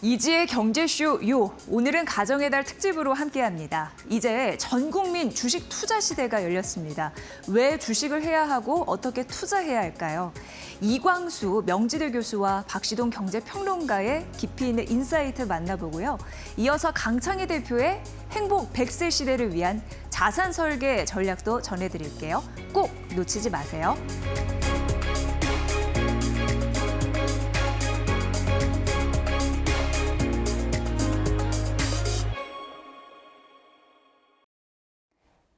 이지의 경제쇼 요 오늘은 가정의 달 특집으로 함께합니다. 이제 전 국민 주식 투자 시대가 열렸습니다. 왜 주식을 해야 하고 어떻게 투자해야 할까요? 이광수 명지대 교수와 박시동 경제평론가의 깊이 있는 인사이트 만나보고요. 이어서 강창희 대표의 행복 100세 시대를 위한 자산 설계 전략도 전해드릴게요. 꼭 놓치지 마세요.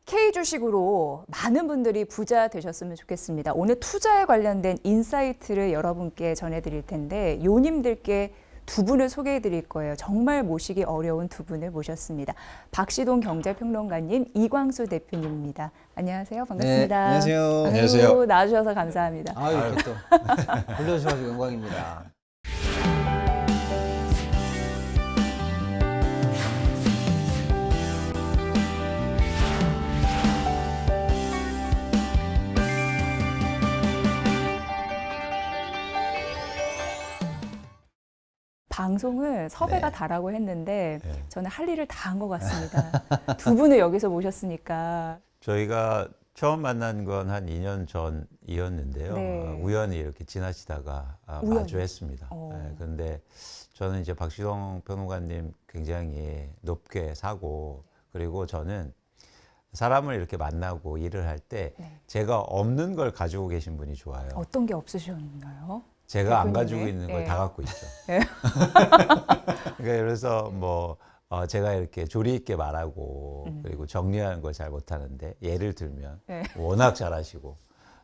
K주식으로 많은 분들이 부자 되셨으면 좋겠습니다. 오늘 투자에 관련된 인사이트를 여러분께 전해드릴 텐데 요님들께 두 분을 소개해 드릴 거예요. 정말 모시기 어려운 두 분을 모셨습니다. 박시동 경제평론가님, 이광수 대표님입니다. 안녕하세요. 반갑습니다. 네, 안녕하세요. 아유, 안녕하세요. 나와주셔서 감사합니다. 아유, 또 불러주셔서 영광입니다. 방송을 섭외가 네. 다라고 했는데 네. 저는 할 일을 다 한 것 같습니다. 두 분을 여기서 모셨으니까. 저희가 처음 만난 건 한 2년 전이었는데요. 네. 우연히 이렇게 지나치다가 우연히? 마주했습니다. 그런데 저는 이제 박시동 평론가님 굉장히 높게 사고, 그리고 저는 사람을 이렇게 만나고 일을 할 때 네. 제가 없는 걸 가지고 계신 분이 좋아요. 어떤 게 없으셨나요? 제가 안 대표님의? 가지고 있는 걸 네. 다 갖고 있죠. 네. 그러니까 그래서 뭐 제가 이렇게 조리 있게 말하고 그리고 정리하는 걸 잘 못하는데, 예를 들면 네. 워낙 잘하시고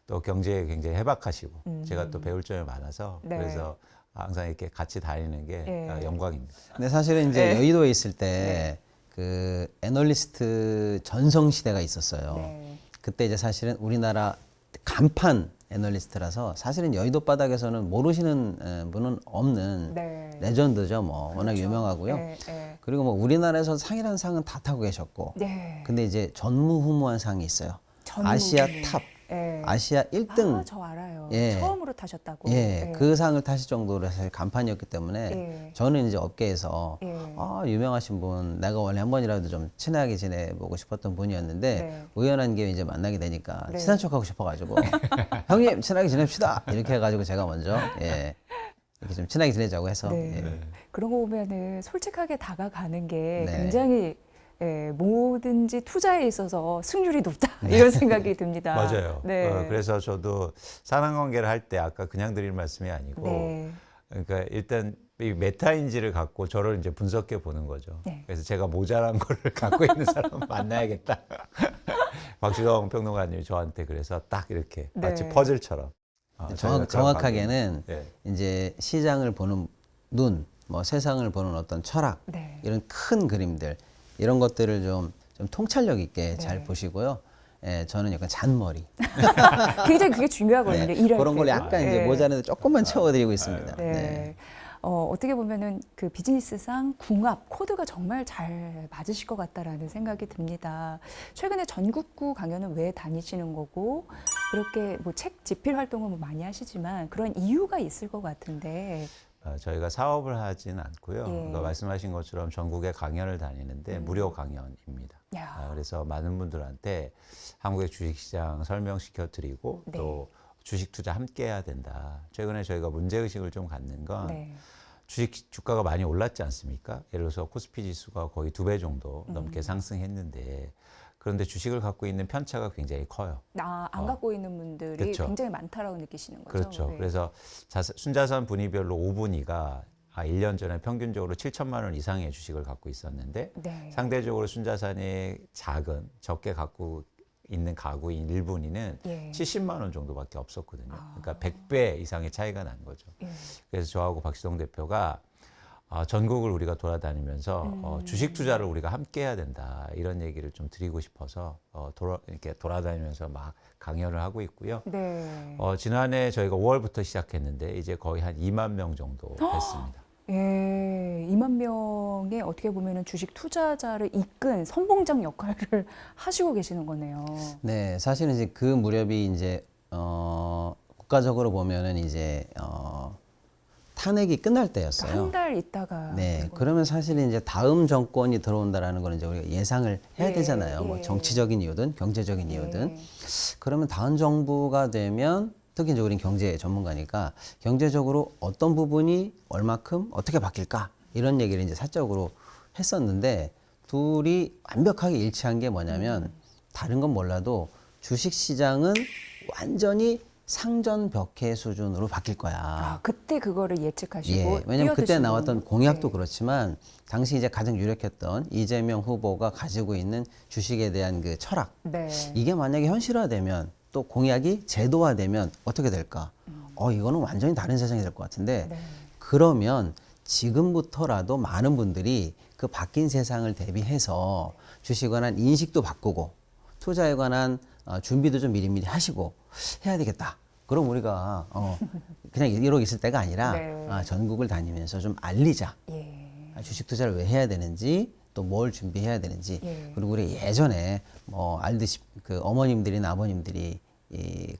또 경제에 굉장히 해박하시고 제가 또 배울 점이 많아서 네. 그래서 항상 이렇게 같이 다니는 게 네. 영광입니다. 근데 사실은 이제 네. 여의도에 있을 때 그 애널리스트 전성 시대가 있었어요. 네. 그때 이제 사실은 우리나라 간판 애널리스트라서 사실은 여의도 바닥에서는 모르시는 분은 없는 네. 레전드죠. 뭐 워낙 그렇죠. 유명하고요. 네, 네. 그리고 뭐 우리나라에서 상이라는 상은 다 타고 계셨고, 네. 근데 이제 전무후무한 상이 있어요. 전무. 아시아 탑, 네. 아시아 1등. 아, 저 알아요. 예. 처음으로 타셨다고. 예, 네. 그 상을 타실 정도로 사실 간판이었기 때문에 예. 저는 이제 업계에서 예. 유명하신 분, 내가 원래 한 번이라도 좀 친하게 지내보고 싶었던 분이었는데 네. 우연한 기회에 이제 만나게 되니까 네. 친한 척하고 싶어가지고 형님 친하게 지냅시다 이렇게 해가지고 제가 먼저 이렇게 좀 친하게 지내자고 해서 네. 예. 그런 거 보면은 솔직하게 다가가는 게 네. 굉장히 뭐든지 투자에 있어서 승률이 높다 이런 생각이 듭니다. 맞아요. 네. 그래서 저도 사람관계를 할 때 아까 그냥 드릴 말씀이 아니고 네. 그러니까 일단 이 메타인지를 갖고 저를 이제 분석해 보는 거죠. 네. 그래서 제가 모자란 거를 갖고 있는 사람 만나야겠다. 박시동 평론가님이 저한테 그래서 딱 이렇게 마치 네. 퍼즐처럼. 저희가 그런 정확하게는 관계는, 이제 시장을 보는 눈, 뭐 세상을 보는 어떤 철학 네. 이런 큰 그림들 이런 것들을 좀 통찰력 있게 잘 네. 보시고요. 예, 저는 약간 잔머리. 굉장히 그게 중요하거든요. 네, 일할 그런 걸 때도. 약간 이제 네. 모자라도 조금만 채워드리고 있습니다. 네. 네. 어떻게 보면은 그 비즈니스상 궁합 코드가 정말 잘 맞으실 것 같다라는 생각이 듭니다. 최근에 전국구 강연은 왜 다니시는 거고 그렇게 뭐 책 집필 활동은 뭐 많이 하시지만 그런 이유가 있을 것 같은데. 저희가 사업을 하진 않고요. 예. 그러니까 말씀하신 것처럼 전국에 강연을 다니는데 무료 강연입니다. 야. 그래서 많은 분들한테 한국의 주식시장 설명시켜 드리고 네. 또 주식 투자 함께 해야 된다. 최근에 저희가 문제의식을 좀 갖는 건 네. 주식 주가가 많이 올랐지 않습니까? 예를 들어서 코스피 지수가 거의 2배 정도 넘게 상승했는데, 그런데 주식을 갖고 있는 편차가 굉장히 커요. 안 갖고 있는 분들이 그렇죠. 굉장히 많다라고 느끼시는 거죠. 그렇죠. 네. 그래서 순자산 분위별로 5분위가 1년 전에 평균적으로 7천만 원 이상의 주식을 갖고 있었는데 네. 상대적으로 순자산이 작은 적게 갖고 있는 가구인 1분위는 예. 70만 원 정도밖에 없었거든요. 그러니까 100배 이상의 차이가 난 거죠. 예. 그래서 저하고 박시동 대표가 전국을 우리가 돌아다니면서 주식 투자를 우리가 함께 해야 된다, 이런 얘기를 좀 드리고 싶어서 이렇게 돌아다니면서 막 강연을 하고 있고요. 네. 지난해 저희가 5월부터 시작했는데 이제 거의 한 2만 명 정도 됐습니다. 예, 2만 명의 어떻게 보면은 주식 투자자를 이끈 선봉장 역할을 하시고 계시는 거네요. 네, 사실은 이제 그 무렵이 이제 국가적으로 보면은 이제 탄핵이 끝날 때였어요. 한 달 있다가 네, 된 거예요. 그러면 사실 이제 다음 정권이 들어온다라는 걸 이제 우리가 예상을 해야 예, 되잖아요. 뭐 예. 정치적인 이유든 경제적인 이유든. 예. 그러면 다음 정부가 되면 특히 이제 우리는 경제 전문가니까 경제적으로 어떤 부분이 얼마큼 어떻게 바뀔까 이런 얘기를 이제 사적으로 했었는데 둘이 완벽하게 일치한 게 뭐냐면 다른 건 몰라도 주식 시장은 완전히 상전벽해 수준으로 바뀔 거야. 아, 그때 그거를 예측하시고 예, 왜냐면 그때 뛰어드신 나왔던 거군요. 공약도 네. 그렇지만 당시 이제 가장 유력했던 이재명 후보가 가지고 있는 주식에 대한 그 철학 네. 이게 만약에 현실화되면 또 공약이 제도화되면 어떻게 될까? 이거는 완전히 다른 세상이 될 것 같은데 네. 그러면 지금부터라도 많은 분들이 그 바뀐 세상을 대비해서 주식에 관한 인식도 바꾸고 투자에 관한 준비도 좀 미리미리 하시고 해야 되겠다. 그럼 우리가 그냥 이러고 있을 때가 아니라 네. 전국을 다니면서 좀 알리자. 예. 주식 투자를 왜 해야 되는지 또 뭘 준비해야 되는지 예. 그리고 우리 예전에 뭐 알듯이 그 어머님들이나 아버님들이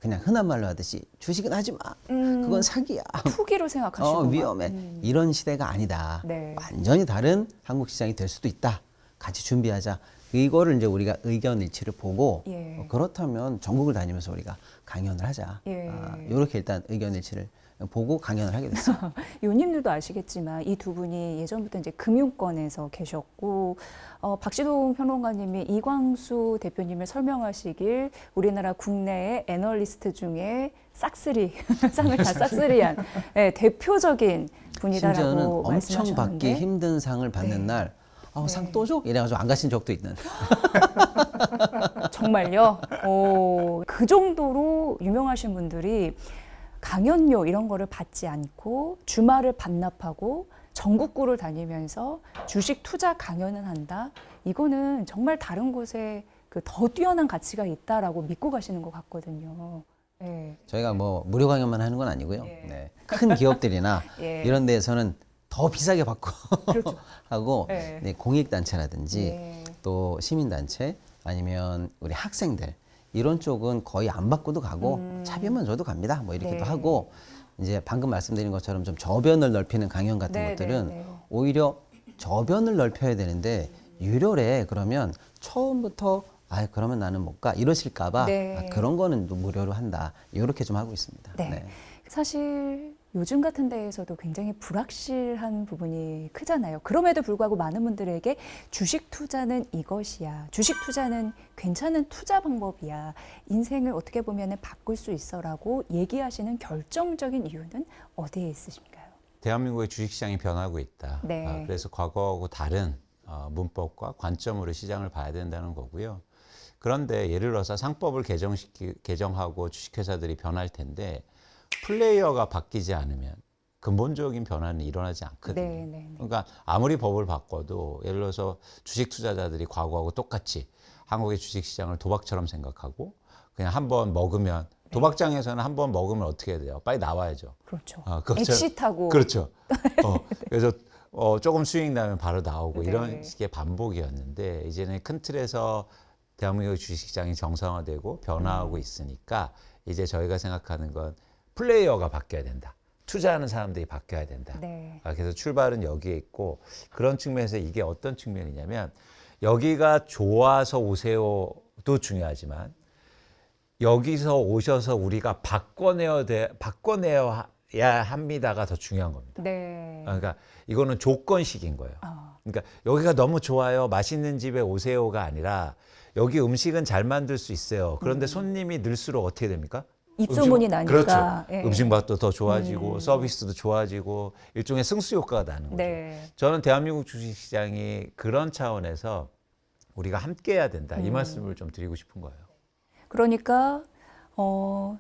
그냥 흔한 말로 하듯이 주식은 하지 마. 그건 사기야. 투기로 생각하시고 위험해. 이런 시대가 아니다. 네. 완전히 다른 한국 시장이 될 수도 있다. 같이 준비하자. 이거를 이제 우리가 의견 일치를 보고 예. 그렇다면 전국을 다니면서 우리가 강연을 하자. 예. 이렇게 일단 의견 일치를 보고 강연을 하게 됐어요. 요님들도 아시겠지만 이 두 분이 예전부터 이제 금융권에서 계셨고 박시동 평론가님이 이광수 대표님을 설명하시길 우리나라 국내의 애널리스트 중에 싹쓸이 상을 다 싹쓸이한 네, 대표적인 심지어는 분이다라고 엄청 말씀하셨는데 받기 힘든 상을 받는 네. 날 상 또 줘? 이래가지고 안 가신 적도 있는. 정말요? 그 정도로 유명하신 분들이 강연료 이런 거를 받지 않고 주말을 반납하고 전국구를 다니면서 주식 투자 강연을 한다. 이거는 정말 다른 곳에 그 더 뛰어난 가치가 있다라고 믿고 가시는 것 같거든요. 예. 저희가 뭐 무료 강연만 하는 건 아니고요. 예. 네. 큰 기업들이나 예. 이런 데에서는 더 비싸게 받고 그렇죠. 하고 예. 네, 공익단체라든지 예. 또 시민단체 아니면 우리 학생들 이런 쪽은 거의 안 받고도 가고 차비만 줘도 갑니다. 뭐 이렇게도 네. 하고 이제 방금 말씀드린 것처럼 좀 저변을 넓히는 강연 같은 네, 것들은 네, 네. 오히려 저변을 넓혀야 되는데 유료래 그러면 처음부터 그러면 나는 못 가 이러실까봐 네. 그런 거는 또 무료로 한다 이렇게 좀 하고 있습니다. 네. 사실 요즘 같은 데에서도 굉장히 불확실한 부분이 크잖아요. 그럼에도 불구하고 많은 분들에게 주식 투자는 이것이야. 주식 투자는 괜찮은 투자 방법이야. 인생을 어떻게 보면 바꿀 수 있어라고 얘기하시는 결정적인 이유는 어디에 있으신가요? 대한민국의 주식시장이 변하고 있다. 네. 그래서 과거하고 다른 문법과 관점으로 시장을 봐야 된다는 거고요. 그런데 예를 들어서 상법을 개정하고 주식회사들이 변할 텐데 플레이어가 바뀌지 않으면 근본적인 변화는 일어나지 않거든요. 네, 네, 네. 그러니까 아무리 법을 바꿔도 예를 들어서 주식 투자자들이 과거하고 똑같이 한국의 주식시장을 도박처럼 생각하고 그냥 한번 먹으면 도박장에서는 한번 먹으면 어떻게 해야 돼요? 빨리 나와야죠. 그렇죠. 그것처럼- 엑시트하고 그렇죠. 그래서 조금 수익 나면 바로 나오고 네. 이런 식의 반복이었는데 이제는 큰 틀에서 대한민국 주식시장이 정상화되고 변화하고 있으니까 이제 저희가 생각하는 건 플레이어가 바뀌어야 된다. 투자하는 사람들이 바뀌어야 된다. 네. 그래서 출발은 여기에 있고 그런 측면에서 이게 어떤 측면이냐면 여기가 좋아서 오세요도 중요하지만 여기서 오셔서 우리가 바꿔내야 합니다가 더 중요한 겁니다. 네. 그러니까 이거는 조건식인 거예요. 아, 그러니까 여기가 너무 좋아요. 맛있는 집에 오세요가 아니라 여기 음식은 잘 만들 수 있어요. 그런데 손님이 늘수록 어떻게 됩니까? 입소문이 나니까. 그렇죠. 예. 음식 맛도 더 좋아지고 서비스도 좋아지고 일종의 승수 효과가 나는 거죠. 네. 저는 대한민국 주식시장이 그런 차원에서 우리가 함께해야 된다. 이 말씀을 좀 드리고 싶은 거예요. 그러니까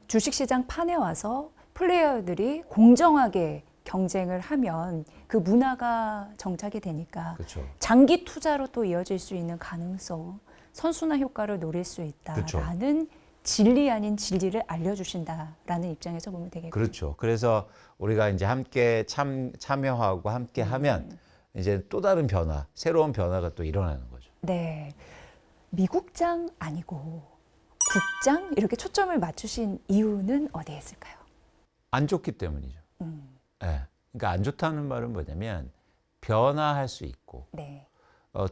주식시장 판에 와서 플레이어들이 공정하게 경쟁을 하면 그 문화가 정착이 되니까 그렇죠. 장기 투자로 또 이어질 수 있는 가능성, 선순환 효과를 노릴 수 있다라는 진리 아닌 진리를 알려주신다라는 입장에서 보면 되겠고요. 그렇죠. 그래서 우리가 이제 함께 참여하고 함께 하면 이제 또 다른 변화, 새로운 변화가 또 일어나는 거죠. 네, 미국장 아니고 국장 이렇게 초점을 맞추신 이유는 어디에 있을까요? 안 좋기 때문이죠. 예. 그러니까 안 좋다는 말은 뭐냐면 변화할 수 있고 네.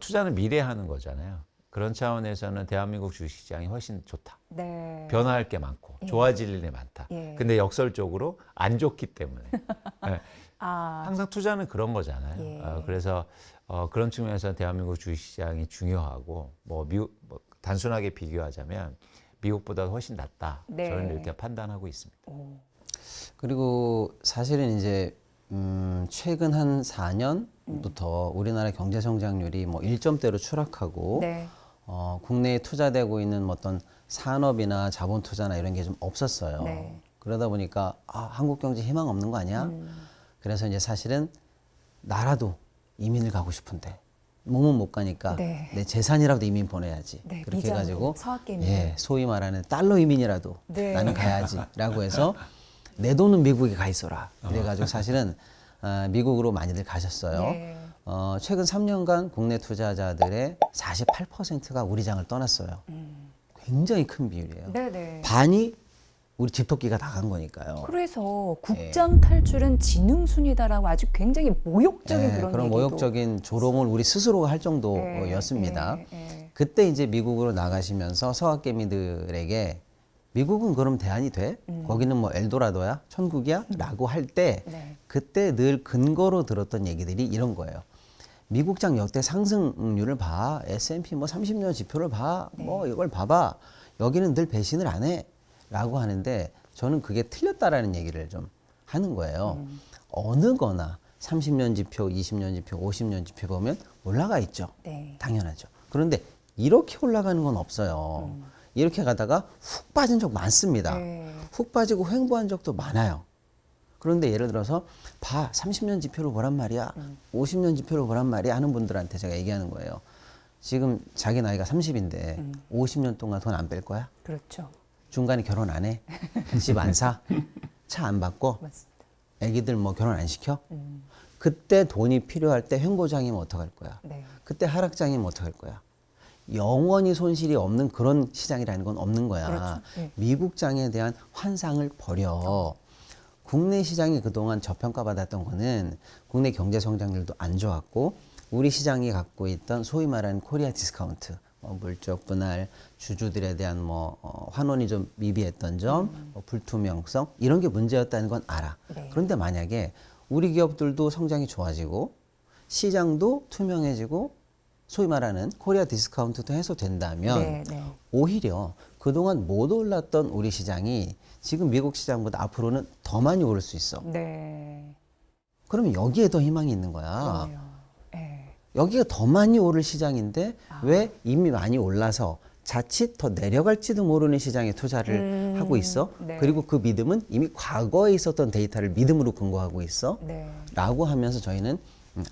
투자는 미래에 하는 거잖아요. 그런 차원에서는 대한민국 주식시장이 훨씬 좋다. 네. 변화할 게 많고 예. 좋아질 일이 많다. 예. 근데 역설적으로 안 좋기 때문에 네. 아, 항상 투자는 그런 거잖아요. 예. 그래서 그런 측면에서 대한민국 주식시장이 중요하고 미국 단순하게 비교하자면 미국보다 훨씬 낫다. 네. 저는 이렇게 판단하고 있습니다. 오. 그리고 사실은 이제 최근 한 4년부터 우리나라 경제 성장률이 뭐 1점대로 추락하고 네. 국내에 투자되고 있는 뭐 어떤 산업이나 자본 투자나 이런 게 좀 없었어요. 네. 그러다 보니까 한국 경제 희망 없는 거 아니야? 그래서 이제 사실은 나라도 이민을 가고 싶은데 몸은 못 가니까 네. 내 재산이라도 이민 보내야지. 네, 그렇게 비자로, 해가지고 서학개미. 예, 소위 말하는 달러 이민이라도 네. 나는 가야지라고 해서 내 돈은 미국에 가 있어라. 그래가지고 사실은 미국으로 많이들 가셨어요. 네. 최근 3년간 국내 투자자들의 48%가 우리 장을 떠났어요. 굉장히 큰 비율이에요. 네네. 반이 우리 집토끼가 다 간 거니까요. 그래서 국장 탈출은 지능순이다라고 아주 굉장히 모욕적인 네, 그런 그런 얘기도. 모욕적인 조롱을 우리 스스로가 할 정도였습니다. 그때 이제 미국으로 나가시면서 서학개미들에게 미국은 그럼 대안이 돼? 거기는 뭐 엘도라도야? 천국이야? 라고 할 때 네. 그때 늘 근거로 들었던 얘기들이 이런 거예요. 미국장 역대 상승률을 봐. S&P 뭐 30년 지표를 봐. 뭐 이걸 봐봐. 여기는 늘 배신을 안 해. 라고 하는데 저는 그게 틀렸다라는 얘기를 좀 하는 거예요. 어느 거나 30년 지표, 20년 지표, 50년 지표 보면 올라가 있죠. 네. 당연하죠. 그런데 이렇게 올라가는 건 없어요. 이렇게 가다가 훅 빠진 적 많습니다. 네. 훅 빠지고 횡보한 적도 많아요. 그런데 예를 들어서 30년 지표를 보란 말이야. 50년 지표를 보란 말이야 하는 분들한테 제가 얘기하는 거예요. 지금 자기 나이가 30인데 50년 동안 돈 안 뺄 거야? 그렇죠. 중간에 결혼 안 해? 집 안 사? 차 안 바꿔? 맞습니다. 애기들 뭐 결혼 안 시켜? 그때 돈이 필요할 때 횡보장이면 어떡할 거야? 네. 그때 하락장이면 어떡할 거야? 영원히 손실이 없는 그런 시장이라는 건 없는 거야. 그렇죠. 네. 미국장에 대한 환상을 버려. 국내 시장이 그동안 저평가받았던 거는 국내 경제 성장률도 안 좋았고 우리 시장이 갖고 있던 소위 말하는 코리아 디스카운트, 물적 분할, 주주들에 대한 환원이 좀 미비했던 점, 불투명성 이런 게 문제였다는 건 알아. 네. 그런데 만약에 우리 기업들도 성장이 좋아지고 시장도 투명해지고 소위 말하는 코리아 디스카운트도 해소된다면 네, 네. 오히려 그동안 못 올랐던 우리 시장이 지금 미국 시장보다 앞으로는 더 많이 오를 수 있어. 네. 그러면 여기에 더 희망이 있는 거야. 그러네요. 네. 여기가 더 많이 오를 시장인데 왜 이미 많이 올라서 자칫 더 내려갈지도 모르는 시장에 투자를 하고 있어? 네. 그리고 그 믿음은 이미 과거에 있었던 데이터를 믿음으로 근거하고 있어? 네. 라고 하면서 저희는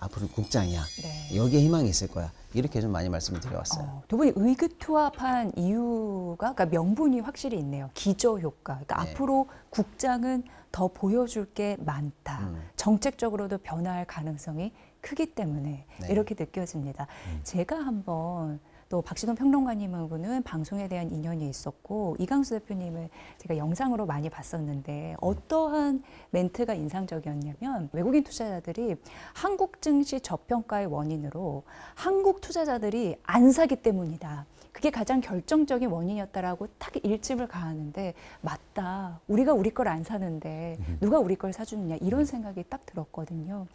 앞으로는 국장이야. 네. 여기에 희망이 있을 거야. 이렇게 좀 많이 말씀을 드려왔어요. 두 분이 의기투합한 이유가 그러니까 명분이 확실히 있네요. 기저효과. 그러니까 네. 앞으로 국장은 더 보여줄 게 많다. 정책적으로도 변화할 가능성이 크기 때문에 네. 이렇게 느껴집니다. 제가 한번 또 박시동 평론가님하고는 방송에 대한 인연이 있었고 이강수 대표님을 제가 영상으로 많이 봤었는데 어떠한 멘트가 인상적이었냐면 외국인 투자자들이 한국 증시 저평가의 원인으로 한국 투자자들이 안 사기 때문이다. 그게 가장 결정적인 원인이었다라고 딱 일침을 가하는데 맞다. 우리가 우리 걸 안 사는데 누가 우리 걸 사주느냐 이런 생각이 딱 들었거든요.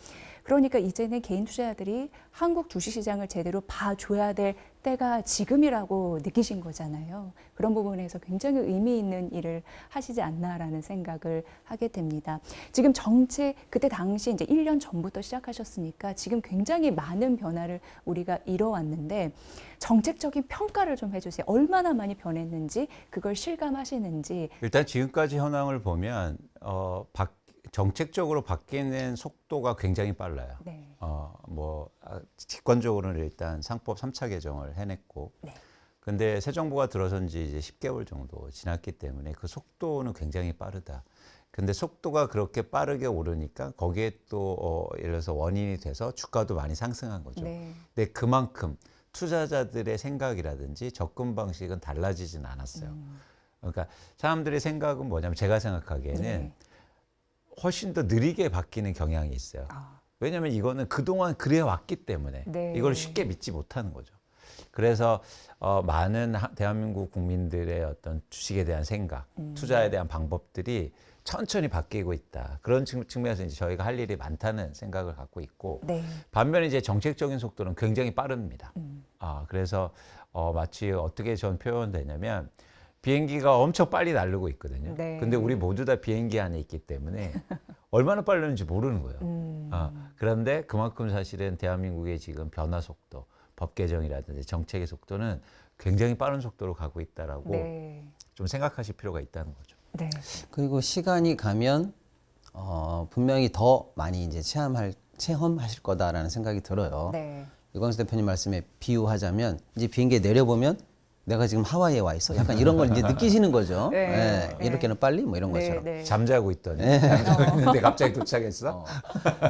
그러니까 이제는 개인 투자자들이 한국 주식시장을 제대로 봐줘야 될 때가 지금이라고 느끼신 거잖아요. 그런 부분에서 굉장히 의미 있는 일을 하시지 않나라는 생각을 하게 됩니다. 지금 정책 그때 당시 이제 1년 전부터 시작하셨으니까 지금 굉장히 많은 변화를 우리가 이뤄왔는데 정책적인 평가를 좀 해주세요. 얼마나 많이 변했는지 그걸 실감하시는지. 일단 지금까지 현황을 보면 정책적으로 바뀌는 속도가 굉장히 빨라요. 네. 직관적으로는 일단 상법 3차 개정을 해냈고, 네. 근데 새 정부가 들어선 지 이제 10개월 정도 지났기 때문에 그 속도는 굉장히 빠르다. 근데 속도가 그렇게 빠르게 오르니까 거기에 또 예를 들어서 원인이 돼서 주가도 많이 상승한 거죠. 네. 근데 그만큼 투자자들의 생각이라든지 접근 방식은 달라지진 않았어요. 그러니까 사람들의 생각은 뭐냐면 제가 생각하기에는 네. 훨씬 더 느리게 바뀌는 경향이 있어요. 아. 왜냐하면 이거는 그동안 그래 왔기 때문에 네. 이걸 쉽게 믿지 못하는 거죠. 그래서 많은 대한민국 국민들의 어떤 주식에 대한 생각, 투자에 대한 방법들이 천천히 바뀌고 있다. 그런 측면에서 이제 저희가 할 일이 많다는 생각을 갖고 있고, 네. 반면에 이제 정책적인 속도는 굉장히 빠릅니다. 그래서 마치 어떻게 전 표현되냐면 비행기가 엄청 빨리 날르고 있거든요. 네. 근데 우리 모두 다 비행기 안에 있기 때문에 얼마나 빠르는지 모르는 거예요. 그런데 그만큼 사실은 대한민국의 지금 변화 속도, 법 개정이라든지 정책의 속도는 굉장히 빠른 속도로 가고 있다라고 네. 좀 생각하실 필요가 있다는 거죠. 네. 그리고 시간이 가면 분명히 더 많이 이제 체험하실 거다라는 생각이 들어요. 네. 유광수 대표님 말씀에 비유하자면 이제 비행기에 내려보면 내가 지금 하와이에 와 있어. 약간 이런 걸 이제 느끼시는 거죠. 네. 네. 네. 이렇게는 빨리 뭐 이런 네, 것처럼. 네. 잠자고 있더니 잠자고 있는데 갑자기 도착했어.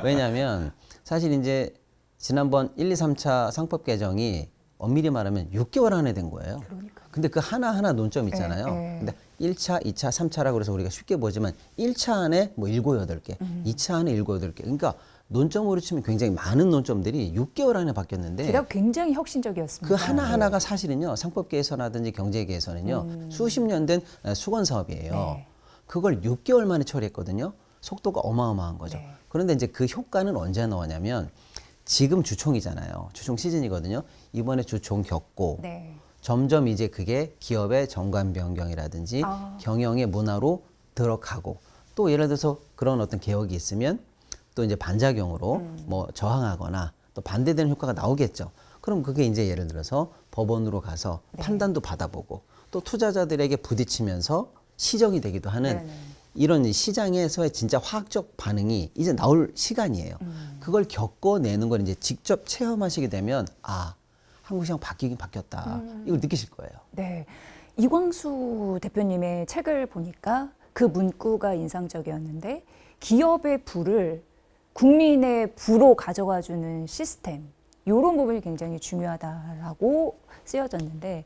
왜냐하면 사실 이제 지난번 1, 2, 3차 상법 개정이 엄밀히 말하면 6개월 안에 된 거예요. 그러니까. 근데 그 하나하나 논점 있잖아요. 네. 근데 1차, 2차, 3차라고 그래서 우리가 쉽게 보지만 1차 안에 뭐 7, 8개, 2차 안에 7, 8개. 그러니까 논점으로 치면 굉장히 많은 논점들이 6개월 안에 바뀌었는데 게다가 굉장히 혁신적이었습니다. 그 하나하나가 사실은요. 상법계에서라든지 경제계에서는요. 수십 년 된 수건 사업이에요. 네. 그걸 6개월 만에 처리했거든요. 속도가 어마어마한 거죠. 네. 그런데 이제 그 효과는 언제 나오냐면 지금 주총이잖아요. 주총 시즌이거든요. 이번에 주총 겪고 네. 점점 이제 그게 기업의 정관 변경이라든지 아. 경영의 문화로 들어가고 또 예를 들어서 그런 어떤 개혁이 있으면 또 이제 반작용으로 뭐 저항하거나 또 반대되는 효과가 나오겠죠. 그럼 그게 이제 예를 들어서 법원으로 가서 네. 판단도 받아보고 또 투자자들에게 부딪히면서 시정이 되기도 하는 네네. 이런 시장에서의 진짜 화학적 반응이 이제 나올 시간이에요. 그걸 겪어내는 걸 이제 직접 체험하시게 되면 아, 한국 시장 바뀌긴 바뀌었다. 이걸 느끼실 거예요. 네. 이광수 대표님의 책을 보니까 그 문구가 인상적이었는데 기업의 부를 국민의 부로 가져가 주는 시스템. 이런 부분이 굉장히 중요하다라고 쓰여졌는데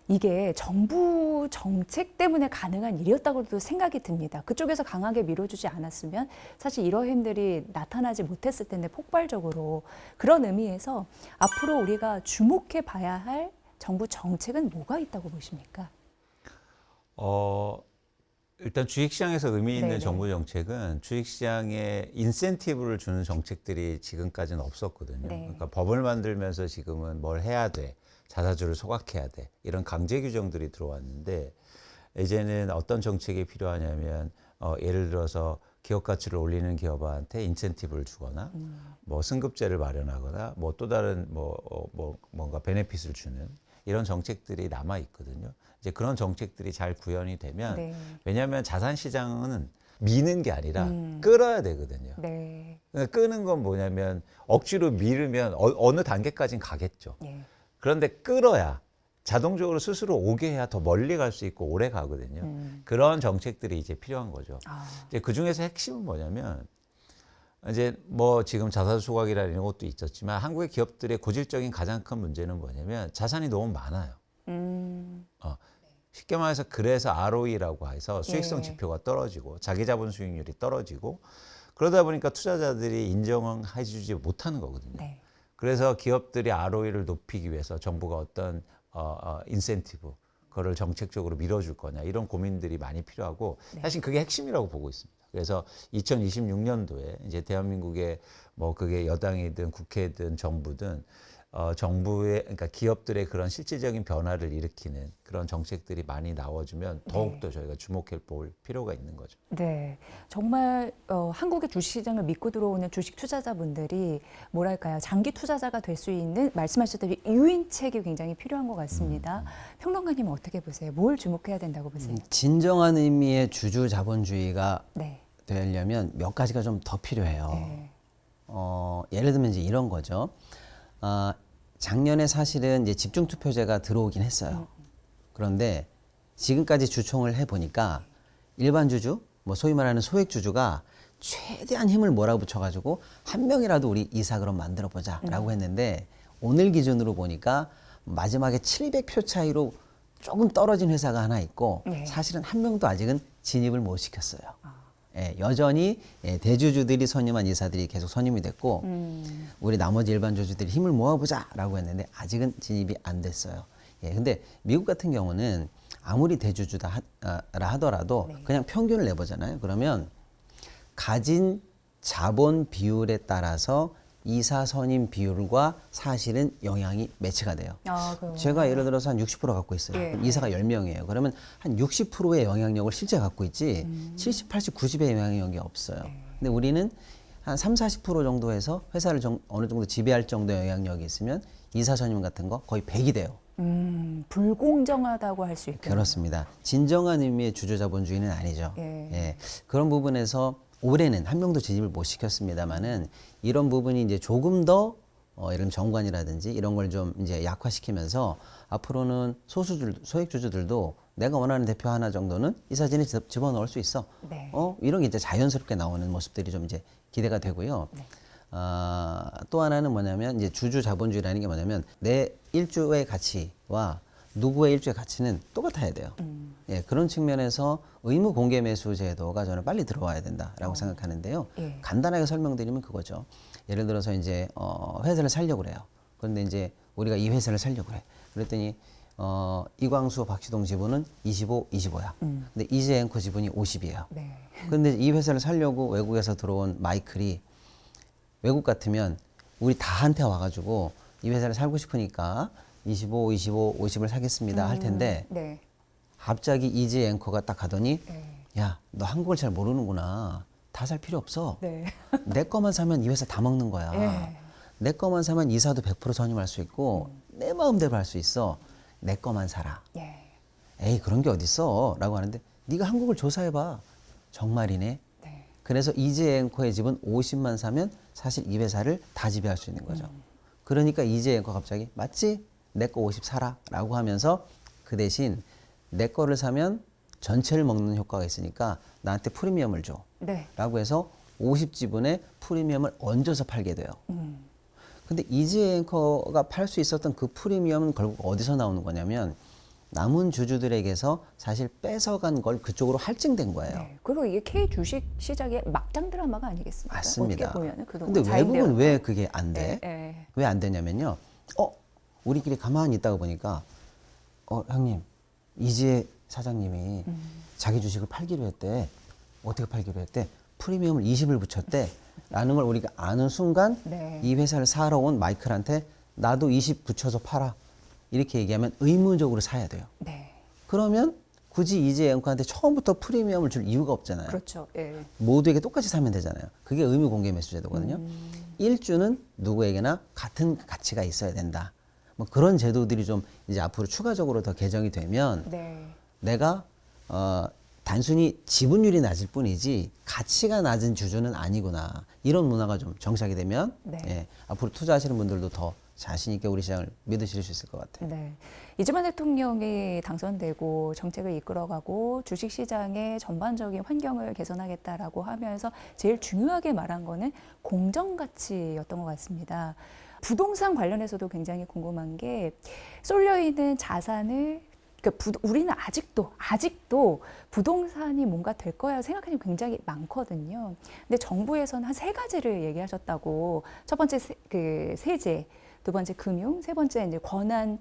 이게 정부 정책 때문에 가능한 일이었다고도 생각이 듭니다. 그쪽에서 강하게 밀어주지 않았으면 사실 이러함들이 나타나지 못했을 텐데 폭발적으로. 그런 의미에서 앞으로 우리가 주목해 봐야 할 정부 정책은 뭐가 있다고 보십니까? 일단 주식시장에서 의미 있는 네네. 정부 정책은 주식시장에 인센티브를 주는 정책들이 지금까지는 없었거든요. 네. 그러니까 법을 만들면서 지금은 뭘 해야 돼, 자사주를 소각해야 돼, 이런 강제 규정들이 들어왔는데 이제는 어떤 정책이 필요하냐면 예를 들어서 기업 가치를 올리는 기업한테 인센티브를 주거나 뭐 승급제를 마련하거나 뭐 또 다른 뭔가 베네핏을 주는 이런 정책들이 남아 있거든요. 이제 그런 정책들이 잘 구현이 되면 네. 왜냐하면 자산 시장은 미는 게 아니라 끌어야 되거든요. 네. 그러니까 끄는 건 뭐냐면 억지로 밀으면 어느 단계까지는 가겠죠. 예. 그런데 끌어야 자동적으로 스스로 오게 해야 더 멀리 갈 수 있고 오래 가거든요. 그런 정책들이 이제 필요한 거죠. 아. 이제 그 중에서 핵심은 뭐냐면 이제 뭐 지금 자산 소각이라는 것도 있었지만 한국의 기업들의 고질적인 가장 큰 문제는 뭐냐면 자산이 너무 많아요. 쉽게 말해서 그래서 ROE라고 해서 수익성 예. 지표가 떨어지고 자기 자본 수익률이 떨어지고 그러다 보니까 투자자들이 인정해 주지 못하는 거거든요. 네. 그래서 기업들이 ROE를 높이기 위해서 정부가 어떤 인센티브 그거를 정책적으로 밀어줄 거냐 이런 고민들이 많이 필요하고 네. 사실 그게 핵심이라고 보고 있습니다. 그래서 2026년도에 이제 대한민국의 뭐 그게 여당이든 국회든 정부든 정부의 그러니까 기업들의 그런 실질적인 변화를 일으키는 그런 정책들이 많이 나와주면 더욱더 저희가 주목해 볼 필요가 있는 거죠. 네, 정말 한국의 주식시장을 믿고 들어오는 주식 투자자분들이 뭐랄까요, 장기 투자자가 될 수 있는 말씀하셨다시피 유인책이 굉장히 필요한 것 같습니다. 평론가님은 어떻게 보세요? 뭘 주목해야 된다고 보세요? 진정한 의미의 주주 자본주의가 네, 되려면 몇 가지가 좀 더 필요해요. 네. 예를 들면 이제 이런 거죠. 작년에 사실은 이제 집중투표제가 들어오긴 했어요. 그런데 지금까지 주총을 해보니까 일반 주주, 뭐 소위 말하는 소액 주주가 최대한 힘을 몰아붙여가지고 한 명이라도 우리 이사 그럼 만들어보자라고 했는데 오늘 기준으로 보니까 마지막에 700표 차이로 조금 떨어진 회사가 하나 있고 네. 사실은 한 명도 아직은 진입을 못 시켰어요. 예, 여전히 대주주들이 선임한 이사들이 계속 선임이 됐고 우리 나머지 일반 주주들이 힘을 모아보자라고 했는데 아직은 진입이 안 됐어요. 예, 근데 미국 같은 경우는 아무리 대주주다 하더라도 그냥 평균을 내보잖아요. 그러면 가진 자본 비율에 따라서 이사 선임 비율과 사실은 영향이 매치가 돼요. 제가 예를 들어서 한 60% 갖고 있어요. 예. 그럼 이사가 10명이에요. 그러면 한 60%의 영향력을 실제 갖고 있지 70, 80, 90의 영향력이 없어요. 근데 우리는 한 3, 40% 정도 해서 회사를 어느 정도 지배할 정도의 영향력이 있으면 이사 선임 같은 거 거의 100이 돼요. 불공정하다고 할 수 있겠네요. 그렇습니다. 진정한 의미의 주주자본주의는 아니죠. 예. 예. 그런 부분에서 올해는 한 명도 진입을 못 시켰습니다만은 이런 부분이 이제 조금 더 예를 들면 정관이라든지 이런 걸 좀 이제 약화시키면서 앞으로는 소액 주주들도 내가 원하는 대표 하나 정도는 이사진에 집어넣을 수 있어. 네. 이런 게 이제 자연스럽게 나오는 모습들이 좀 이제 기대가 되고요. 네. 또 하나는 뭐냐면 이제 주주 자본주의라는 게 뭐냐면 내 일주의 가치와 누구의 일주의 가치는 똑같아야 돼요. 예, 그런 측면에서 의무 공개 매수 제도가 저는 빨리 들어와야 된다라고 생각하는데요. 예. 간단하게 설명드리면 그거죠. 예를 들어서 이제 회사를 살려고 그래요. 그런데 이제 우리가 이 회사를 살려고 그래. 그랬더니 이광수 박시동 지분은 25, 25야. 근데 이재 앵커 지분이 50이에요. 네. 근데 이 회사를 살려고 외국에서 들어온 마이클이 외국 같으면 우리 다한테 와가지고 이 회사를 살고 싶으니까 25, 25, 50을 사겠습니다 할 텐데 네. 갑자기 이재 앵커가 딱 가더니 네. 야, 너 한국을 잘 모르는구나. 다 살 필요 없어. 네. 내 거만 사면 이 회사 다 먹는 거야. 예. 내 거만 사면 이사도 100% 선임할 수 있고 내 마음대로 할 수 있어. 내 거만 사라. 예. 에이 그런 게 어딨어 라고 하는데 네가 한국을 조사해봐. 정말이네. 네. 그래서 이재 앵커의 집은 50만 사면 사실 이 회사를 다 지배할 수 있는 거죠. 그러니까 이재 앵커 갑자기 맞지? 내 거 50 사라 라고 하면서 그 대신 내 거를 사면 전체를 먹는 효과가 있으니까 나한테 프리미엄을 줘 네. 라고 해서 50지분의 프리미엄을 얹어서 팔게 돼요. 근데 이재 앵커가 팔 수 있었던 그 프리미엄은 결국 어디서 나오는 거냐면 남은 주주들에게서 사실 뺏어간 걸 그쪽으로 할증된 거예요. 네. 그리고 이게 K 주식 시장의 막장 드라마가 아니겠습니까? 맞습니다. 어떻게 보면은 그동안 근데 외국은 왜 그게 안 돼? 예. 왜 안 되냐면요. 우리끼리 가만히 있다가 보니까 형님 이재 사장님이 자기 주식을 팔기로 했대. 어떻게 팔기로 했대? 프리미엄을 20을 붙였대. 라는 걸 우리가 아는 순간 네. 이 회사를 사러 온 마이클한테 나도 20 붙여서 팔아. 이렇게 얘기하면 의무적으로 사야 돼요. 네. 그러면 굳이 이재 앵커한테 처음부터 프리미엄을 줄 이유가 없잖아요. 그렇죠. 예. 모두에게 똑같이 사면 되잖아요. 그게 의무 공개 매수 제도거든요. 일주는 누구에게나 같은 가치가 있어야 된다. 뭐 그런 제도들이 좀 이제 앞으로 추가적으로 더 개정이 되면 네. 내가 단순히 지분율이 낮을 뿐이지 가치가 낮은 주주는 아니구나. 이런 문화가 좀 정착이 되면 네. 예, 앞으로 투자하시는 분들도 더 자신 있게 우리 시장을 믿으실 수 있을 것 같아요. 네. 이재명 대통령이 당선되고 정책을 이끌어가고 주식시장의 전반적인 환경을 개선하겠다라고 하면서 제일 중요하게 말한 거는 공정가치였던 것 같습니다. 부동산 관련해서도 굉장히 궁금한 게 쏠려 있는 자산을 우리는 아직도 부동산이 뭔가 될 거야 생각하는 게 굉장히 많거든요. 근데 정부에서는 한 3가지를 얘기하셨다고. 첫 번째 세제, 두 번째 금융, 세 번째 이제 권한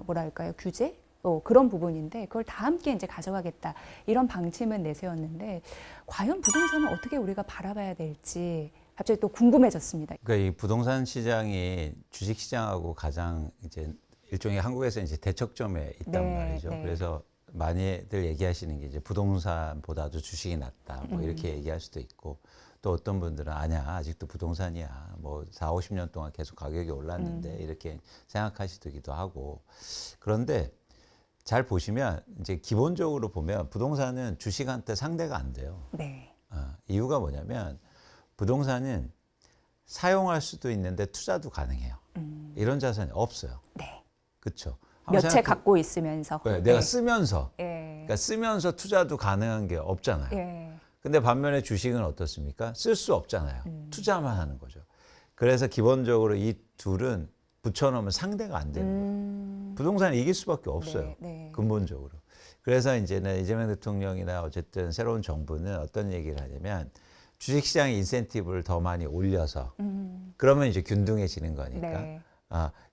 뭐랄까요 규제 그런 부분인데 그걸 다 함께 이제 가져가겠다 이런 방침은 내세웠는데 과연 부동산은 어떻게 우리가 바라봐야 될지 갑자기 또 궁금해졌습니다. 그러니까 이 부동산 시장이 주식 시장하고 가장 이제 일종의 한국에서 이제 대척점에 있단 네, 말이죠. 네. 그래서 많이들 얘기하시는 게 이제 부동산보다도 주식이 낫다. 뭐 이렇게 얘기할 수도 있고 또 어떤 분들은 아니야. 아직도 부동산이야. 뭐 4, 50년 동안 계속 가격이 올랐는데 이렇게 생각하시기도 하고. 그런데 잘 보시면 이제 기본적으로 보면 부동산은 주식한테 상대가 안 돼요. 네. 이유가 뭐냐면 부동산은 사용할 수도 있는데 투자도 가능해요. 이런 자산이 없어요. 네. 그렇죠. 몇 채 갖고 있으면서. 네, 내가 쓰면서, 예. 그러니까 쓰면서 투자도 가능한 게 없잖아요. 예. 근데 반면에 주식은 어떻습니까? 쓸 수 없잖아요. 투자만 하는 거죠. 그래서 기본적으로 이 둘은 붙여놓으면 상대가 안 되는 거예요. 부동산이 이길 수밖에 없어요. 네. 근본적으로. 그래서 이제는 이재명 대통령이나 어쨌든 새로운 정부는 어떤 얘기를 하냐면 주식시장의 인센티브를 더 많이 올려서 그러면 이제 균등해지는 거니까 네.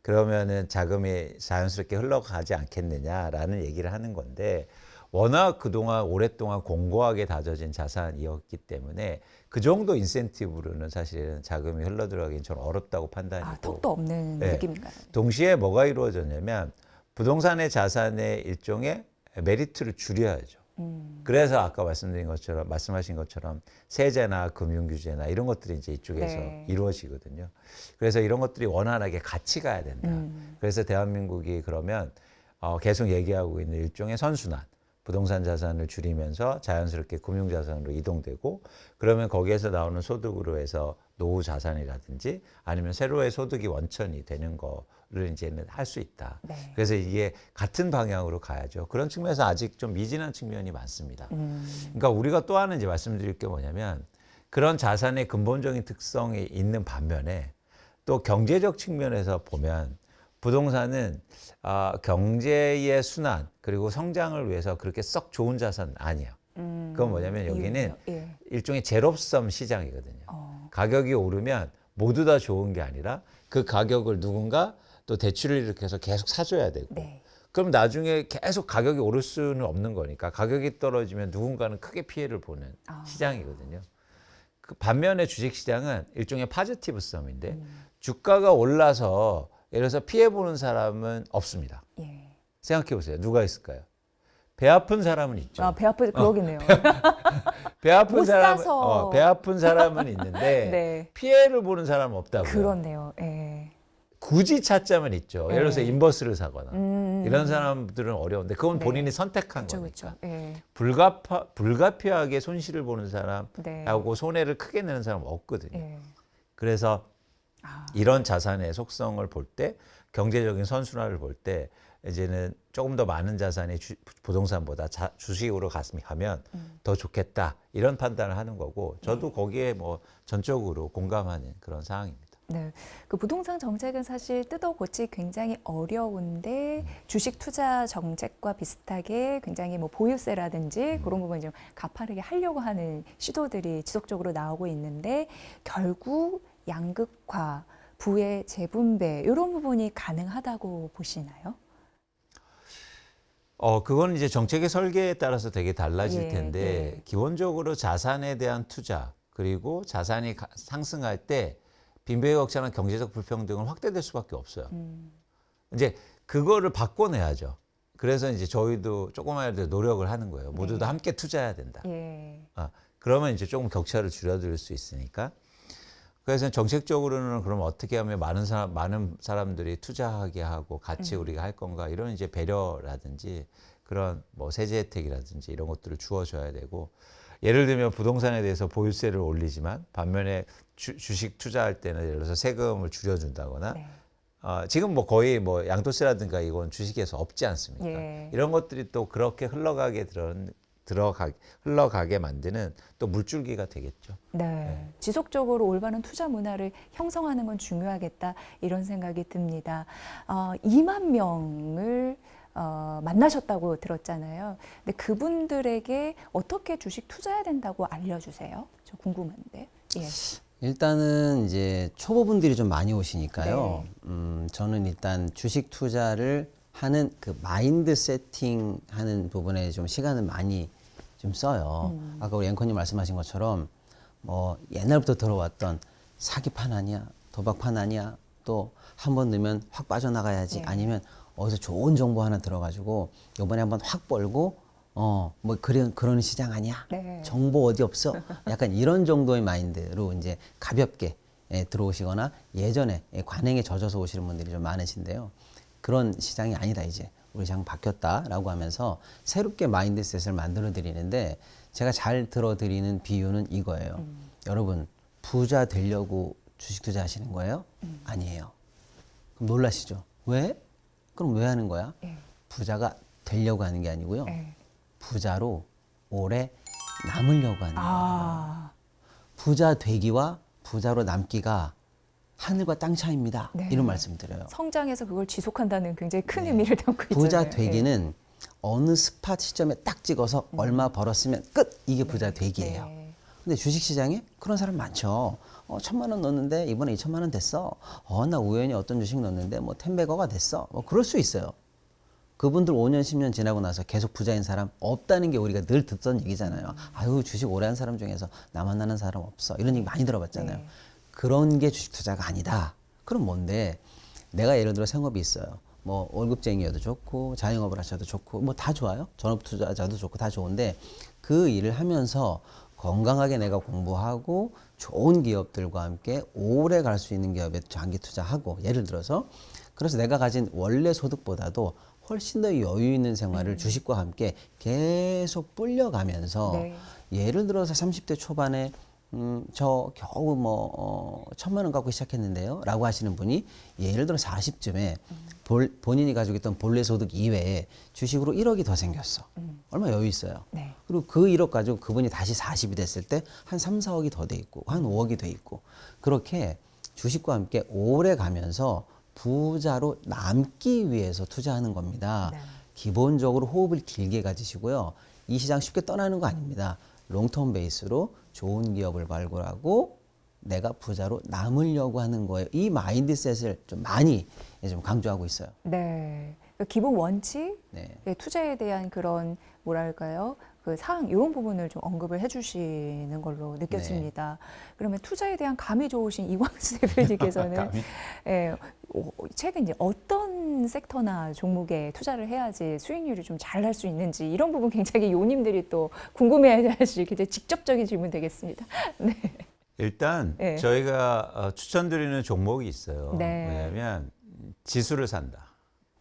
그러면은 자금이 자연스럽게 흘러가지 않겠느냐라는 얘기를 하는 건데 워낙 그동안 오랫동안 공고하게 다져진 자산이었기 때문에 그 정도 인센티브로는 사실은 자금이 흘러들어가기는 좀 어렵다고 판단이고 턱도 없는 네. 느낌인가요? 동시에 뭐가 이루어졌냐면 부동산의 자산의 일종의 메리트를 줄여야죠. 그래서 아까 말씀하신 것처럼 세제나 금융규제나 이런 것들이 이제 이쪽에서 네. 이루어지거든요. 그래서 이런 것들이 원활하게 같이 가야 된다. 그래서 대한민국이 그러면 계속 얘기하고 있는 일종의 선순환. 부동산 자산을 줄이면서 자연스럽게 금융자산으로 이동되고 그러면 거기에서 나오는 소득으로 해서 노후 자산이라든지 아니면 새로의 소득이 원천이 되는 거를 이제는 할 수 있다. 네. 그래서 이게 같은 방향으로 가야죠. 그런 측면에서 아직 좀 미진한 측면이 많습니다. 그러니까 우리가 또 하나 이제 말씀드릴 게 뭐냐면 그런 자산의 근본적인 특성이 있는 반면에 또 경제적 측면에서 보면 부동산은 경제의 순환 그리고 성장을 위해서 그렇게 썩 좋은 자산은 아니에요. 그건 뭐냐면 여기는 이유요? 예. 일종의 제로섬 시장이거든요. 가격이 오르면 모두 다 좋은 게 아니라 그 가격을 누군가 또 대출을 일으켜서 계속 사줘야 되고 네. 그럼 나중에 계속 가격이 오를 수는 없는 거니까 가격이 떨어지면 누군가는 크게 피해를 보는 시장이거든요. 그 반면에 주식시장은 일종의 파지티브 썸인데 주가가 올라서 예를 들어서 피해보는 사람은 없습니다. 예. 생각해 보세요. 누가 있을까요? 배 아픈 사람은 있죠. 배 아프 그러겠네요. 배 아픈 못 사람은 사서. 배 아픈 사람은 있는데 네. 피해를 보는 사람은 없다고요. 그렇네요. 예. 굳이 찾자면 있죠. 예를 들어서 네. 인버스를 사거나 이런 사람들은 어려운데 그건 네. 본인이 선택한 그렇죠, 거니까. 그렇죠. 예. 불가피하게 손실을 보는 사람하고 네. 손해를 크게 내는 사람은 없거든요. 예. 그래서 아. 이런 자산의 속성을 볼 때 경제적인 선순환을 볼 때 이제는 조금 더 많은 자산이 부동산보다 주식으로 가면 더 좋겠다 이런 판단을 하는 거고 저도 거기에 뭐 전적으로 공감하는 그런 상황입니다. 네, 그 부동산 정책은 사실 뜯어 고치기 굉장히 어려운데 주식 투자 정책과 비슷하게 굉장히 뭐 보유세라든지 그런 부분 좀 가파르게 하려고 하는 시도들이 지속적으로 나오고 있는데 결국 양극화, 부의 재분배 이런 부분이 가능하다고 보시나요? 그건 이제 정책의 설계에 따라서 되게 달라질 예, 텐데 예. 기본적으로 자산에 대한 투자 그리고 자산이 상승할 때 빈부격차나 경제적 불평등은 확대될 수밖에 없어요. 이제 그거를 바꿔내야죠. 그래서 이제 저희도 조금이라도 노력을 하는 거예요. 모두 다 함께 투자해야 된다. 예. 그러면 이제 조금 격차를 줄여들 수 있으니까. 그래서 정책적으로는 그럼 어떻게 하면 많은 사람들이 투자하게 하고 같이 우리가 할 건가 이런 이제 배려라든지 그런 뭐 세제 혜택이라든지 이런 것들을 주어줘야 되고 예를 들면 부동산에 대해서 보유세를 올리지만 반면에 주식 투자할 때는 예를 들어서 세금을 줄여준다거나 네. 지금 뭐 거의 뭐 양도세라든가 이건 주식에서 없지 않습니까? 예. 이런 것들이 또 그렇게 흘러가게 만드는 또 물줄기가 되겠죠. 네. 지속적으로 올바른 투자 문화를 형성하는 건 중요하겠다 이런 생각이 듭니다. 2만 명을 만나셨다고 들었잖아요. 근데 그분들에게 어떻게 주식 투자해야 된다고 알려주세요? 저 궁금한데. 예. 일단은 이제 초보분들이 좀 많이 오시니까요. 저는 일단 주식 투자를 하는 그 마인드 세팅 하는 부분에 좀 시간을 많이 좀 써요. 아까 우리 앵커님 말씀하신 것처럼 뭐 옛날부터 들어왔던 사기판 아니야, 도박판 아니야, 또 한 번 넣으면 확 빠져나가야지. 네. 아니면 어디서 좋은 정보 하나 들어가지고 요번에 한번 확 벌고 뭐 그런 시장 아니야. 네. 정보 어디 없어. 약간 이런 정도의 마인드로 이제 가볍게 들어오시거나 예전에 관행에 젖어서 오시는 분들이 좀 많으신데요. 그런 시장이 아니다 이제. 우리 시장 바뀌었다라고 하면서 새롭게 마인드셋을 만들어 드리는데 제가 잘 들어드리는 비유는 이거예요. 여러분 부자 되려고 주식 투자하시는 거예요? 아니에요. 그럼 놀라시죠? 왜? 그럼 왜 하는 거야? 예. 부자가 되려고 하는 게 아니고요. 예. 부자로 오래 남으려고 하는 거예요. 아. 부자 되기와 부자로 남기가 하늘과 땅 차이입니다. 네. 이런 말씀 드려요. 성장해서 그걸 지속한다는 굉장히 큰 의미를 담고 있잖아요. 부자 되기는 어느 스팟 시점에 딱 찍어서 얼마 벌었으면 끝! 이게 부자 되기예요. 네. 근데 주식시장에 그런 사람 많죠. 1,000만 원 넣었는데 이번에 2,000만 원 됐어. 나 우연히 어떤 주식 넣었는데 뭐 10배거가 됐어. 뭐 그럴 수 있어요. 그분들 5년, 10년 지나고 나서 계속 부자인 사람 없다는 게 우리가 늘 듣던 얘기잖아요. 아유, 주식 오래 한 사람 중에서 나 만나는 사람 없어. 이런 얘기 많이 들어봤잖아요. 네. 그런 게 주식 투자가 아니다. 그럼 뭔데? 내가 예를 들어 생업이 있어요. 뭐 월급쟁이여도 좋고 자영업을 하셔도 좋고 뭐 다 좋아요. 전업 투자자도 좋고 다 좋은데 그 일을 하면서 건강하게 내가 공부하고 좋은 기업들과 함께 오래 갈 수 있는 기업에 장기 투자하고 예를 들어서 그래서 내가 가진 원래 소득보다도 훨씬 더 여유 있는 생활을 주식과 함께 계속 불려가면서 네. 예를 들어서 30대 초반에 저 겨우 뭐 1,000만 원 갖고 시작했는데요 라고 하시는 분이 예를 들어 40쯤에 본인이 가지고 있던 본래 소득 이외에 주식으로 1억이 더 생겼어. 얼마 여유 있어요. 네. 그리고 그 1억 가지고 그분이 다시 40이 됐을 때 한 3, 4억이 더 돼 있고 한 5억이 돼 있고 그렇게 주식과 함께 오래 가면서 부자로 남기 위해서 투자하는 겁니다. 네. 기본적으로 호흡을 길게 가지시고요. 이 시장 쉽게 떠나는 거 아닙니다. 롱텀 베이스로 좋은 기업을 발굴하고 내가 부자로 남으려고 하는 거예요. 이 마인드셋을 좀 많이 좀 강조하고 있어요. 네. 그 기본 원칙, 네. 네, 투자에 대한 그런 뭐랄까요? 그 사항 이런 부분을 좀 언급을 해주시는 걸로 느껴집니다. 그러면 투자에 대한 감이 좋으신 이광수 대표님께서는 감이? 예, 최근 이제 어떤 섹터나 종목에 투자를 해야지 수익률이 좀 잘 날 수 있는지 이런 부분 굉장히 요님들이 또 궁금해하실 굉장히 직접적인 질문 되겠습니다. 네. 일단 네. 저희가 추천드리는 종목이 있어요. 네. 왜냐하면 지수를 산다.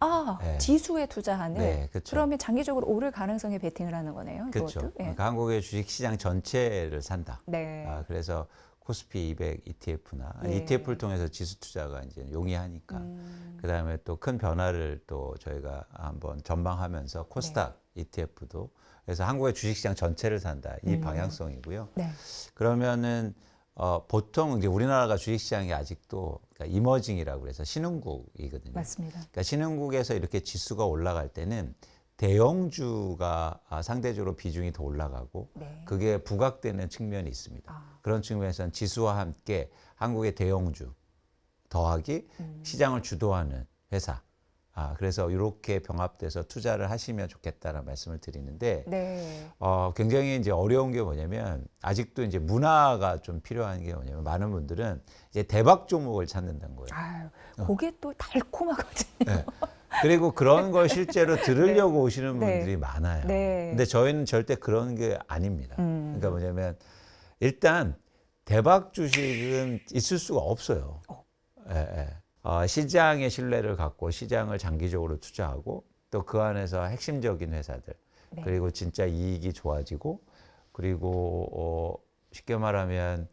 아, 네. 지수에 투자하는. 네, 그쵸. 그러면 장기적으로 오를 가능성에 베팅을 하는 거네요. 그렇죠. 그것도? 예. 그러니까 한국의 주식시장 전체를 산다. 네. 그래서 코스피 200 ETF나 네. ETF를 통해서 지수 투자가 이제 용이하니까 그다음에 또 큰 변화를 또 저희가 한번 전망하면서 코스닥 ETF도 그래서 한국의 주식시장 전체를 산다 이 방향성이고요. 네. 그러면은 보통 이제 우리나라가 주식시장이 아직도 그러니까 이머징이라고 그래서 신흥국이거든요. 맞습니다. 그러니까 신흥국에서 이렇게 지수가 올라갈 때는 대형주가 상대적으로 비중이 더 올라가고 네. 그게 부각되는 측면이 있습니다. 아. 그런 측면에서는 지수와 함께 한국의 대형주 더하기 시장을 주도하는 회사. 그래서 이렇게 병합돼서 투자를 하시면 좋겠다는 말씀을 드리는데 네. 굉장히 이제 어려운 게 뭐냐면 아직도 이제 문화가 좀 필요한 게 뭐냐면 많은 분들은 이제 대박 종목을 찾는다는 거예요. 아유, 그게 또 달콤하거든요. 네. 그리고 그런 걸 실제로 들으려고 오시는 네. 분들이 많아요. 네. 근데 저희는 절대 그런 게 아닙니다. 그러니까 뭐냐면 일단 대박 주식은 있을 수가 없어요. 예, 예. 시장의 신뢰를 갖고 시장을 장기적으로 투자하고 또 그 안에서 핵심적인 회사들 네. 그리고 진짜 이익이 좋아지고 그리고 쉽게 말하면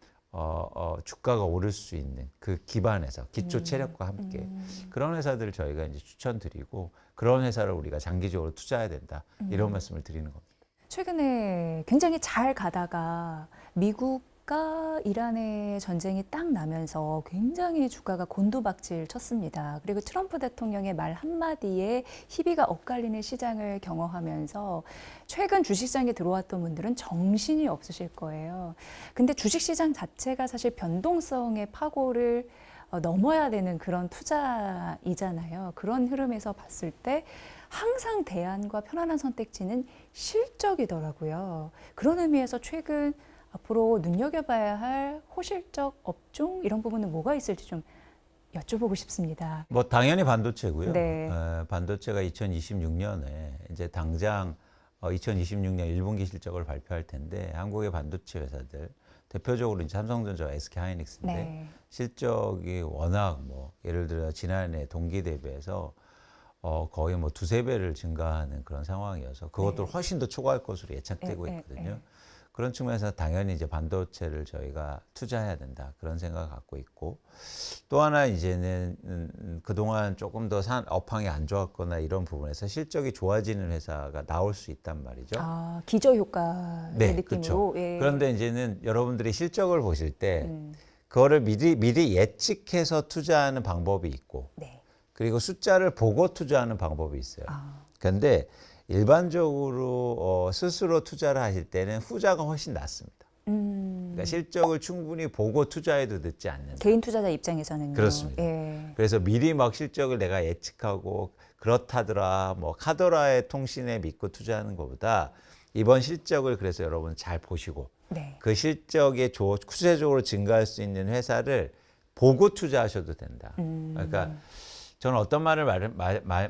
주가가 오를 수 있는 그 기반에서 기초 체력과 함께 그런 회사들을 저희가 이제 추천드리고 그런 회사를 우리가 장기적으로 투자해야 된다 이런 말씀을 드리는 겁니다. 최근에 굉장히 잘 가다가 미국과 이란의 전쟁이 딱 나면서 굉장히 주가가 곤두박질 쳤습니다. 그리고 트럼프 대통령의 말 한마디에 희비가 엇갈리는 시장을 경험하면서 최근 주식시장에 들어왔던 분들은 정신이 없으실 거예요. 근데 주식시장 자체가 사실 변동성의 파고를 넘어야 되는 그런 투자이잖아요. 그런 흐름에서 봤을 때 항상 대안과 편안한 선택지는 실적이더라고요. 그런 의미에서 최근 앞으로 눈여겨봐야 할 호실적 업종 이런 부분은 뭐가 있을지 좀 여쭤보고 싶습니다. 뭐 당연히 반도체고요. 네. 반도체가 2026년에 이제 당장 2026년 1분기 실적을 발표할 텐데 한국의 반도체 회사들 대표적으로 이제 삼성전자, SK하이닉스인데 네. 실적이 워낙 뭐 예를 들어 지난해 동기 대비해서 거의 뭐 2~3배를 증가하는 그런 상황이어서 그것도 네. 훨씬 더 초과할 것으로 예측되고 네, 있거든요. 네. 그런 측면에서 당연히 이제 반도체를 저희가 투자해야 된다 그런 생각을 갖고 있고 또 하나 이제는 그동안 조금 더 업황이 안 좋았거나 이런 부분에서 실적이 좋아지는 회사가 나올 수 있단 말이죠. 기저효과의 네, 느낌으로. 그렇죠. 예. 그런데 이제는 여러분들이 실적을 보실 때 그거를 미리 예측해서 투자하는 방법이 있고 네. 그리고 숫자를 보고 투자하는 방법이 있어요. 아. 그런데 일반적으로 스스로 투자를 하실 때는 후자가 훨씬 낫습니다. 그러니까 실적을 충분히 보고 투자해도 늦지 않는다. 개인 투자자 입장에서는요. 그렇습니다. 예. 그래서 미리 막 실적을 내가 예측하고 그렇다더라, 뭐 카더라의 통신에 믿고 투자하는 것보다 이번 실적을 그래서 여러분 잘 보시고 네. 그 실적에 구체적으로 증가할 수 있는 회사를 보고 투자하셔도 된다. 그러니까 저는 어떤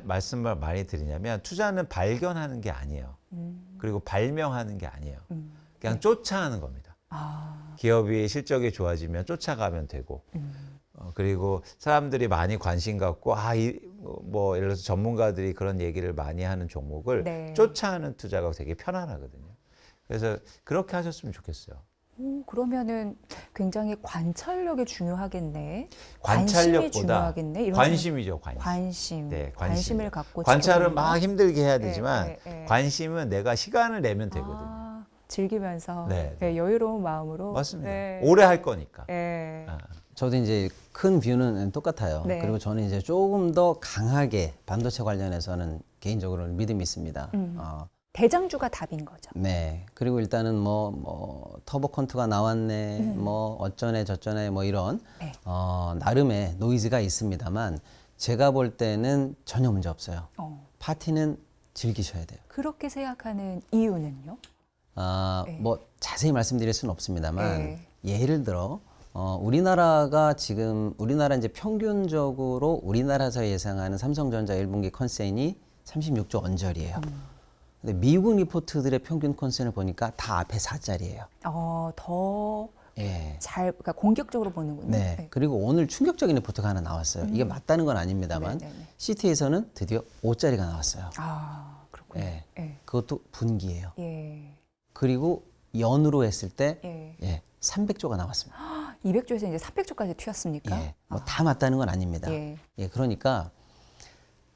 말씀을 많이 드리냐면 투자는 발견하는 게 아니에요. 그리고 발명하는 게 아니에요. 그냥 쫓아하는 겁니다. 아, 기업이 실적이 좋아지면 쫓아가면 되고 그리고 사람들이 많이 관심 갖고 뭐 예를 들어서 전문가들이 그런 얘기를 많이 하는 종목을 네. 쫓아하는 투자가 되게 편안하거든요. 그래서 그렇게 하셨으면 좋겠어요. 그러면은 굉장히 관찰력이 중요하겠네. 관심이 관찰력보다 중요하겠네. 이런 관심이죠, 관심. 관심. 네, 관심을 갖고 관찰은 지켜보는 막 거. 힘들게 해야 되지만 네, 네. 관심은 내가 시간을 내면 되거든요. 아, 즐기면서 네, 네. 여유로운 마음으로. 맞습니다. 네. 오래 할 거니까. 네. 아. 저도 이제 큰 뷰는 똑같아요. 네. 그리고 저는 이제 조금 더 강하게 반도체 관련해서는 개인적으로는 믿음이 있습니다. 대장주가 답인 거죠. 네. 그리고 일단은 뭐 터보 컨트가 나왔네, 뭐 어쩌네 저쩌네 뭐 이런 네. 나름의 노이즈가 있습니다만 제가 볼 때는 전혀 문제 없어요. 파티는 즐기셔야 돼요. 그렇게 생각하는 이유는요? 아, 네. 뭐 자세히 말씀드릴 수는 없습니다만 네. 예를 들어 우리나라가 지금 우리나라 이제 평균적으로 우리나라에서 예상하는 삼성전자 1분기 컨센이 36조 원절이에요. 근데 미국 리포트들의 평균 컨센을 보니까 다 앞에 4짜리예요. 더 예. 그러니까 공격적으로 보는군요. 네. 그리고 오늘 충격적인 리포트가 하나 나왔어요. 이게 맞다는 건 아닙니다만 네, 네, 네. CT에서는 드디어 5짜리가 나왔어요. 아, 그렇군요. 예. 예. 그것도 분기예요. 예. 그리고 연으로 했을 때 예. 300조가 나왔습니다. 200조에서 이제 300조까지 튀었습니까? 예. 뭐 다 맞다는 건 아닙니다. 예. 예. 그러니까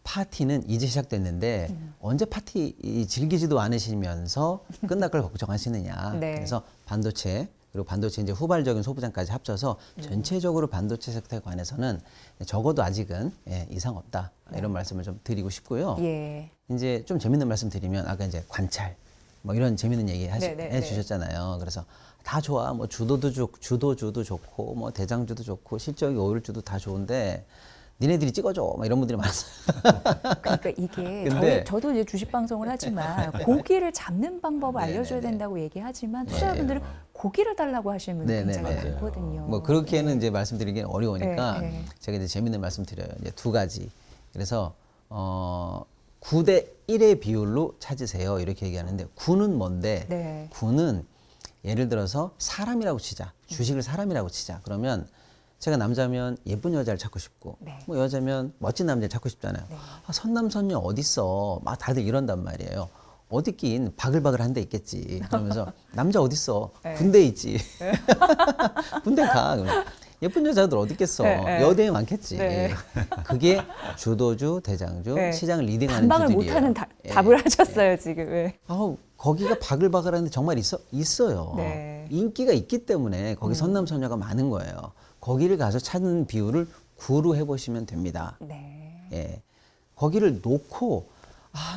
파티는 이제 시작됐는데 언제 파티 즐기지도 않으시면서 끝날 걸 걱정하시느냐. 네. 그래서 반도체 그리고 반도체 이제 후발적인 소부장까지 합쳐서 전체적으로 반도체 섹터에 관해서는 적어도 아직은 이상 없다. 이런 말씀을 좀 드리고 싶고요. 예. 이제 좀 재밌는 말씀 드리면 아까 이제 관찰 뭐 이런 재밌는 얘기 네, 네, 해 주셨잖아요. 그래서 다 좋아. 뭐 주도주도 좋고 뭐 대장주도 좋고 실적이 오를 주도 다 좋은데 니네들이 찍어줘. 막 이런 분들이 많았어요. 그러니까 이게 근데- 저도 이제 주식 방송을 하지만 고기를 잡는 방법을 네, 알려줘야 네, 네. 된다고 얘기하지만 투자자분들은 고기를 달라고 하시는 분들 네, 네, 굉장히 맞아요. 많거든요. 뭐 그렇게는 이제 말씀드리기 어려우니까 네, 네. 제가 이제 재밌는 말씀 드려요. 이제 두 가지. 그래서 9대 1의 비율로 찾으세요. 이렇게 얘기하는데 9는 뭔데? 네. 9는 예를 들어서 사람이라고 치자. 주식을 사람이라고 치자. 그러면 제가 남자면 예쁜 여자를 찾고 싶고 네. 뭐 여자면 멋진 남자를 찾고 싶잖아요. 네. 아, 선남선녀 어딨어? 막 다들 이런단 말이에요. 어디 있긴 바글바글 한 데 있겠지. 그러면서 남자 어딨어? 네. 군대에 있지. 군대 가. 그러면 예쁜 여자들 어디 있겠어? 네, 네. 여대에 많겠지. 네. 그게 주도주, 대장주, 네. 시장을 리딩하는 반박을 주들이에요. 못하는 예. 답을 하셨어요 지금. 예. 거기가 바글바글한데 정말 있어요. 네. 인기가 있기 때문에 거기 선남선녀가 많은 거예요. 거기를 가서 찾는 비율을 9로 해보시면 됩니다. 네. 예. 거기를 놓고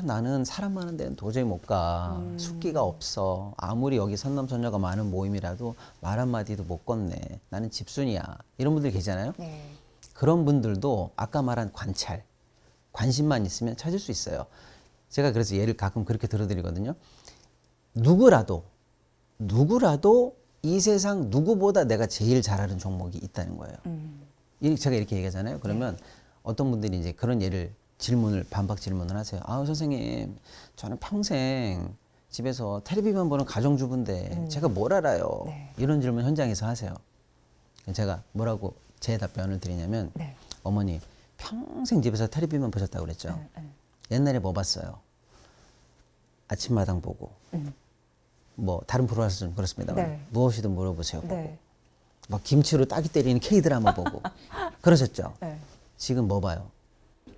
나는 사람 많은 데는 도저히 못 가. 숙기가 없어. 아무리 여기 선남선녀가 많은 모임이라도 말 한마디도 못 건네. 나는 집순이야. 이런 분들 계시잖아요. 네. 그런 분들도 아까 말한 관심만 있으면 찾을 수 있어요. 제가 그래서 예를 가끔 그렇게 들어드리거든요. 누구라도 이 세상 누구보다 내가 제일 잘하는 종목이 있다는 거예요. 제가 이렇게 얘기하잖아요. 그러면 어떤 분들이 이제 그런 반박 질문을 하세요. 선생님, 저는 평생 집에서 텔레비만 보는 가정주부인데 제가 뭘 알아요? 네. 이런 질문 현장에서 하세요. 제가 뭐라고 제 답변을 드리냐면 네. 어머니 평생 집에서 텔레비만 보셨다고 그랬죠. 옛날에 뭐 봤어요? 아침마당 보고 뭐 다른 프로그램 좀 그렇습니다. 네. 무엇이든 물어보세요. 보고 네. 막 김치로 따기 때리는 K-드라마 보고 그러셨죠. 네. 지금 뭐 봐요?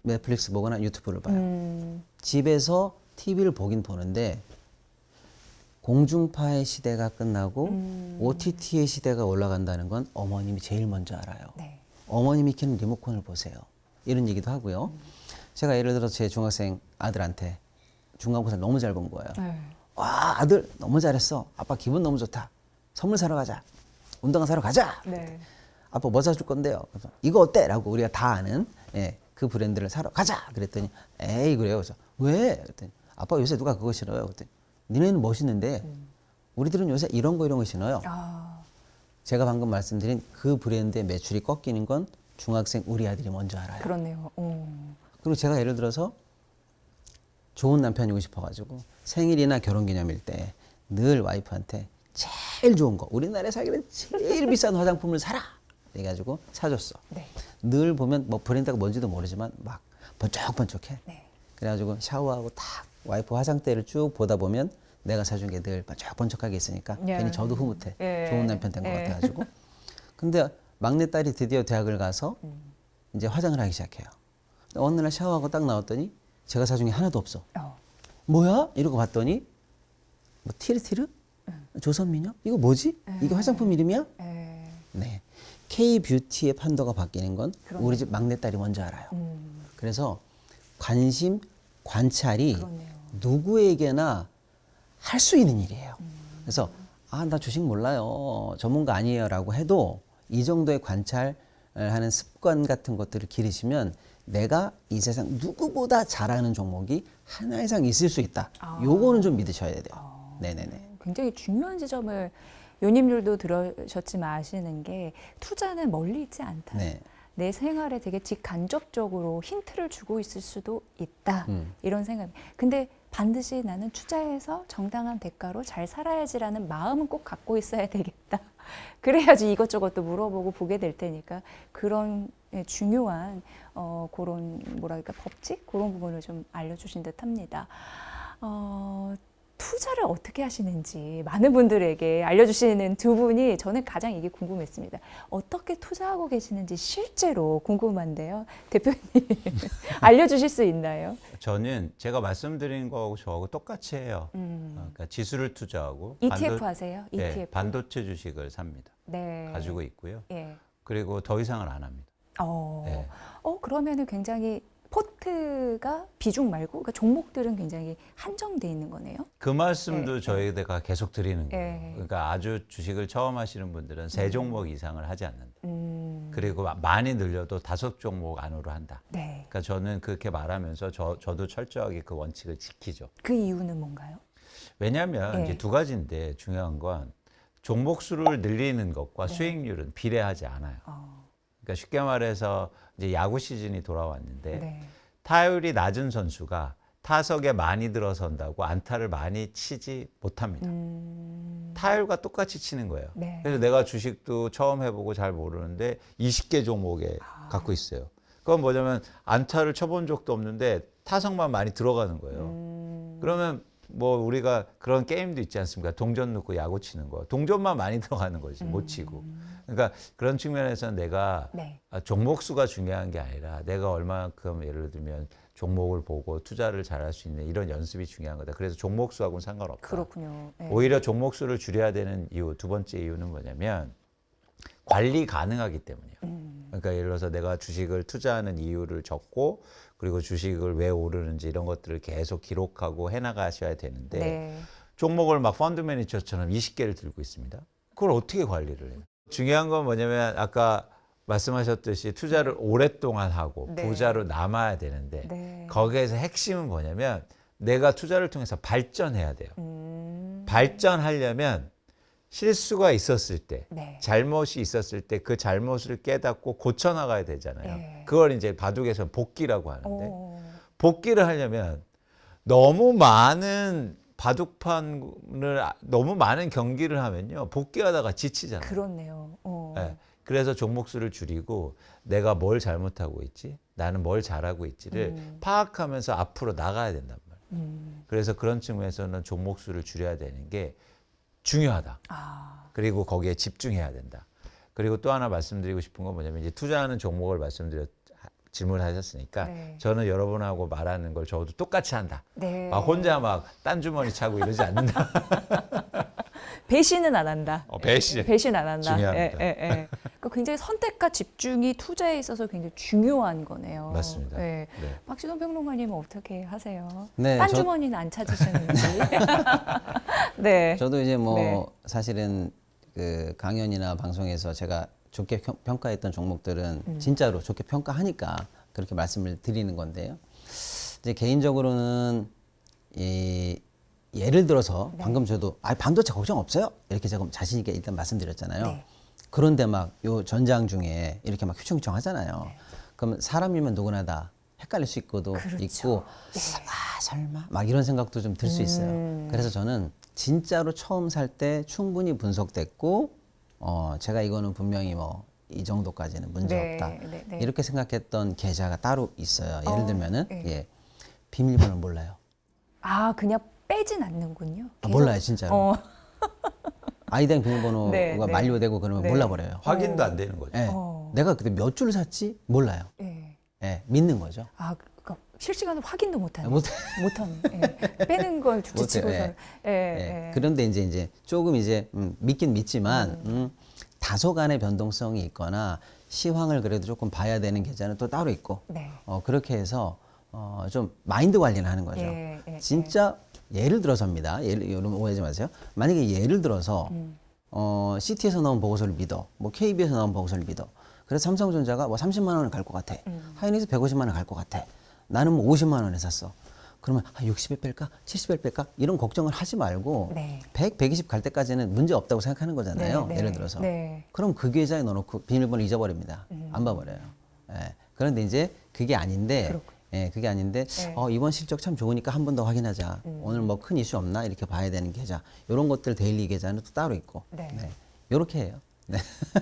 넷플릭스 보거나 유튜브를 봐요. 집에서 TV를 보긴 보는데 공중파의 시대가 끝나고 OTT의 시대가 올라간다는 건 어머님이 제일 먼저 알아요. 네. 어머님이 키는 리모컨을 보세요. 이런 얘기도 하고요. 제가 예를 들어서 제 중학생 아들한테 중간고사를 너무 잘 본 거예요. 네. 와, 아들 너무 잘했어. 아빠 기분 너무 좋다. 선물 사러 가자. 운동화 사러 가자. 네. 아빠 뭐 사줄 건데요? 그래서 이거 어때? 라고 우리가 다 아는 그 브랜드를 사러 가자. 그랬더니 에이 그래요. 그래서 왜? 그랬더니 아빠 요새 누가 그거 신어요? 그랬더니 니네는 멋있는데 우리들은 요새 이런 거 신어요. 아, 제가 방금 말씀드린 그 브랜드의 매출이 꺾이는 건 중학생 우리 아들이 먼저 알아요. 그렇네요. 그리고 제가 예를 들어서 좋은 남편이고 싶어가지고 생일이나 결혼기념일 때 늘 와이프한테 제일 좋은 거, 우리나라에 사기는 제일 비싼 화장품을 사라! 해가지고 사줬어. 네. 늘 보면 뭐 브랜드가 뭔지도 모르지만 막 번쩍번쩍해. 네. 그래가지고 샤워하고 딱 와이프 화장대를 쭉 보다 보면 내가 사준 게 늘 번쩍번쩍하게 있으니까 예. 괜히 저도 흐뭇해. 예. 좋은 남편 된 것 예. 같아가지고. 근데 막내딸이 드디어 대학을 가서 이제 화장을 하기 시작해요. 어느 날 샤워하고 딱 나왔더니 제가 사준 게 하나도 없어. 뭐야? 이러고 봤더니 뭐 티르티르? 조선미녀? 이거 뭐지? 이게 화장품 이름이야? 네. K-뷰티의 판도가 바뀌는 건 그러네요. 우리 집 막내딸이 먼저 알아요. 그래서 관심, 관찰이 그렇네요. 누구에게나 할 수 있는 일이에요. 그래서 아, 나 주식 몰라요. 전문가 아니에요. 라고 해도 이 정도의 관찰하는 습관 같은 것들을 기르시면 내가 이 세상 누구보다 잘하는 종목이 하나 이상 있을 수 있다. 요거는 좀 믿으셔야 돼요. 네네네. 굉장히 중요한 지점을 요님들도 들으셨지만 아시는 게 투자는 멀리 있지 않다. 네. 내 생활에 되게 직간접적으로 힌트를 주고 있을 수도 있다. 이런 생각. 근데 반드시 나는 투자해서 정당한 대가로 잘 살아야지라는 마음은 꼭 갖고 있어야 되겠다. 그래야지 이것저것 또 물어보고 보게 될 테니까 그런 중요한 그런 뭐랄까 법칙 그런 부분을 좀 알려주신 듯합니다. 투자를 어떻게 하시는지 많은 분들에게 알려주시는 두 분이 저는 가장 이게 궁금했습니다. 어떻게 투자하고 계시는지 실제로 궁금한데요. 대표님 알려주실 수 있나요? 저는 제가 말씀드린 거하고 저하고 똑같이 해요. 그러니까 지수를 투자하고 ETF 하세요? 네, ETF. 반도체 주식을 삽니다. 네. 가지고 있고요. 예. 그리고 더 이상은 안 합니다. 네. 그러면은 굉장히 포트가 비중 말고 그러니까 종목들은 굉장히 한정돼 있는 거네요. 그 말씀도 네, 저희가 계속 드리는 거예요. 네. 그러니까 아주 주식을 처음 하시는 분들은 세 종목 이상을 하지 않는다. 그리고 많이 늘려도 5종목 안으로 한다. 네. 그러니까 저는 그렇게 말하면서 저도 철저하게 그 원칙을 지키죠. 그 이유는 뭔가요? 왜냐하면 네. 이제 두 가지인데 중요한 건 종목 수를 늘리는 것과 수익률은 비례하지 않아요. 그러니까 쉽게 말해서 이제 야구 시즌이 돌아왔는데 네. 타율이 낮은 선수가 타석에 많이 들어선다고 안타를 많이 치지 못합니다. 타율과 똑같이 치는 거예요. 네. 그래서 내가 주식도 처음 해보고 잘 모르는데 20개 종목에 갖고 있어요. 그건 뭐냐면 안타를 쳐본 적도 없는데 타석만 많이 들어가는 거예요. 그러면 뭐 우리가 그런 게임도 있지 않습니까? 동전 넣고 야구 치는 거. 동전만 많이 들어가는 거지, 못 치고. 그러니까 그런 측면에서는 내가 네. 종목 수가 중요한 게 아니라 내가 얼마만큼 예를 들면 종목을 보고 투자를 잘할 수 있는 이런 연습이 중요한 거다. 그래서 종목 수하고는 상관없다. 그렇군요. 네. 오히려 종목 수를 줄여야 되는 이유, 두 번째 이유는 뭐냐면 관리 가능하기 때문이에요. 그러니까 예를 들어서 내가 주식을 투자하는 이유를 적고 그리고 주식을 왜 오르는지 이런 것들을 계속 기록하고 해나가셔야 되는데 네. 종목을 막 펀드 매니저처럼 20개를 들고 있습니다. 그걸 어떻게 관리를 해요? 중요한 건 뭐냐면 아까 말씀하셨듯이 투자를 오랫동안 하고 네. 부자로 남아야 되는데 네. 거기에서 핵심은 뭐냐면 내가 투자를 통해서 발전해야 돼요. 발전하려면 실수가 있었을 때, 네. 잘못이 있었을 때 그 잘못을 깨닫고 고쳐나가야 되잖아요. 네. 그걸 이제 바둑에서 복기라고 하는데 오. 복기를 하려면 너무 많은 바둑판을 너무 많은 경기를 하면요 복귀하다가 지치잖아요. 그렇네요. 네. 그래서 종목 수를 줄이고 내가 뭘 잘못하고 있지, 나는 뭘 잘하고 있지를 파악하면서 앞으로 나가야 된단 말이에요. 그래서 그런 측면에서는 종목 수를 줄여야 되는 게 중요하다. 그리고 거기에 집중해야 된다. 그리고 또 하나 말씀드리고 싶은 건 뭐냐면 이제 투자하는 종목을 질문하셨으니까 네. 저는 여러분하고 말하는 걸 저도 똑같이 한다. 네. 막 혼자 막 딴 주머니 차고 이러지 않는다. 배신은 안 한다. 배신. 배신 안 한다. 중요합니다. 예. 그러니까 굉장히 선택과 집중이 투자에 있어서 굉장히 중요한 거네요. 맞습니다. 네. 네. 박시동 평론가님은 어떻게 하세요? 네, 딴 저- 주머니는 안 찾으시는지. 네. 저도 이제 뭐 네. 사실은 그 강연이나 방송에서 제가 좋게 평가했던 종목들은 진짜로 좋게 평가하니까 그렇게 말씀을 드리는 건데요. 이제 개인적으로는 예를 들어서 방금 저도 반도체 걱정 없어요 이렇게 제가 자신 있게 일단 말씀드렸잖아요. 네. 그런데 막 요 전장 중에 이렇게 막 휘청휘청 하잖아요. 그럼 사람이면 누구나 다 헷갈릴 수 있고도 그렇죠. 있고 아 설마 막 이런 생각도 좀 들 수 있어요. 그래서 저는 진짜로 처음 살 때 충분히 분석됐고 제가 이거는 분명히 뭐 이 정도까지는 문제 네, 없다 네, 네. 이렇게 생각했던 계좌가 따로 있어요. 예를 들면은 네. 예, 비밀번호를 몰라요. 아, 그냥 빼진 않는군요. 아, 계속? 몰라요 진짜로. 어. 아이디랑 비밀번호가 네, 네. 만료되고 그러면 네. 몰라버려요. 확인도 안 되는 거죠. 예. 내가 그때 몇 줄 샀지 몰라요. 네. 예, 믿는 거죠. 아, 그러니까 실시간으로 확인도 못하네. 못- 못하네. 예. 빼는 걸 죽치고서. 못해요. 예. 예. 예. 그런데 이제 조금 이제 믿긴 믿지만 다소간의 변동성이 있거나 시황을 그래도 조금 봐야 되는 계좌는 또 따로 있고 네. 그렇게 해서 좀 마인드 관리를 하는 거죠. 예, 예, 진짜 예를 들어서입니다. 여러분 오해하지 마세요. 만약에 예를 들어서 CT에서 나온 보고서를 믿어, 뭐 KB에서 나온 보고서를 믿어. 그래서 삼성전자가 뭐 30만 원을 갈 것 같아. 하이닉스 150만 원 갈 것 같아. 나는 뭐 50만 원에 샀어. 그러면 60에 뺄까? 70에 뺄까? 이런 걱정을 하지 말고 네. 100, 120 갈 때까지는 문제 없다고 생각하는 거잖아요. 네, 네. 예를 들어서. 네. 그럼 그 계좌에 넣어놓고 비밀번호 잊어버립니다. 안 봐버려요. 예. 그런데 이제 그게 아닌데, 그렇군요. 예, 그게 아닌데, 네. 이번 실적 참 좋으니까 한 번 더 확인하자. 오늘 뭐 큰 이슈 없나? 이렇게 봐야 되는 계좌. 이런 것들 데일리 계좌는 또 따로 있고. 네. 이렇게 해요. 네.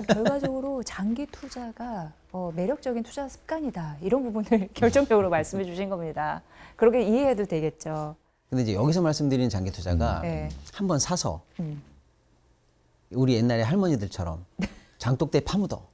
결과적으로 장기 투자가 매력적인 투자 습관이다. 이런 부분을 결정적으로 말씀해 주신 겁니다. 그렇게 이해해도 되겠죠. 근데 이제 여기서 말씀드리는 장기 투자가 네. 한 번 사서 음. 우리 옛날에 할머니들처럼 장독대 파묻어.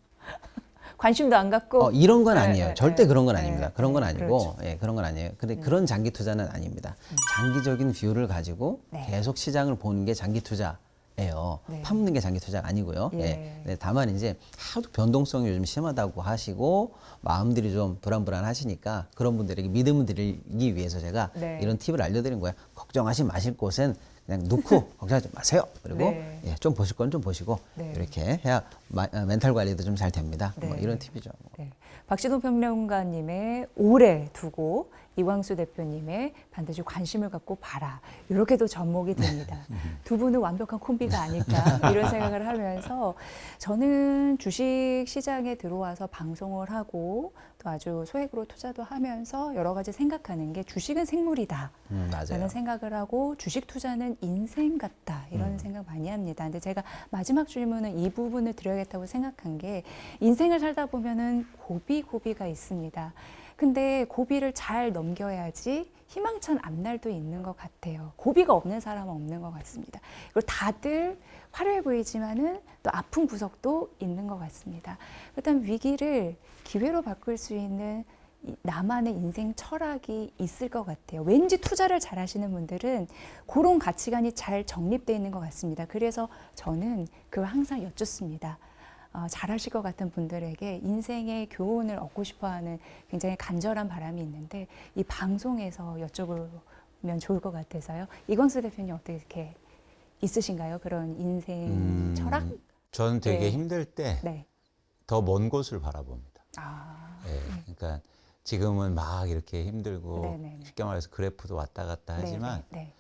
관심도 안 갖고. 이런 건 네, 아니에요. 네, 절대 네. 그런 건 네, 아닙니다. 그런 건 네, 아니고, 그렇죠. 예, 그런 건 아니에요. 근데 그런 장기 투자는 아닙니다. 장기적인 뷰를 가지고 네. 계속 시장을 보는 게 장기 투자예요. 네. 파묻는 게 장기 투자가 아니고요. 예. 예. 네, 다만 이제 하도 변동성이 요즘 심하다고 하시고 마음들이 좀 불안불안하시니까 그런 분들에게 믿음을 드리기 위해서 제가 네. 이런 팁을 알려드린 거예요. 걱정하시 마실 곳은 그냥 놓고 걱정하지 마세요. 그리고 네. 예, 좀 보실 건 좀 보시고 네. 이렇게 해야 멘탈 관리도 좀 잘 됩니다. 뭐 네. 이런 팁이죠. 네. 박시동 평론가님의 오래 두고 이광수 대표님의 반드시 관심을 갖고 봐라. 이렇게도 접목이 됩니다. 두 분은 완벽한 콤비가 아닐까 이런 생각을 하면서 저는 주식 시장에 들어와서 방송을 하고 또 아주 소액으로 투자도 하면서 여러 가지 생각하는 게 주식은 생물이다. 맞아요. 라는 생각을 하고 주식 투자는 인생 같다 이런 생각 많이 합니다. 근데 제가 마지막 질문은 이 부분을 드려야겠다고 생각한 게 인생을 살다 보면은 고비가 있습니다. 근데 고비를 잘 넘겨야지 희망찬 앞날도 있는 것 같아요. 고비가 없는 사람은 없는 것 같습니다. 그리고 다들 화려해 보이지만은 또 아픈 구석도 있는 것 같습니다. 일단 위기를 기회로 바꿀 수 있는 나만의 인생 철학이 있을 것 같아요. 왠지 투자를 잘 하시는 분들은 그런 가치관이 잘 정립되어 있는 것 같습니다. 그래서 저는 그걸 항상 여쭙습니다. 잘하실 것 같은 분들에게 인생의 교훈을 얻고 싶어하는 굉장히 간절한 바람이 있는데 이 방송에서 여쭤보면 좋을 것 같아서요. 이광수 대표님 어떻게 있으신가요? 그런 인생 철학? 저는 되게 네. 힘들 때 더 네. 먼 곳을 바라봅니다. 아, 예, 그러니까 지금은 막 이렇게 힘들고 네네네. 쉽게 말해서 그래프도 왔다 갔다 하지만 네.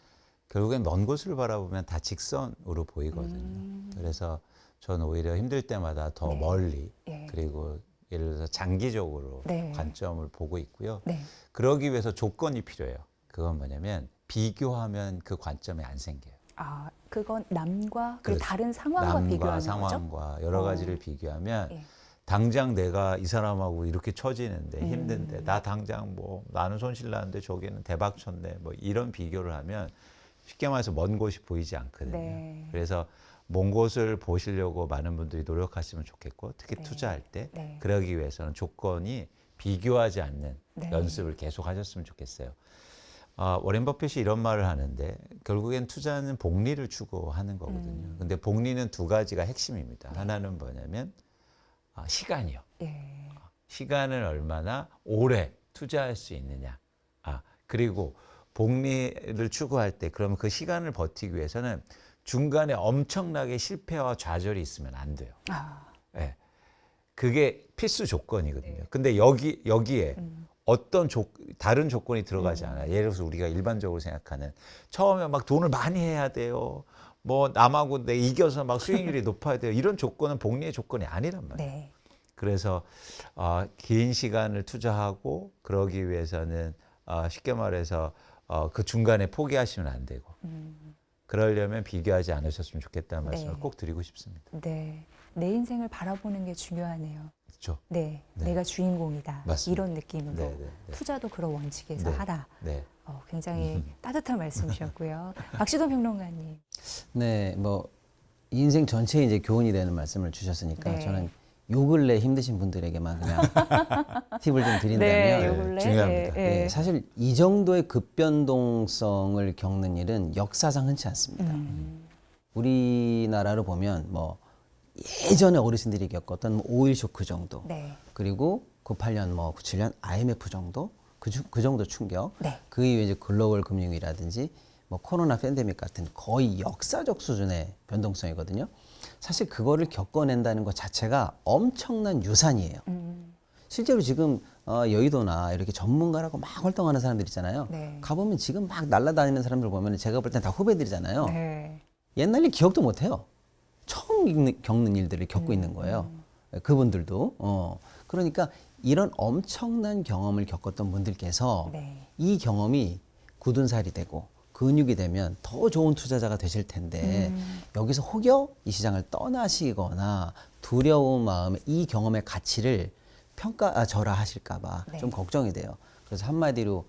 결국엔 먼 곳을 바라보면 다 직선으로 보이거든요. 그래서 저는 오히려 힘들 때마다 더 네. 멀리 예. 그리고 예를 들어서 장기적으로 네. 관점을 보고 있고요. 네. 그러기 위해서 조건이 필요해요. 그건 뭐냐면 비교하면 그 관점이 안 생겨요. 아, 그건 남과 그 그렇죠. 다른 상황과 남과 비교하는 거죠? 상황과 여러 가지를 비교하면 예. 당장 내가 이 사람하고 이렇게 처지는데 힘든데 나 당장 뭐 나는 손실 나는데 저기는 대박 쳤네 뭐 이런 비교를 하면 쉽게 말해서 먼 곳이 보이지 않거든요. 네. 그래서 먼 곳을 보시려고 많은 분들이 노력하시면 좋겠고 특히 네. 투자할 때 네. 그러기 위해서는 조건이 비교하지 않는 네. 연습을 계속 하셨으면 좋겠어요. 워렌 버핏이 이런 말을 하는데 결국엔 투자는 복리를 추구하는 거거든요. 근데 복리는 두 가지가 핵심입니다. 하나는 뭐냐면 시간이요. 예. 시간을 얼마나 오래 투자할 수 있느냐. 그리고 복리를 추구할 때 그러면 그 시간을 버티기 위해서는 중간에 엄청나게 실패와 좌절이 있으면 안 돼요. 예. 그게 필수 조건이거든요. 근데 여기에 어떤 다른 조건이 들어가지 않아요. 예를 들어서 우리가 일반적으로 생각하는 처음에 막 돈을 많이 해야 돼요. 뭐 남하고 내 이겨서 막 수익률이 높아야 돼요. 이런 조건은 복리의 조건이 아니란 말이에요. 네. 그래서 긴 시간을 투자하고 그러기 위해서는 쉽게 말해서 그 중간에 포기하시면 안 되고 그러려면 비교하지 않으셨으면 좋겠다는 말씀을 네. 꼭 드리고 싶습니다. 네. 내 인생을 바라보는 게 중요하네요. 그렇죠? 네. 네. 내가 주인공이다. 맞습니다. 이런 느낌으로 네, 네, 네. 투자도 그런 원칙에서 네. 하라. 네. 굉장히 따뜻한 말씀이셨고요. 박시동 평론가님. 네, 뭐 인생 전체에 이제 교훈이 되는 말씀을 주셨으니까 네. 저는 요 근래 힘드신 분들에게만 그냥 팁을 좀 드린다면 네, 요 근래. 중요합니다. 네, 사실 이 정도의 급변동성을 겪는 일은 역사상 흔치 않습니다. 우리나라로 보면 뭐 예전에 어르신들이 겪었던 뭐 오일 쇼크 정도, 네. 그리고 98년, 뭐 97년 IMF 정도, 그 정도 충격, 네. 그 이후에 이제 글로벌 금융위라든지 뭐 코로나 팬데믹 같은 거의 역사적 수준의 변동성이거든요. 사실 그거를 겪어낸다는 것 자체가 엄청난 유산이에요. 실제로 지금 여의도나 이렇게 전문가라고 막 활동하는 사람들 있잖아요. 네. 가보면 지금 막 날아다니는 사람들 보면 제가 볼 땐 다 후배들이잖아요. 네. 옛날 일 기억도 못해요. 처음 겪는 일들을 겪고 있는 거예요. 그분들도. 그러니까 이런 엄청난 경험을 겪었던 분들께서 네. 이 경험이 굳은 살이 되고 근육이 되면 더 좋은 투자자가 되실 텐데 여기서 혹여 이 시장을 떠나시거나 두려운 마음에 이 경험의 가치를 절하하실까 봐 네. 좀 걱정이 돼요. 그래서 한마디로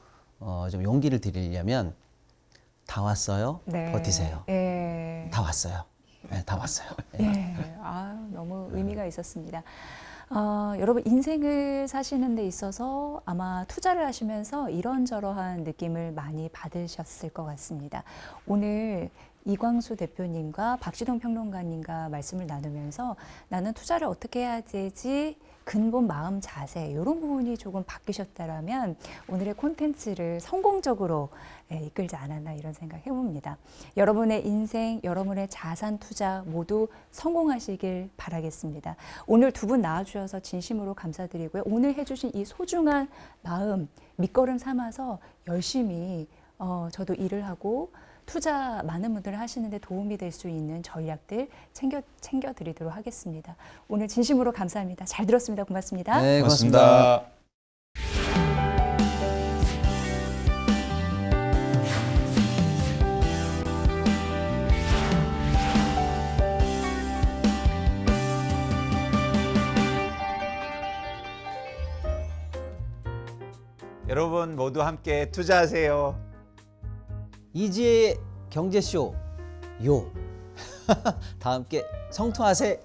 좀 용기를 드리려면 다 왔어요. 네. 버티세요. 예. 다 왔어요. 네, 다 왔어요. 예. 너무 의미가 있었습니다. 여러분 인생을 사시는 데 있어서 아마 투자를 하시면서 이런저러한 느낌을 많이 받으셨을 것 같습니다. 오늘 이광수 대표님과 박시동 평론가님과 말씀을 나누면서 나는 투자를 어떻게 해야 되지? 근본 마음 자세 이런 부분이 조금 바뀌셨다라면 오늘의 콘텐츠를 성공적으로 이끌지 않았나 이런 생각 해봅니다. 여러분의 인생, 여러분의 자산 투자 모두 성공하시길 바라겠습니다. 오늘 두 분 나와주셔서 진심으로 감사드리고요. 오늘 해주신 이 소중한 마음 밑거름 삼아서 열심히 저도 일을 하고 투자 많은 분들 하시는데 도움이 될 수 있는 전략들 챙겨 드리도록 하겠습니다. 오늘 진심으로 감사합니다. 잘 들었습니다. 고맙습니다. 네, 고맙습니다. 여러분 모두 함께 투자하세요. 이지혜의 경제쇼 요. 다 함께 성투하세요.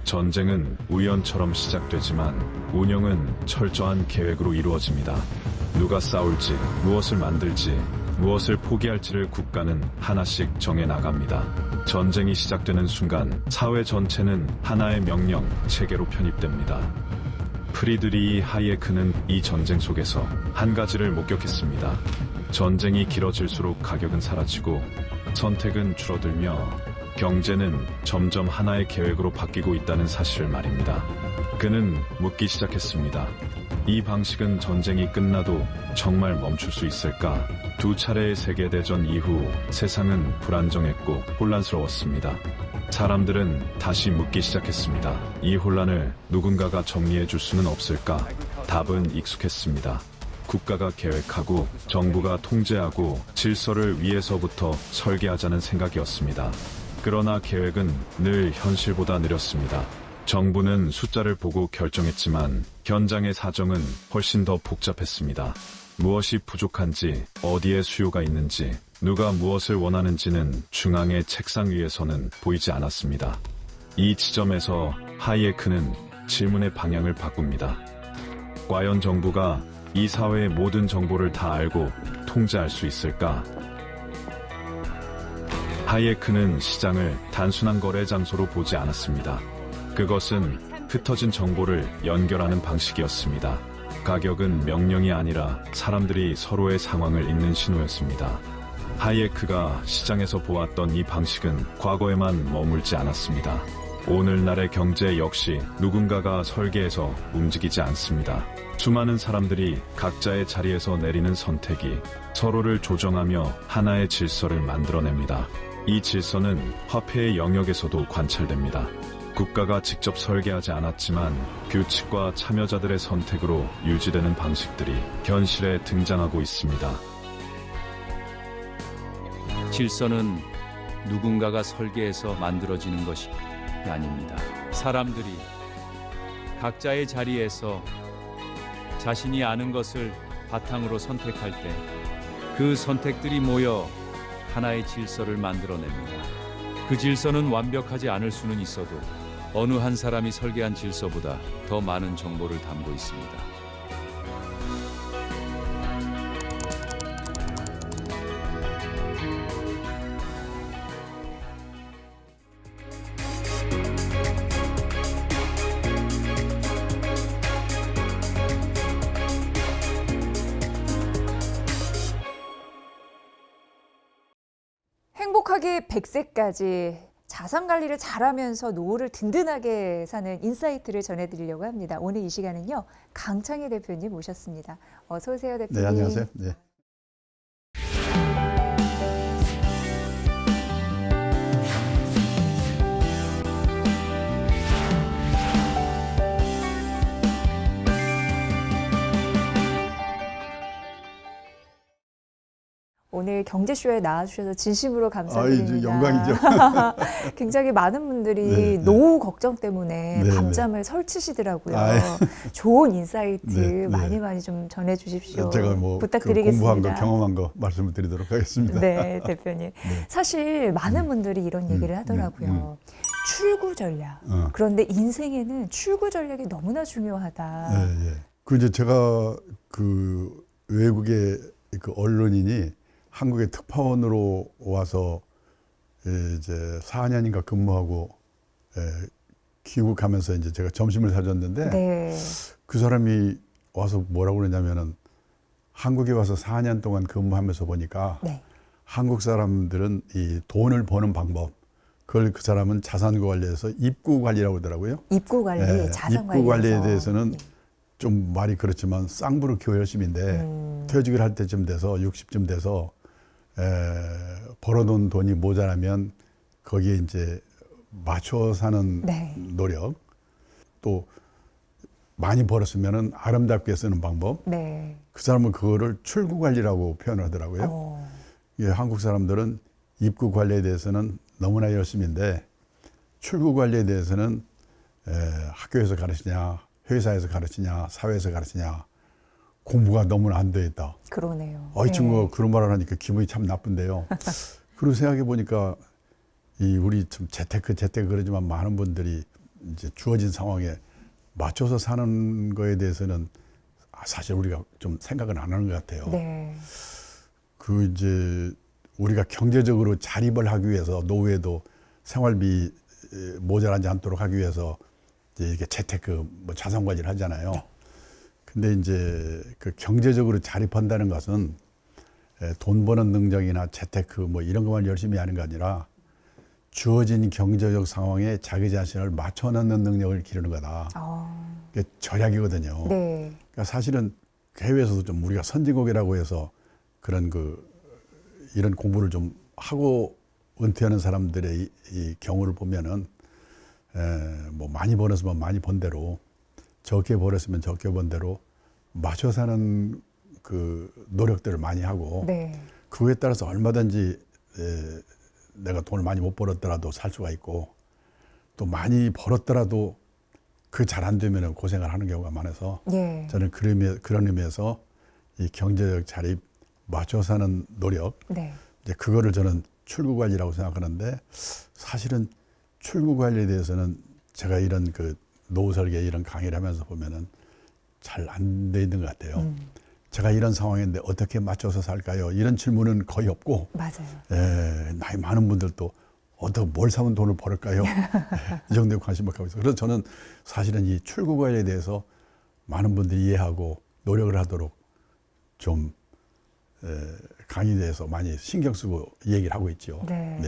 전쟁은 우연처럼 시작되지만 운영은 철저한 계획으로 이루어집니다. 누가 싸울지, 무엇을 만들지, 무엇을 포기할지를 국가는 하나씩 정해 나갑니다. 전쟁이 시작되는 순간 사회 전체는 하나의 명령, 체계로 편입됩니다. 프리드리히 하이에크는 이 전쟁 속에서 한 가지를 목격했습니다. 전쟁이 길어질수록 가격은 사라지고 선택은 줄어들며 경제는 점점 하나의 계획으로 바뀌고 있다는 사실을 말입니다. 그는 묻기 시작했습니다. 이 방식은 전쟁이 끝나도 정말 멈출 수 있을까? 두 차례의 세계대전 이후 세상은 불안정했고 혼란스러웠습니다. 사람들은 다시 묻기 시작했습니다. 이 혼란을 누군가가 정리해 줄 수는 없을까? 답은 익숙했습니다. 국가가 계획하고 정부가 통제하고 질서를 위에서부터 설계하자는 생각이었습니다. 그러나 계획은 늘 현실보다 느렸습니다. 정부는 숫자를 보고 결정했지만 현장의 사정은 훨씬 더 복잡했습니다. 무엇이 부족한지, 어디에 수요가 있는지, 누가 무엇을 원하는지는 중앙의 책상 위에서는 보이지 않았습니다. 이 지점에서 하이에크는 질문의 방향을 바꿉니다. 과연 정부가 이 사회의 모든 정보를 다 알고 통제할 수 있을까? 하이에크는 시장을 단순한 거래 장소로 보지 않았습니다. 그것은 흩어진 정보를 연결하는 방식이었습니다. 가격은 명령이 아니라 사람들이 서로의 상황을 읽는 신호였습니다. 하이에크가 시장에서 보았던 이 방식은 과거에만 머물지 않았습니다. 오늘날의 경제 역시 누군가가 설계해서 움직이지 않습니다. 수많은 사람들이 각자의 자리에서 내리는 선택이 서로를 조정하며 하나의 질서를 만들어냅니다. 이 질서는 화폐의 영역에서도 관찰됩니다. 국가가 직접 설계하지 않았지만 규칙과 참여자들의 선택으로 유지되는 방식들이 현실에 등장하고 있습니다. 질서는 누군가가 설계해서 만들어지는 것이 아닙니다. 사람들이 각자의 자리에서 자신이 아는 것을 바탕으로 선택할 때 그 선택들이 모여 하나의 질서를 만들어냅니다. 그 질서는 완벽하지 않을 수는 있어도 어느 한 사람이 설계한 질서보다 더 많은 정보를 담고 있습니다. 행복하게 100세까지 자산 관리를 잘하면서 노후를 든든하게 사는 인사이트를 전해드리려고 합니다. 오늘 이 시간은요, 강창희 대표님 모셨습니다. 어서 오세요, 대표님. 네, 안녕하세요. 네. 오늘 경제쇼에 나와주셔서 진심으로 감사드립니다. 영광이죠. 굉장히 많은 분들이 네, 네. 노후 걱정 때문에 네, 밤잠을 설치시더라고요. 아이. 좋은 인사이트 네, 네. 많이 좀 전해주십시오. 제가 뭐 부탁드리겠습니다. 공부한 거, 경험한 거 말씀을 드리도록 하겠습니다. 네, 대표님. 사실 많은 분들이 이런 얘기를 하더라고요. 음. 출구 전략. 그런데 인생에는 출구 전략이 너무나 중요하다. 예, 예. 그 이제 제가 그 외국의 그 언론인이 한국의 특파원으로 와서 이제 4년인가 근무하고 귀국하면서 이제 제가 점심을 사줬는데 네. 그 사람이 와서 뭐라고 그러냐면은 한국에 와서 4년 동안 근무하면서 보니까 네. 한국 사람들은 이 돈을 버는 방법, 그걸 그 사람은 자산 관리에서 입구 관리라고 하더라고요. 입구 관리, 예, 자산 입구 관리에 관리에서. 대해서는 네. 좀 말이 그렇지만 쌍부를 키워 열심인데 퇴직을 할 때쯤 돼서 60쯤 돼서 벌어둔 돈이 모자라면 거기에 이제 맞춰 사는 네. 노력, 또 많이 벌었으면은 아름답게 쓰는 방법. 네. 그 사람은 그거를 출구 관리라고 표현하더라고요. 예, 한국 사람들은 입구 관리에 대해서는 너무나 열심인데 출구 관리에 대해서는 학교에서 가르치냐, 회사에서 가르치냐, 사회에서 가르치냐, 공부가 너무나 안 돼 있다. 그러네요. 이 친구가 그런 말을 하니까 기분이 참 나쁜데요. 그리고 생각해 보니까 이 우리 좀 재테크 그러지만 많은 분들이 이제 주어진 상황에 맞춰서 사는 거에 대해서는 사실 우리가 좀 생각은 안 하는 것 같아요. 네. 그 이제 우리가 경제적으로 자립을 하기 위해서 노후에도 생활비 모자라지 않도록 하기 위해서 이제 이렇게 재테크 뭐 자산 관리를 하잖아요. 네. 근데 이제 그 경제적으로 자립한다는 것은 돈 버는 능력이나 재테크 뭐 이런 것만 열심히 하는 게 아니라 주어진 경제적 상황에 자기 자신을 맞춰놓는 능력을 기르는 거다. 그게 절약이거든요. 네. 그러니까 사실은 해외에서도 좀 우리가 선진국이라고 해서 그런 이런 공부를 좀 하고 은퇴하는 사람들의 이 경우를 보면은 뭐 많이 벌었으면 많이 번 대로, 적게 벌었으면 적게 번 대로 맞춰 사는 그 노력들을 많이 하고 네. 그거에 따라서 얼마든지 내가 돈을 많이 못 벌었더라도 살 수가 있고, 또 많이 벌었더라도 그 잘 안 되면 고생을 하는 경우가 많아서 예. 저는 그런 의미에서 이 경제적 자립, 맞춰 사는 노력, 네. 이제 그거를 저는 출구 관리라고 생각하는데, 사실은 출구 관리에 대해서는 제가 이런 그 노후 설계 이런 강의를 하면서 보면은 잘 안 돼 있는 것 같아요. 제가 이런 상황인데 어떻게 맞춰서 살까요? 이런 질문은 거의 없고 맞아요. 나이 많은 분들도 어떻게 뭘 사면 돈을 벌을까요? 이 정도에 관심을 갖고 있어요. 그래서 저는 사실은 이 출국에 대해서 많은 분들이 이해하고 노력을 하도록 좀 강의에 대해서 많이 신경 쓰고 얘기를 하고 있죠. 네.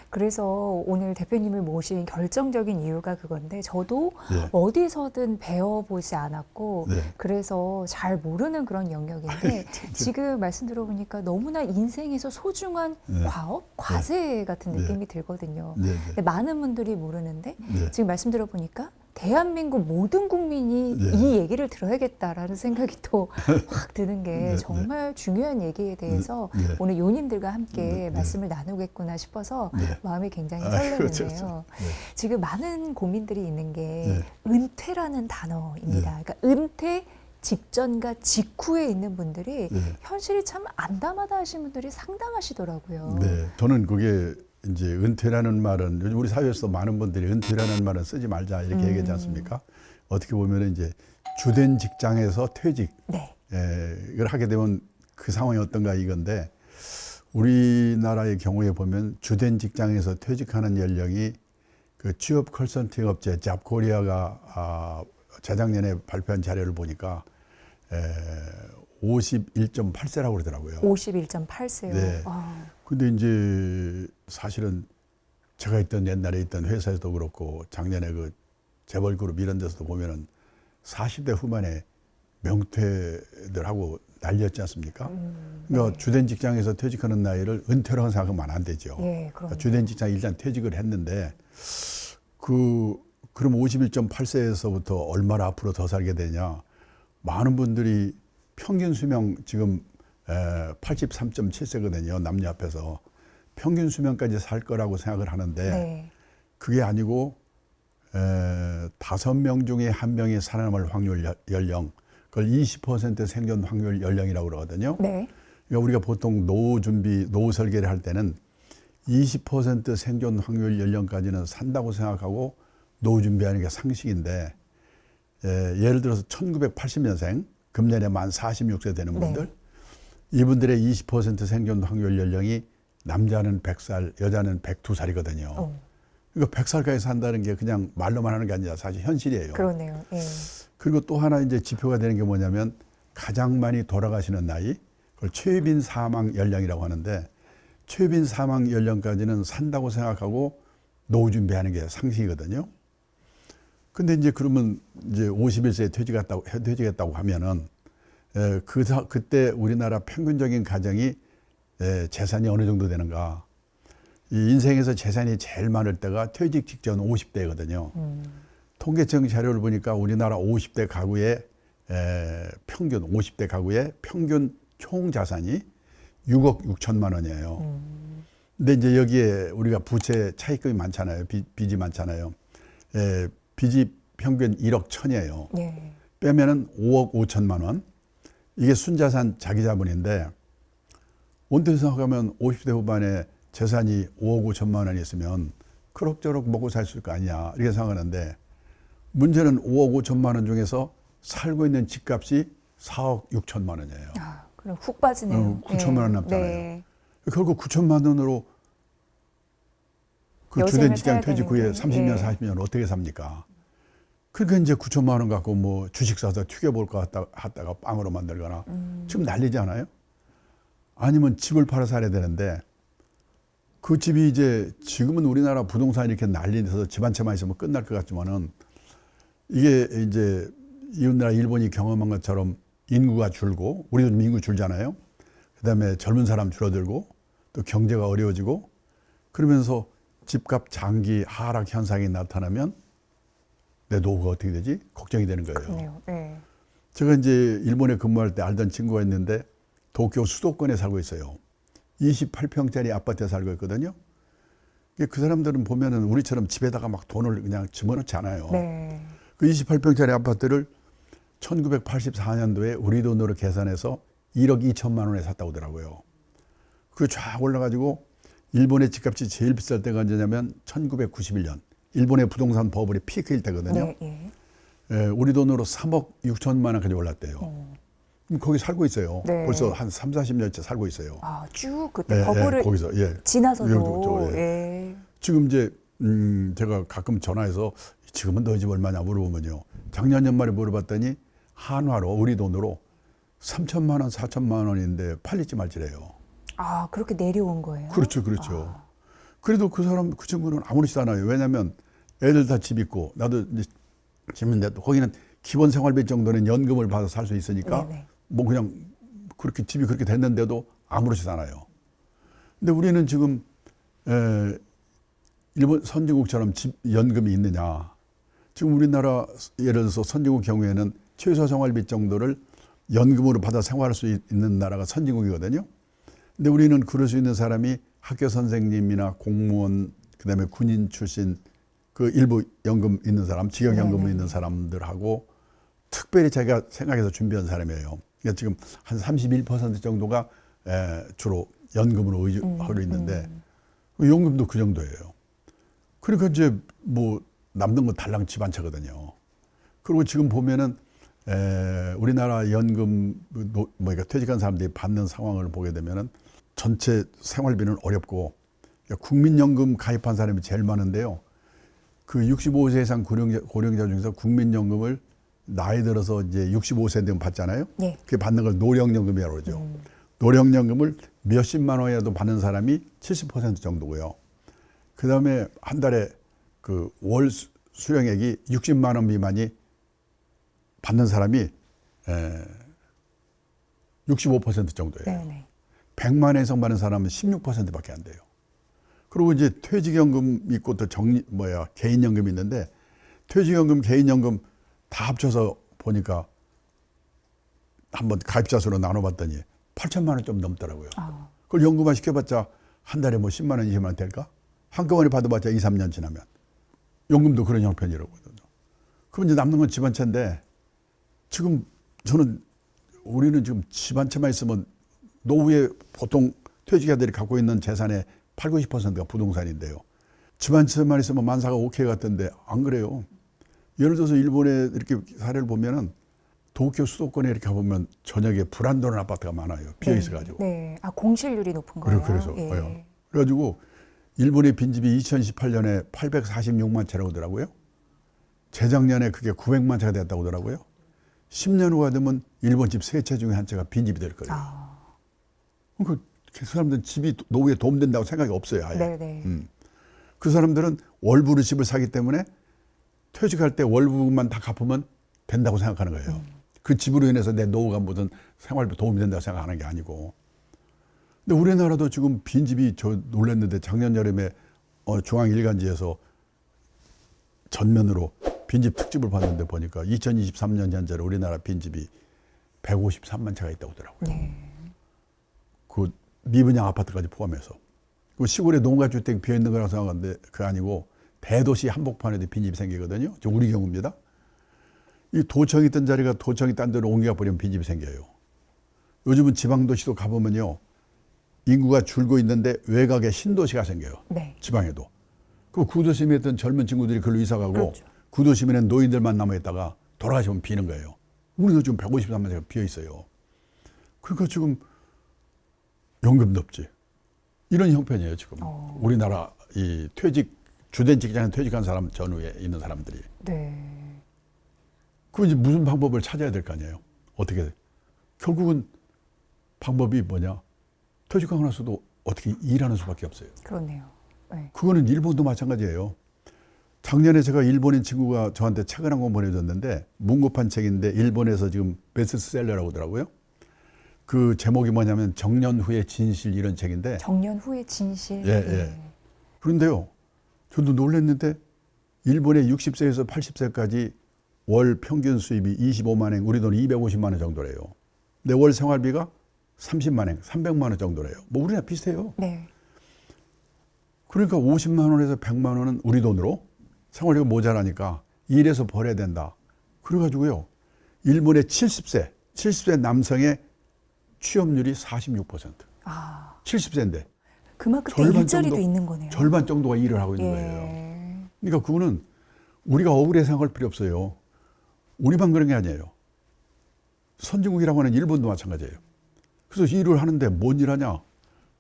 그래서 오늘 대표님을 모신 결정적인 이유가 그건데 저도 네. 어디서든 배워보지 않았고 네. 그래서 잘 모르는 그런 영역인데 지금 말씀 들어보니까 너무나 인생에서 소중한 네. 과업, 과제 같은 네. 느낌이 들거든요. 네. 근데 많은 분들이 모르는데 네. 지금 말씀 들어보니까 대한민국 모든 국민이 네. 이 얘기를 들어야겠다라는 생각이 또 확 드는 게 네. 정말 중요한 얘기에 대해서 네. 오늘 요님들과 함께 네. 말씀을 나누겠구나 싶어서 네. 마음이 굉장히 그렇죠. 설레는데요. 네. 지금 많은 고민들이 있는 게 네. 은퇴라는 단어입니다. 그러니까 은퇴 직전과 직후에 있는 분들이 네. 현실이 참 안담하다 하시는 분들이 상당하시더라고요. 네, 저는 그게 이제 은퇴라는 말은 요즘 우리 사회에서 많은 분들이 은퇴라는 말은 쓰지 말자 이렇게 얘기하지 않습니까? 어떻게 보면 이제 주된 직장에서 퇴직 네. 이걸 하게 되면 그 상황이 어떤가 이건데 우리나라의 경우에 보면 주된 직장에서 퇴직하는 연령이 그 취업 컨설팅 업체 잡코리아가 재작년에 발표한 자료를 보니까 51.8세라고 그러더라고요. 51.8세요. 네. 근데 이제 사실은 제가 있던 옛날에 있던 회사에도 그렇고 작년에 그 재벌그룹 이런 데서도 보면은 40대 후반에 명퇴들하고 난리였지 않습니까? 그러니까 네. 주된 직장에서 퇴직하는 나이를 은퇴라고 생각하면 안 되죠. 예, 그러니까 주된 직장 일단 퇴직을 했는데 그럼 51.8세에서부터 얼마나 앞으로 더 살게 되냐? 많은 분들이 평균 수명 지금 83.7세거든요. 남녀 합해서 평균 수명까지 살 거라고 생각을 하는데 네. 그게 아니고 5명 중에 1명이 살아남을 확률 연령 그걸 20% 생존 확률 연령이라고 그러거든요. 네. 그러니까 우리가 보통 노후 준비, 노후 설계를 할 때는 20% 생존 확률 연령까지는 산다고 생각하고 노후 준비하는 게 상식인데 예를 들어서 1980년생 금년에 만 46세 되는 분들 네. 이분들의 20% 생존 확률 연령이 남자는 100살, 여자는 102살이거든요. 그러니까 100살까지 산다는 게 그냥 말로만 하는 게 아니라 사실 현실이에요. 그러네요. 예. 그리고 또 하나 이제 지표가 되는 게 뭐냐면 가장 많이 돌아가시는 나이, 그걸 최빈 사망 연령이라고 하는데 최빈 사망 연령까지는 산다고 생각하고 노후 준비하는 게 상식이거든요. 근데 이제 그러면 이제 51세에 퇴직했다고 하면은 그때 우리나라 평균적인 가정이 재산이 어느 정도 되는가? 이 인생에서 재산이 제일 많을 때가 퇴직 직전 50대거든요. 통계청 자료를 보니까 우리나라 50대 가구의 평균 50대 가구의 평균 총 자산이 6억 6천만 원이에요. 근데 이제 여기에 우리가 부채 차입금이 많잖아요. 빚이 많잖아요. 빚이 평균 1억 1천이에요. 예. 빼면은 5억 5천만 원. 이게 순자산 자기 자본인데 온전히 생각하면 50대 후반에 재산이 5억 5천만 원이 있으면 그럭저럭 먹고 살 수 있을 거 아니냐 이렇게 생각하는데 문제는 5억 5천만 원 중에서 살고 있는 집값이 4억 6천만 원이에요. 아, 그럼 훅 빠지네요. 9천만 원 남잖아요. 네. 결국 9천만 원으로 그 여생을 주된 직장 살아야 퇴직 후에 되는데, 30년, 예. 40년 어떻게 삽니까? 그러니까 이제 9천만 원 갖고 뭐 주식 사서 튀겨볼 것 하다가 빵으로 만들거나 지금 난리지 않아요? 아니면 집을 팔아 살아야 되는데 그 집이 이제 지금은 우리나라 부동산 이렇게 난리돼서 집 한 채만 있으면 끝날 것 같지만은 이게 이제 이웃나라 일본이 경험한 것처럼 인구가 줄고 우리도 좀 인구 줄잖아요. 그다음에 젊은 사람 줄어들고 또 경제가 어려워지고 그러면서 집값 장기 하락 현상이 나타나면 내 노후가 어떻게 되지? 걱정이 되는 거예요. 그러네요. 네. 제가 이제 일본에 근무할 때 알던 친구가 있는데 도쿄 수도권에 살고 있어요. 28평짜리 아파트에 살고 있거든요. 그 사람들은 보면은 우리처럼 집에다가 막 돈을 그냥 집어넣지 않아요. 네. 그 28평짜리 아파트를 1984년도에 우리 돈으로 계산해서 1억 2천만 원에 샀다고 하더라고요. 그게 쫙 올라가지고 일본의 집값이 제일 비쌀 때가 언제냐면 1991년. 일본의 부동산 버블이 피크일 때거든요. 네, 예. 우리 돈으로 3억 6천만 원까지 올랐대요. 거기 살고 있어요. 네. 벌써 한 3, 40년째 살고 있어요. 아, 쭉 그때 거부를 거기서 지나서도 예. 예. 지금 이제 제가 가끔 전화해서 지금은 너희 집 얼마냐 물어보면요. 작년 연말에 물어봤더니 한화로 우리 돈으로 3천만 원, 4천만 원인데 팔릴지 말지래요. 아, 그렇게 내려온 거예요? 그렇죠, 그렇죠. 그래도 그 친구는 아무렇지도 않아요. 왜냐하면 애들 다 집 있고 나도 이제 집 있는데 거기는 기본 생활비 정도는 연금을 받아 살 수 있으니까 네네. 뭐 그냥 그렇게 집이 그렇게 됐는데도 아무렇지도 않아요. 근데 우리는 지금 일본 선진국처럼 집 연금이 있느냐? 지금 우리나라 예를 들어서 선진국 경우에는 최소 생활비 정도를 연금으로 받아 생활할 수 있는 나라가 선진국이거든요. 근데 우리는 그럴 수 있는 사람이 학교 선생님이나 공무원, 그다음에 군인 출신 그 일부 연금 있는 사람, 직역연금 있는 사람들하고 특별히 제가 생각해서 준비한 사람이에요. 그러니까 지금 한 31% 정도가 주로 연금으로 하고 있는데 연금도 그 정도예요. 그러니까 이제 뭐 남는 건 달랑 집 한 채거든요. 그리고 지금 보면은 우리나라 연금 그러니까 퇴직한 사람들이 받는 상황을 보게 되면은 전체 생활비는 어렵고 그러니까 국민연금 가입한 사람이 제일 많은데요. 그 65세 이상 고령자 중에서 국민연금을 나이 들어서 이제 65세 되면 받잖아요. 네. 그게 받는 걸 노령연금이라고 그러죠. 노령연금을 몇십만 원이라도 받는 사람이 70% 정도고요. 그 다음에 한 달에 그 월 수령액이 60만 원 미만이 받는 사람이 65% 정도예요. 네네. 100만 원 이상 받는 사람은 16%밖에 안 돼요. 그리고 이제 퇴직연금 있고 또 개인연금이 있는데 퇴직연금, 개인연금 다 합쳐서 보니까 한번 가입자 수로 나눠봤더니 8천만 원 좀 넘더라고요. 그걸 연금화 시켜봤자 한 달에 뭐 10만 원, 20만 원 될까? 한꺼번에 받아봤자 2, 3년 지나면. 연금도 그런 형편이라거든요. 그럼 이제 남는 건 집 한 채인데 지금 우리는 지금 집 한 채만 있으면 노후에 보통 퇴직자들이 갖고 있는 재산의 8, 90%가 부동산인데요. 집 한 채만 있으면 만사가 오케이 같던데 안 그래요. 예를 들어서 일본에 이렇게 사례를 보면은 도쿄 수도권에 이렇게 가보면 저녁에 불안도는 아파트가 많아요. 비어 있어가지고. 네. 아, 공실률이 높은 거예요? 그래서. 예. 그래가지고 일본의 빈집이 2018년에 846만 채라고 하더라고요. 재작년에 그게 900만 채가 됐다고 하더라고요. 10년 후가 되면 일본 집 3채 중에 한 채가 빈집이 될 거예요. 그러니까 그 사람들은 집이 노후에 도움된다고 생각이 없어요. 아예. 네네. 그 사람들은 월부로 집을 사기 때문에 퇴직할 때 월부만 다 갚으면 된다고 생각하는 거예요. 그 집으로 인해서 내 노후가 무슨 생활비 도움이 된다고 생각하는 게 아니고. 근데 우리나라도 지금 빈집이 저 놀랐는데 작년 여름에 중앙일간지에서 전면으로 빈집 특집을 봤는데 보니까 2023년 현재로 우리나라 빈집이 153만 채가 있다고 하더라고요. 네. 그 미분양 아파트까지 포함해서. 그 시골에 농가주택 비어있는 거라고 생각하는데 그게 아니고 대도시 한복판에도 빈집이 생기거든요. 우리 경우입니다. 이 도청이 있던 자리가 도청이 딴 데로 옮겨가 버리면 빈집이 생겨요. 요즘은 지방도시도 가보면요. 인구가 줄고 있는데 외곽에 신도시가 생겨요. 네. 지방에도. 그 구도심에 있던 젊은 친구들이 그걸로 이사 가고 그렇죠. 구도심에는 노인들만 남아있다가 돌아가시면 비는 거예요. 우리도 지금 153만 채가 비어 있어요. 그러니까 지금 연금도 없지. 이런 형편이에요, 지금. 우리나라 이 주된 직장에 퇴직한 사람 전후에 있는 사람들이. 네. 그럼 이제 무슨 방법을 찾아야 될 거 아니에요? 어떻게. 결국은 방법이 뭐냐? 퇴직하고 나서도 어떻게 일하는 수밖에 없어요. 그렇네요. 네. 그거는 일본도 마찬가지예요. 작년에 제가 일본인 친구가 저한테 책을 한 권 보내줬는데 문고판 책인데 일본에서 지금 베스트셀러라고 하더라고요. 그 제목이 뭐냐면 정년 후의 진실 이런 책인데. 정년 후의 진실. 예. 그런데요. 저도 놀랐는데 일본의 60세에서 80세까지 월 평균 수입이 25만 엔, 우리 돈 250만 원 정도래요. 내 월 생활비가 30만 엔, 300만 원 정도래요. 뭐 우리나라 비슷해요. 네. 그러니까 50만 원에서 100만 원은 우리 돈으로 생활비가 모자라니까 일해서 벌어야 된다. 그래가지고요. 일본의 70세 남성의 취업률이 46%. 70세인데. 그만큼 일자리도 있는 거네요. 절반 정도가 일을 하고 있는 거예요. 그러니까 그거는 우리가 억울해 생각할 필요 없어요. 우리만 그런 게 아니에요. 선진국이라고 하는 일본도 마찬가지예요. 그래서 일을 하는데 뭔 일 하냐?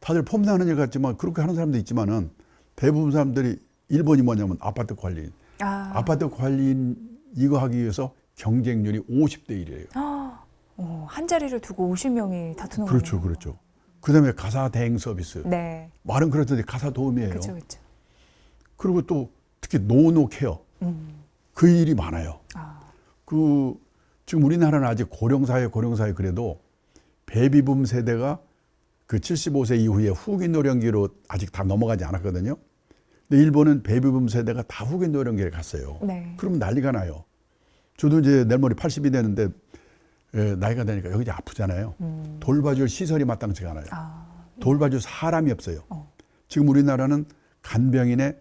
다들 폼나는 일 같지만 그렇게 하는 사람도 있지만은 대부분 사람들이 일본이 뭐냐면 아파트 관리인. 아파트 관리인 이거 하기 위해서 경쟁률이 50대 1이에요. 한 자리를 두고 50명이 다투는 그렇죠, 거네요. 그렇죠. 그다음에 가사 대행 서비스. 네. 말은 그렇던데 가사 도우미예요. 그렇죠, 그렇죠. 그리고 또 특히 노노 케어 그 일이 많아요. 그 지금 우리나라는 아직 고령사회 그래도 베이비붐 세대가 그 75세 이후에 후기 노령기로 아직 다 넘어가지 않았거든요. 근데 일본은 베이비붐 세대가 다 후기 노령기에 갔어요. 네. 그럼 난리가 나요. 저도 이제 내일 모레 80이 되는데 나이가 되니까 여기 이제 아프잖아요. 돌봐줄 시설이 마땅치가 않아요. 돌봐줄 사람이 없어요. 지금 우리나라는 간병인의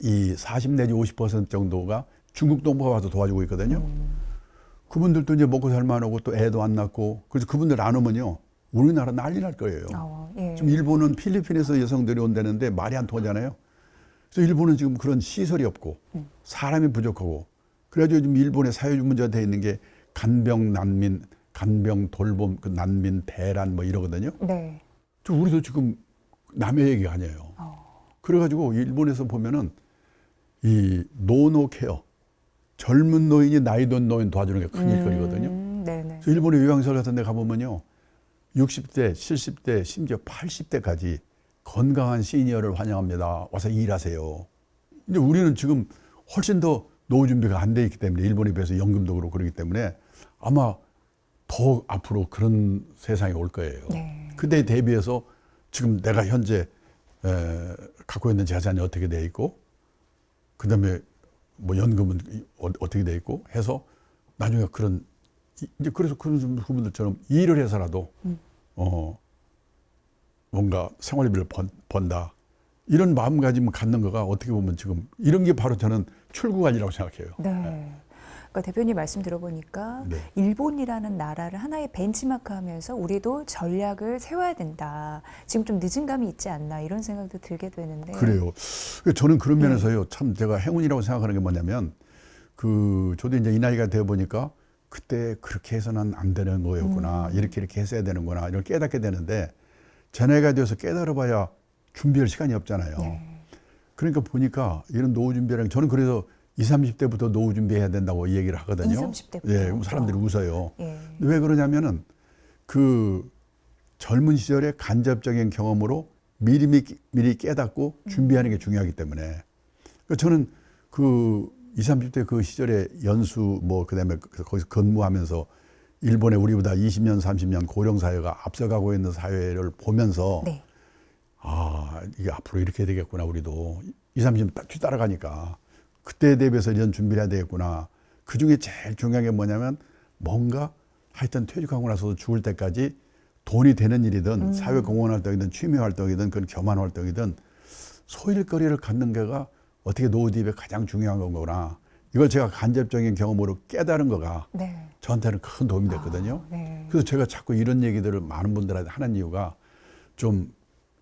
이 40 내지 50% 정도가 중국 동포가 와서 도와주고 있거든요. 그분들도 이제 먹고 살만하고 또 애도 안 낳고 그래서 그분들 안 오면요 우리나라 난리 날 거예요. 예. 지금 일본은 필리핀에서 여성들이 온다는데 말이 안 통하잖아요. 그래서 일본은 지금 그런 시설이 없고 사람이 부족하고 그래가지고 지금 일본의 사회적 문제가 돼 있는 게 간병 난민, 간병 돌봄, 그 난민 대란 뭐 이러거든요. 네. 우리도 지금 남의 얘기가 아니에요. 그래가지고 일본에서 보면은 이 노노 케어, 젊은 노인이 나이 든 노인 도와주는 게 큰 일거리거든요. 네네. 그래서 일본의 요양시설 같은 데 가보면요. 60대, 70대, 심지어 80대까지 건강한 시니어를 환영합니다. 와서 일하세요. 근데 우리는 지금 훨씬 더 노후 준비가 안 돼 있기 때문에 일본에 비해서 연금도 그렇고 그러기 때문에 아마 더 앞으로 그런 세상이 올 거예요. 네. 그때에 대비해서 지금 내가 현재 갖고 있는 재산이 어떻게 돼 있고 그다음에 뭐 연금은 어떻게 돼 있고 해서 나중에 그런 이제 그래서 그런 부분들처럼 일을 해서라도 뭔가 생활비를 번다 이런 마음가짐을 갖는 거가 어떻게 보면 지금 이런 게 바로 저는 출구관이라고 생각해요. 네. 그러니까 대표님 말씀 들어보니까 네. 일본이라는 나라를 하나의 벤치마크하면서 우리도 전략을 세워야 된다. 지금 좀 늦은 감이 있지 않나 이런 생각도 들게 되는데. 그래요. 저는 그런 면에서요. 참 제가 행운이라고 생각하는 게 뭐냐면 그 저도 이제 이 나이가 되어 보니까 그때 그렇게 해서는 안 되는 거였구나. 이렇게 했어야 되는구나. 이걸 깨닫게 되는데 제 나이가 되어서 깨달아봐야 준비할 시간이 없잖아요. 네. 그러니까 보니까 이런 노후 준비랑 저는 그래서 20, 30대부터 노후 준비해야 된다고 이 얘기를 하거든요. 20, 30대부터. 예, 그럼 사람들이 웃어요. 예. 왜 그러냐면은 그 젊은 시절의 간접적인 경험으로 미리 깨닫고 준비하는 게 중요하기 때문에 그러니까 저는 그 20, 30대 그 시절에 연수 뭐 그다음에 거기서 근무하면서 일본의 우리보다 20년, 30년 고령 사회가 앞서가고 있는 사회를 보면서 네. 아, 이게 앞으로 이렇게 되겠구나 우리도 20, 30년 딱 따라가니까 그때에 대비해서 이런 준비를 해야 되겠구나. 그중에 제일 중요한 게 뭐냐면 뭔가 하여튼 퇴직하고 나서 죽을 때까지 돈이 되는 일이든 사회공헌 활동이든 취미 활동이든 그런 겸한 활동이든 소일거리를 갖는 게가 어떻게 노후 대비에 가장 중요한 거구나. 이걸 제가 간접적인 경험으로 깨달은 거가 네. 저한테는 큰 도움이 됐거든요. 네. 그래서 제가 자꾸 이런 얘기들을 많은 분들한테 하는 이유가 좀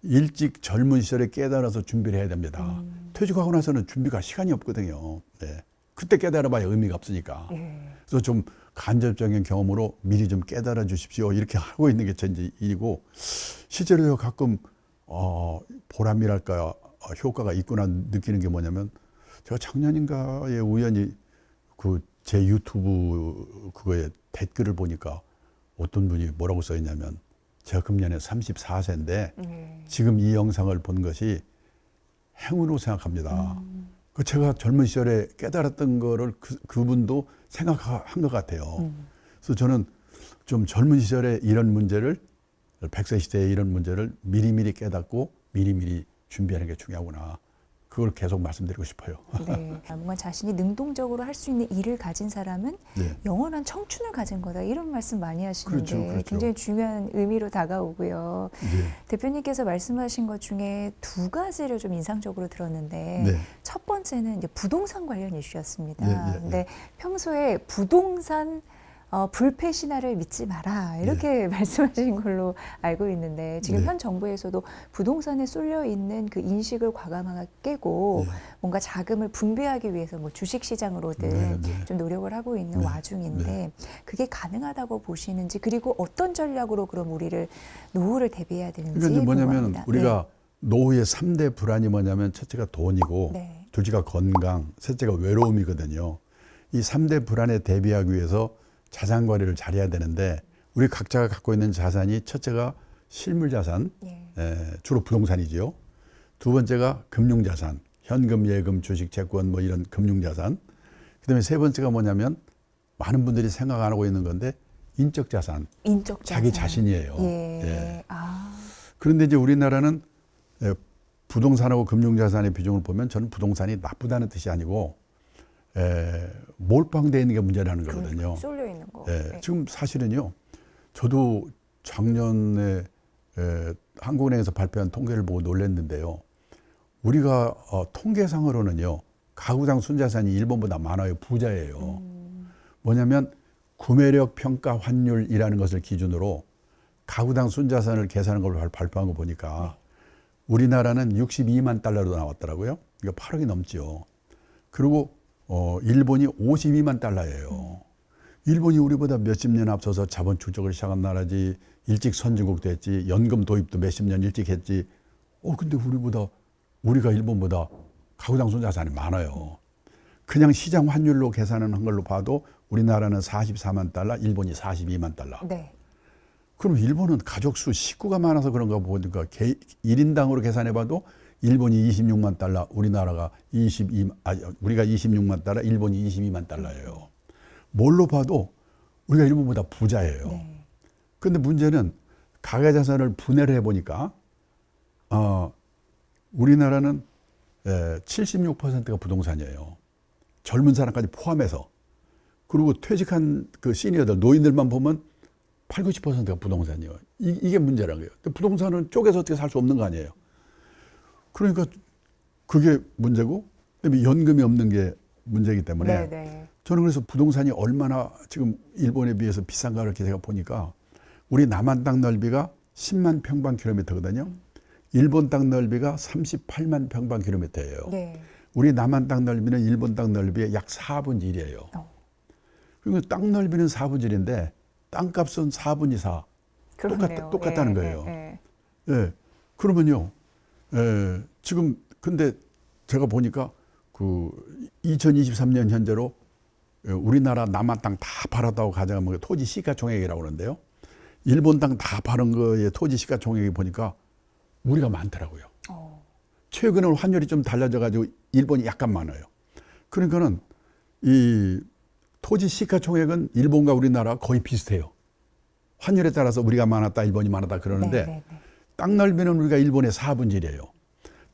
일찍 젊은 시절에 깨달아서 준비를 해야 됩니다. 퇴직하고 나서는 준비가 시간이 없거든요. 네. 그때 깨달아봐야 의미가 없으니까. 예. 그래서 좀 간접적인 경험으로 미리 좀 깨달아 주십시오. 이렇게 하고 있는 게 제 일이고 실제로 가끔 보람이랄까 효과가 있구나 느끼는 게 뭐냐면 제가 작년인가에 우연히 그 제 유튜브 그거에 댓글을 보니까 어떤 분이 뭐라고 써 있냐면 제가 금년에 34세인데 지금 이 영상을 본 것이 행운으로 생각합니다. 그 제가 젊은 시절에 깨달았던 거를 그분도 생각한 것 같아요. 그래서 저는 좀 젊은 시절에 이런 문제를 100세 시대에 이런 문제를 미리미리 깨닫고 미리미리 준비하는 게 중요하구나. 그걸 계속 말씀드리고 싶어요. 네. 뭔가 자신이 능동적으로 할 수 있는 일을 가진 사람은 네. 영원한 청춘을 가진 거다. 이런 말씀 많이 하시는데 그렇죠. 굉장히 중요한 의미로 다가오고요. 네. 대표님께서 말씀하신 것 중에 두 가지를 좀 인상적으로 들었는데 네. 첫 번째는 이제 부동산 관련 이슈였습니다. 네, 네, 근데 평소에 부동산 불패 신화를 믿지 마라 이렇게 말씀하신 걸로 알고 있는데 지금 네. 현 정부에서도 부동산에 쏠려 있는 그 인식을 과감하게 깨고 네. 뭔가 자금을 분배하기 위해서 뭐 주식 시장으로든 네, 네. 좀 노력을 하고 있는 네. 와중인데 그게 가능하다고 보시는지 그리고 어떤 전략으로 그럼 우리를 노후를 대비해야 되는지 그러니까 이제 뭐냐면 궁금합니다. 우리가 노후의 3대 불안이 뭐냐면 첫째가 돈이고 네. 둘째가 건강, 셋째가 외로움이거든요. 이 3대 불안에 대비하기 위해서 자산 관리를 잘해야 되는데 우리 각자가 갖고 있는 자산이 첫째가 실물 자산, 네. 주로 부동산이지요. 두 번째가 금융 자산, 현금, 예금, 주식, 채권 뭐 이런 금융 자산. 그다음에 세 번째가 뭐냐면 많은 분들이 생각 안 하고 있는 건데 인적 자산, 인적 자기 자산. 자신이에요. 예. 예. 아. 그런데 이제 우리나라는 부동산하고 금융 자산의 비중을 보면 저는 부동산이 나쁘다는 뜻이 아니고 몰빵되어 있는 게 문제라는 거거든요. 쏠려 있는 거. 예, 네. 지금 사실은요. 저도 작년에 한국은행에서 발표한 통계를 보고 놀랐는데요. 우리가 통계상으로는요. 가구당 순자산이 일본보다 많아요. 부자예요. 뭐냐면 구매력 평가 환율이라는 것을 기준으로 가구당 순자산을 계산한 걸 발표한 거 보니까 우리나라는 62만 달러로 나왔더라고요. 이거 8억이 넘죠. 그리고 일본이 52만 달러예요. 일본이 우리보다 몇십 년 앞서서 자본 축적을 시작한 나라지, 일찍 선진국 됐지, 연금 도입도 몇십 년 일찍 했지. 근데 우리가 일본보다 가구당 순자산이 많아요. 그냥 시장 환율로 계산한 걸로 봐도 우리나라는 44만 달러, 일본이 42만 달러. 네. 그럼 일본은 가족 수 식구가 많아서 그런가 보니까 1인당으로 계산해봐도 일본이 26만 달러, 우리가 26만 달러, 일본이 22만 달러예요. 뭘로 봐도 우리가 일본보다 부자예요. 네. 근데 문제는 가계자산을 분해를 해보니까 우리나라는 76%가 부동산이에요. 젊은 사람까지 포함해서. 그리고 퇴직한 그 시니어들, 노인들만 보면 8, 90%가 부동산이에요. 이게 문제라는 거예요. 부동산은 쪼개서 어떻게 살 수 없는 거 아니에요. 그러니까 그게 문제고, 그다음에 연금이 없는 게 문제이기 때문에 네. 저는 그래서 부동산이 얼마나 지금 일본에 비해서 비싼가를 제가 보니까 우리 남한 땅 넓이가 10만 평방킬로미터거든요. 일본 땅 넓이가 38만 평방킬로미터예요. 네. 우리 남한 땅 넓이는 일본 땅 넓이의 약 4분의 1이에요. 그러니까 땅 넓이는 4분의 1인데 땅값은 4분의 4. 그렇네요. 똑같다는 예, 거예요. 예, 예. 그러면요. 지금 근데 제가 보니까 그 2023년 현재로 우리나라 남한 땅 다 팔았다고 가정하면 토지 시가총액이라고 그러는데요. 일본 땅 다 파는 거에 토지 시가총액이 보니까 우리가 많더라고요. 최근에 환율이 좀 달라져 가지고 일본이 약간 많아요. 그러니까는 이 토지 시가총액은 일본과 우리나라 거의 비슷해요. 환율에 따라서 우리가 많았다, 일본이 많았다 그러는데 네. 땅 넓이는 우리가 일본의 4분의 1이에요.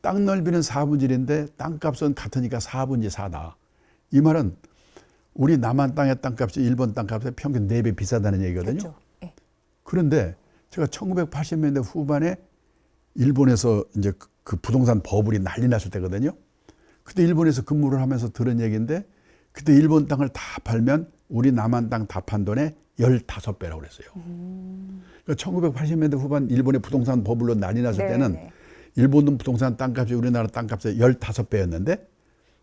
땅 넓이는 4분의 1인데 땅값은 같으니까 4분의 4다. 이 말은 우리 남한 땅의 땅값이 일본 땅값의 평균 4배 비싸다는 얘기거든요. 그렇죠. 예. 그런데 제가 1980년대 후반에 일본에서 이제 그 부동산 버블이 난리 났을 때거든요. 그때 일본에서 근무를 하면서 들은 얘기인데 그때 일본 땅을 다 팔면 우리 남한 땅 다 판 돈의 15배라고 그랬어요. 그러니까 1980년대 후반 일본의 부동산 버블로 난리 났을 때는 네. 일본 부동산 땅값이 우리나라 땅값의 15배였는데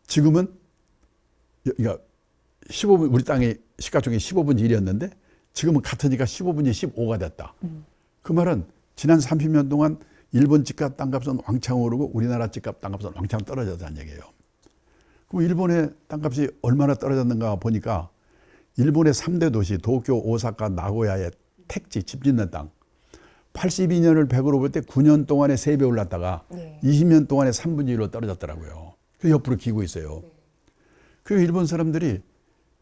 지금은 그러니까 15분 우리 땅의 시가총액이 15분의 1이었는데 지금은 같으니까 15분의 15가 됐다. 그 말은 지난 30년 동안 일본 집값 땅값은 왕창 오르고 우리나라 집값 땅값은 왕창 떨어졌다는 얘기예요. 그럼 일본의 땅값이 얼마나 떨어졌는가 보니까 일본의 3대 도시 도쿄, 오사카, 나고야의 택지, 집 짓는 땅 82년을 100으로 볼 때 9년 동안에 3배 올랐다가 네. 20년 동안에 3분의 1로 떨어졌더라고요. 그 옆으로 기고 있어요. 그리고 일본 사람들이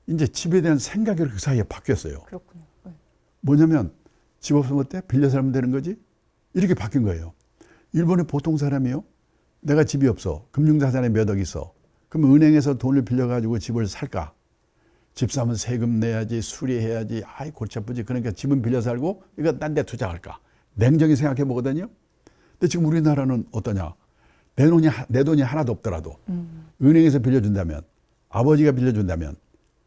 이제 집에 대한 생각이 그 사이에 바뀌었어요. 그렇군요. 네. 뭐냐면 집 없으면 어때? 빌려 살면 되는 거지? 이렇게 바뀐 거예요. 일본의 보통 사람이요. 내가 집이 없어. 금융자산에 몇 억 있어. 그럼 은행에서 돈을 빌려가지고 집을 살까? 집 사면 세금 내야지, 수리해야지. 아이 골치 아프지. 그러니까 집은 빌려 살고 이거 딴 데 투자할까? 냉정히 생각해 보거든요. 근데 지금 우리나라는 어떠냐? 내 돈이 하나도 없더라도 은행에서 빌려준다면 아버지가 빌려준다면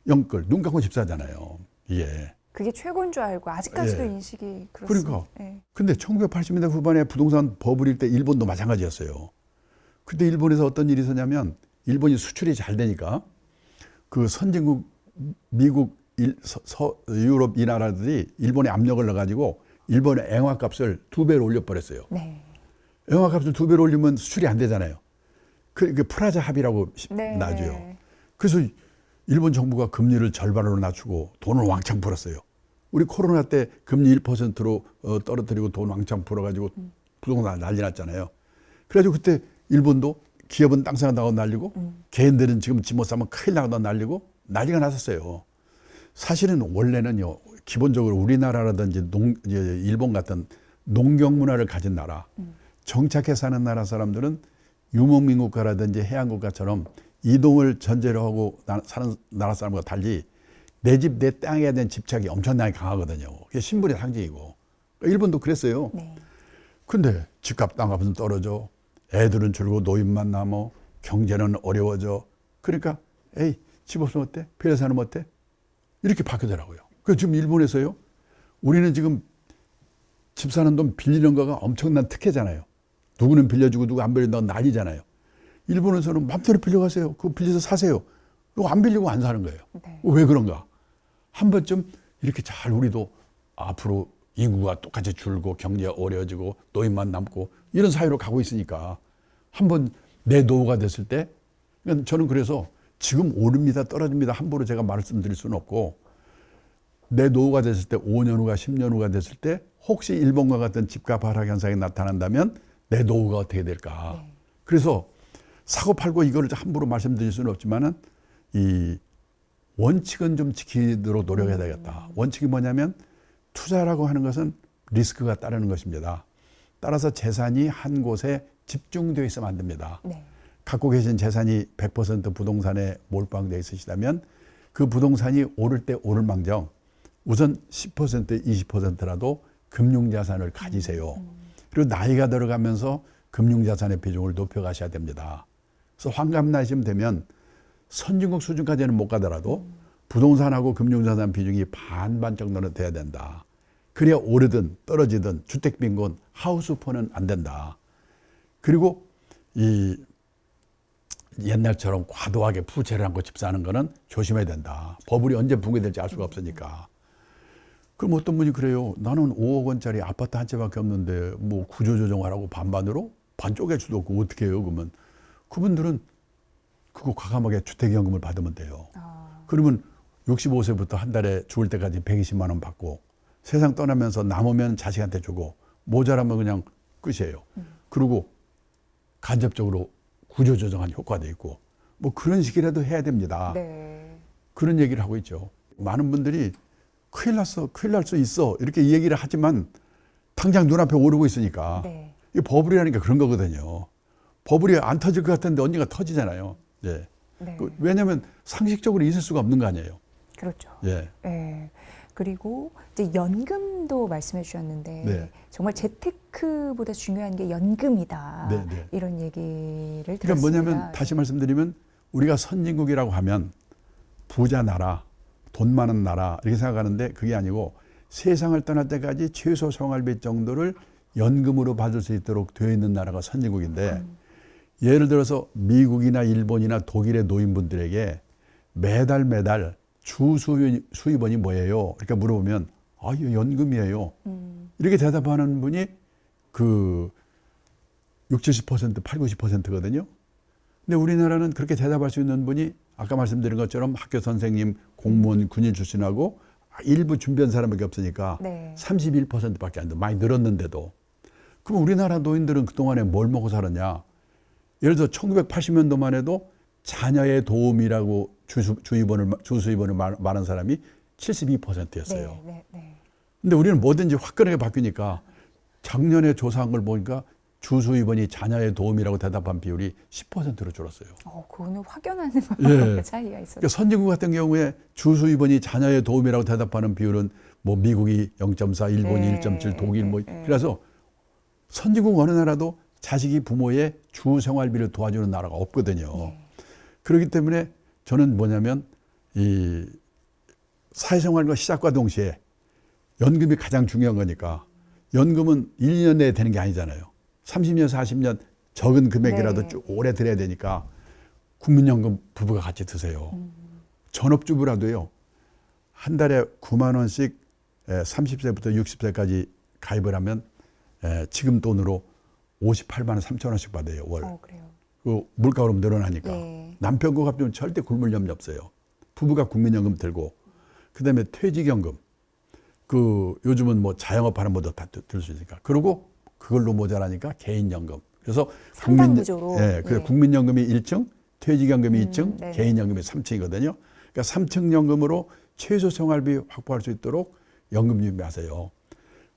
영끌 눈 감고 집 사잖아요. 이게. 그게 최고인 줄 알고 아직까지도 예. 인식이 그렇습니다. 그러니까. 예. 근데 1980년대 후반에 부동산 버블일 때 일본도 마찬가지였어요. 그때 일본에서 어떤 일이 있었냐면 일본이 수출이 잘 되니까 그 선진국 미국, 유럽 이 나라들이 일본에 압력을 넣어가지고 일본의 앵화값을 2배로 올려버렸어요. 네. 앵화값을 2배로 올리면 수출이 안 되잖아요. 그 프라자 합의라고 네. 나죠. 그래서 일본 정부가 금리를 절반으로 낮추고 돈을 왕창 풀었어요. 우리 코로나 때 금리 1%로 떨어뜨리고 돈 왕창 풀어가지고 부동산 난리 났잖아요. 그래가지고 그때 일본도 기업은 땅 사간다고 난리고 개인들은 지금 집 못 사면 큰일 나간다고 난리고 난리가 났었어요. 사실은 원래는요, 기본적으로 우리나라라든지 일본 같은 농경 문화를 가진 나라, 정착해 사는 나라 사람들은 유목민국가라든지 해양국가처럼 이동을 전제로 하고 사는 나라 사람과 달리 내 집, 내 땅에 대한 집착이 엄청나게 강하거든요. 그게 신분의 상징이고. 일본도 그랬어요. 네. 근데 집값, 땅값은 떨어져. 애들은 줄고 노인만 남어. 경제는 어려워져. 그러니까 에이, 집 없으면 어때? 배에 사는 어때? 이렇게 바뀌더라고요. 그래서 지금 일본에서요, 우리는 지금 집 사는 돈 빌리는 거가 엄청난 특혜잖아요. 누구는 빌려주고 누구 안 빌린다고 난리잖아요. 일본에서는 맘대로 빌려가세요. 그거 빌려서 사세요. 그거 안 빌리고 안 사는 거예요. 네. 왜 그런가? 한 번쯤 이렇게 잘 우리도 앞으로 인구가 똑같이 줄고 경제가 어려워지고 노인만 남고 이런 사회로 가고 있으니까 한번 내 노후가 됐을 때, 그러니까 저는 그래서 지금 오릅니다 떨어집니다 함부로 제가 말씀드릴 수는 없고, 내 노후가 됐을 때 5년 후가 10년 후가 됐을 때 혹시 일본과 같은 집값 하락 현상이 나타난다면 내 노후가 어떻게 될까. 네. 그래서 사고 팔고 이거를 함부로 말씀드릴 수는 없지만은 이 원칙은 좀 지키도록 노력해야 되겠다. 원칙이 뭐냐면 투자라고 하는 것은 리스크가 따르는 것입니다. 따라서 재산이 한 곳에 집중되어 있으면 안 됩니다. 네. 갖고 계신 재산이 100% 부동산에 몰빵되어 있으시다면 그 부동산이 오를 때 오를 망정 우선 10% 20%라도 금융자산을 가지세요. 그리고 나이가 들어가면서 금융자산의 비중을 높여가셔야 됩니다. 그래서 환갑 나이쯤 되면 선진국 수준까지는 못 가더라도 부동산하고 금융자산 비중이 반반 정도는 돼야 된다. 그래야 오르든 떨어지든 주택빈곤, 하우스폰은 안 된다. 그리고 이 옛날처럼 과도하게 부채를 안고 집 사는 거는 조심해야 된다. 버블이 언제 붕괴될지 알 수가 없으니까. 그럼 어떤 분이 그래요. 나는 5억 원짜리 아파트 한 채밖에 없는데 뭐 구조조정하라고 반반으로? 반 쪼갤 수도 없고 어떻게 해요? 그러면 그분들은 그거 과감하게 주택연금을 받으면 돼요. 그러면 65세부터 한 달에 죽을 때까지 120만 원 받고 세상 떠나면서 남으면 자식한테 주고 모자라면 그냥 끝이에요. 그리고 간접적으로 구조조정한 효과도 있고 뭐 그런 식이라도 해야 됩니다. 네. 그런 얘기를 하고 있죠. 많은 분들이 큰일 났어, 큰일 날 수 있어 이렇게 얘기를 하지만 당장 눈앞에 오르고 있으니까 네. 이 버블이라는 게 그런 거거든요. 버블이 안 터질 것 같은데 언젠가 터지잖아요. 예. 네. 왜냐하면 상식적으로 있을 수가 없는 거 아니에요. 그렇죠. 예. 네. 그리고 이제 연금도 말씀해 주셨는데 네. 정말 재테크보다 중요한 게 연금이다. 네, 네. 이런 얘기를 그러니까 들었습니다. 뭐냐면 다시 말씀드리면 우리가 선진국이라고 하면 부자 나라, 돈 많은 나라 이렇게 생각하는데 그게 아니고 세상을 떠날 때까지 최소 생활비 정도를 연금으로 받을 수 있도록 되어 있는 나라가 선진국인데 예를 들어서 미국이나 일본이나 독일의 노인분들에게 매달 주 수입원이 뭐예요? 이렇게 물어보면 아, 이거 연금이에요. 이렇게 대답하는 분이 그 60, 70%, 80, 90%거든요. 근데 우리나라는 그렇게 대답할 수 있는 분이 아까 말씀드린 것처럼 학교 선생님, 공무원, 군인 출신하고 일부 준비한 사람밖에 없으니까 네. 31%밖에 안 돼. 많이 늘었는데도. 그럼 우리나라 노인들은 그동안에 뭘 먹고 살았냐? 예를 들어 1980년도만 해도 자녀의 도움이라고 주수입원을 말한 사람이 72%였어요. 네, 네. 근데 우리는 뭐든지 화끈하게 바뀌니까 작년에 조사한 걸 보니까 주수입원이 자녀의 도움이라고 대답한 비율이 10%로 줄었어요. 그거는 확연한 예. 차이가 있었죠. 그러니까 선진국 같은 경우에 주수입원이 자녀의 도움이라고 대답하는 비율은 뭐 미국이 0.4, 일본이 네. 1.7, 독일 뭐 네. 그래서 선진국 어느 나라도 자식이 부모의 주 생활비를 도와주는 나라가 없거든요. 네. 그렇기 때문에 저는 뭐냐면 사회생활과 시작과 동시에 연금이 가장 중요한 거니까 연금은 1, 2년 내에 되는 게 아니잖아요. 30년, 40년 적은 금액이라도 네. 쭉 오래 들여야 되니까 국민연금 부부가 같이 드세요. 전업주부라도요. 한 달에 9만 원씩 30세부터 60세까지 가입을 하면 지금 돈으로 58만 원 3천 원씩 받아요. 월. 그래요. 그 물가 오르면 늘어나니까. 네. 남편 거 갚으면 절대 굶을 염려 없어요. 부부가 국민연금 들고 그다음에 퇴직연금. 그 요즘은 뭐 자영업하는 분도 다 들 수 있으니까. 그리고 그걸로 모자라니까 개인연금. 그래서 상당구조로. 그래서 예. 국민연금이 1층, 퇴직연금이 2층, 네네. 개인연금이 3층이거든요. 그러니까 3층 연금으로 최소 생활비 확보할 수 있도록 연금 준비하세요.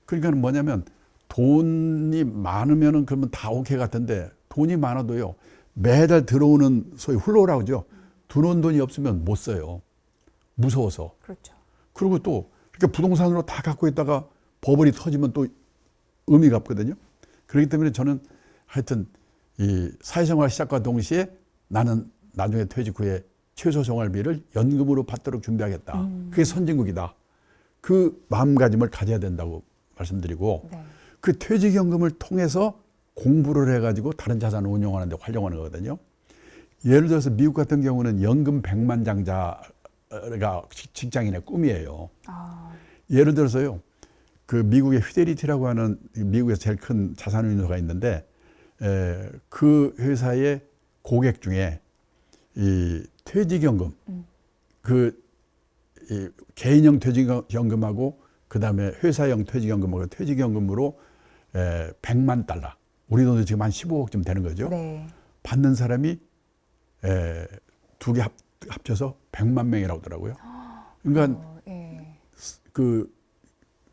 그러니까 뭐냐면 돈이 많으면은 그러면 다 오케이 같은데 돈이 많아도요. 매달 들어오는 소위 흘러오라고 하죠. 들어온 돈이 없으면 못 써요. 무서워서. 그렇죠. 그리고 또 그러니까 부동산으로 다 갖고 있다가 버블이 터지면 또 의미가 없거든요. 그렇기 때문에 저는 하여튼 이 사회생활 시작과 동시에 나는 나중에 퇴직 후에 최소 생활비를 연금으로 받도록 준비하겠다. 그게 선진국이다. 그 마음가짐을 가져야 된다고 말씀드리고 네. 그 퇴직연금을 통해서 공부를 해가지고 다른 자산을 운용하는 데 활용하는 거거든요. 예를 들어서 미국 같은 경우는 연금 백만장자가 직장인의 꿈이에요. 아, 예를 들어서요. 그 미국의 휘데리티라고 하는 미국에서 제일 큰 자산운용사가 있는데 그 회사의 고객 중에 이 퇴직연금 이 개인형 퇴직연금하고 그다음에 회사형 퇴직연금하고 퇴직연금으로 100만 달러 우리 돈도 지금 한 15억쯤 되는 거죠. 네. 받는 사람이 두 개 합쳐서 100만 명이라고 하더라고요. 그러니까 예. 그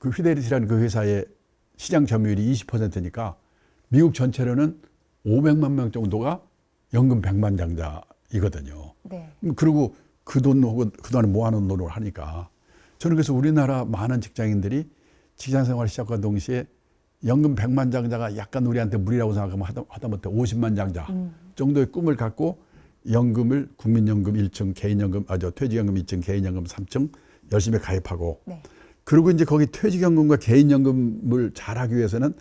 휘데리티라는 그 회사의 시장 점유율이 20%니까 미국 전체로는 500만 명 정도가 연금 백만장자이거든요. 네. 그리고 그 돈 혹은 그동안에 모아놓은 돈을 하니까 저는 그래서 우리나라 많은 직장인들이 직장생활 시작과 동시에 연금 백만장자가 약간 우리한테 무리라고 생각하면 하다못해 50만 장자 정도의 꿈을 갖고 연금을 국민연금 1층, 개인연금, 퇴직연금 2층, 개인연금 3층 열심히 가입하고 네. 그리고 이제 거기 퇴직연금과 개인연금을 잘하기 위해서는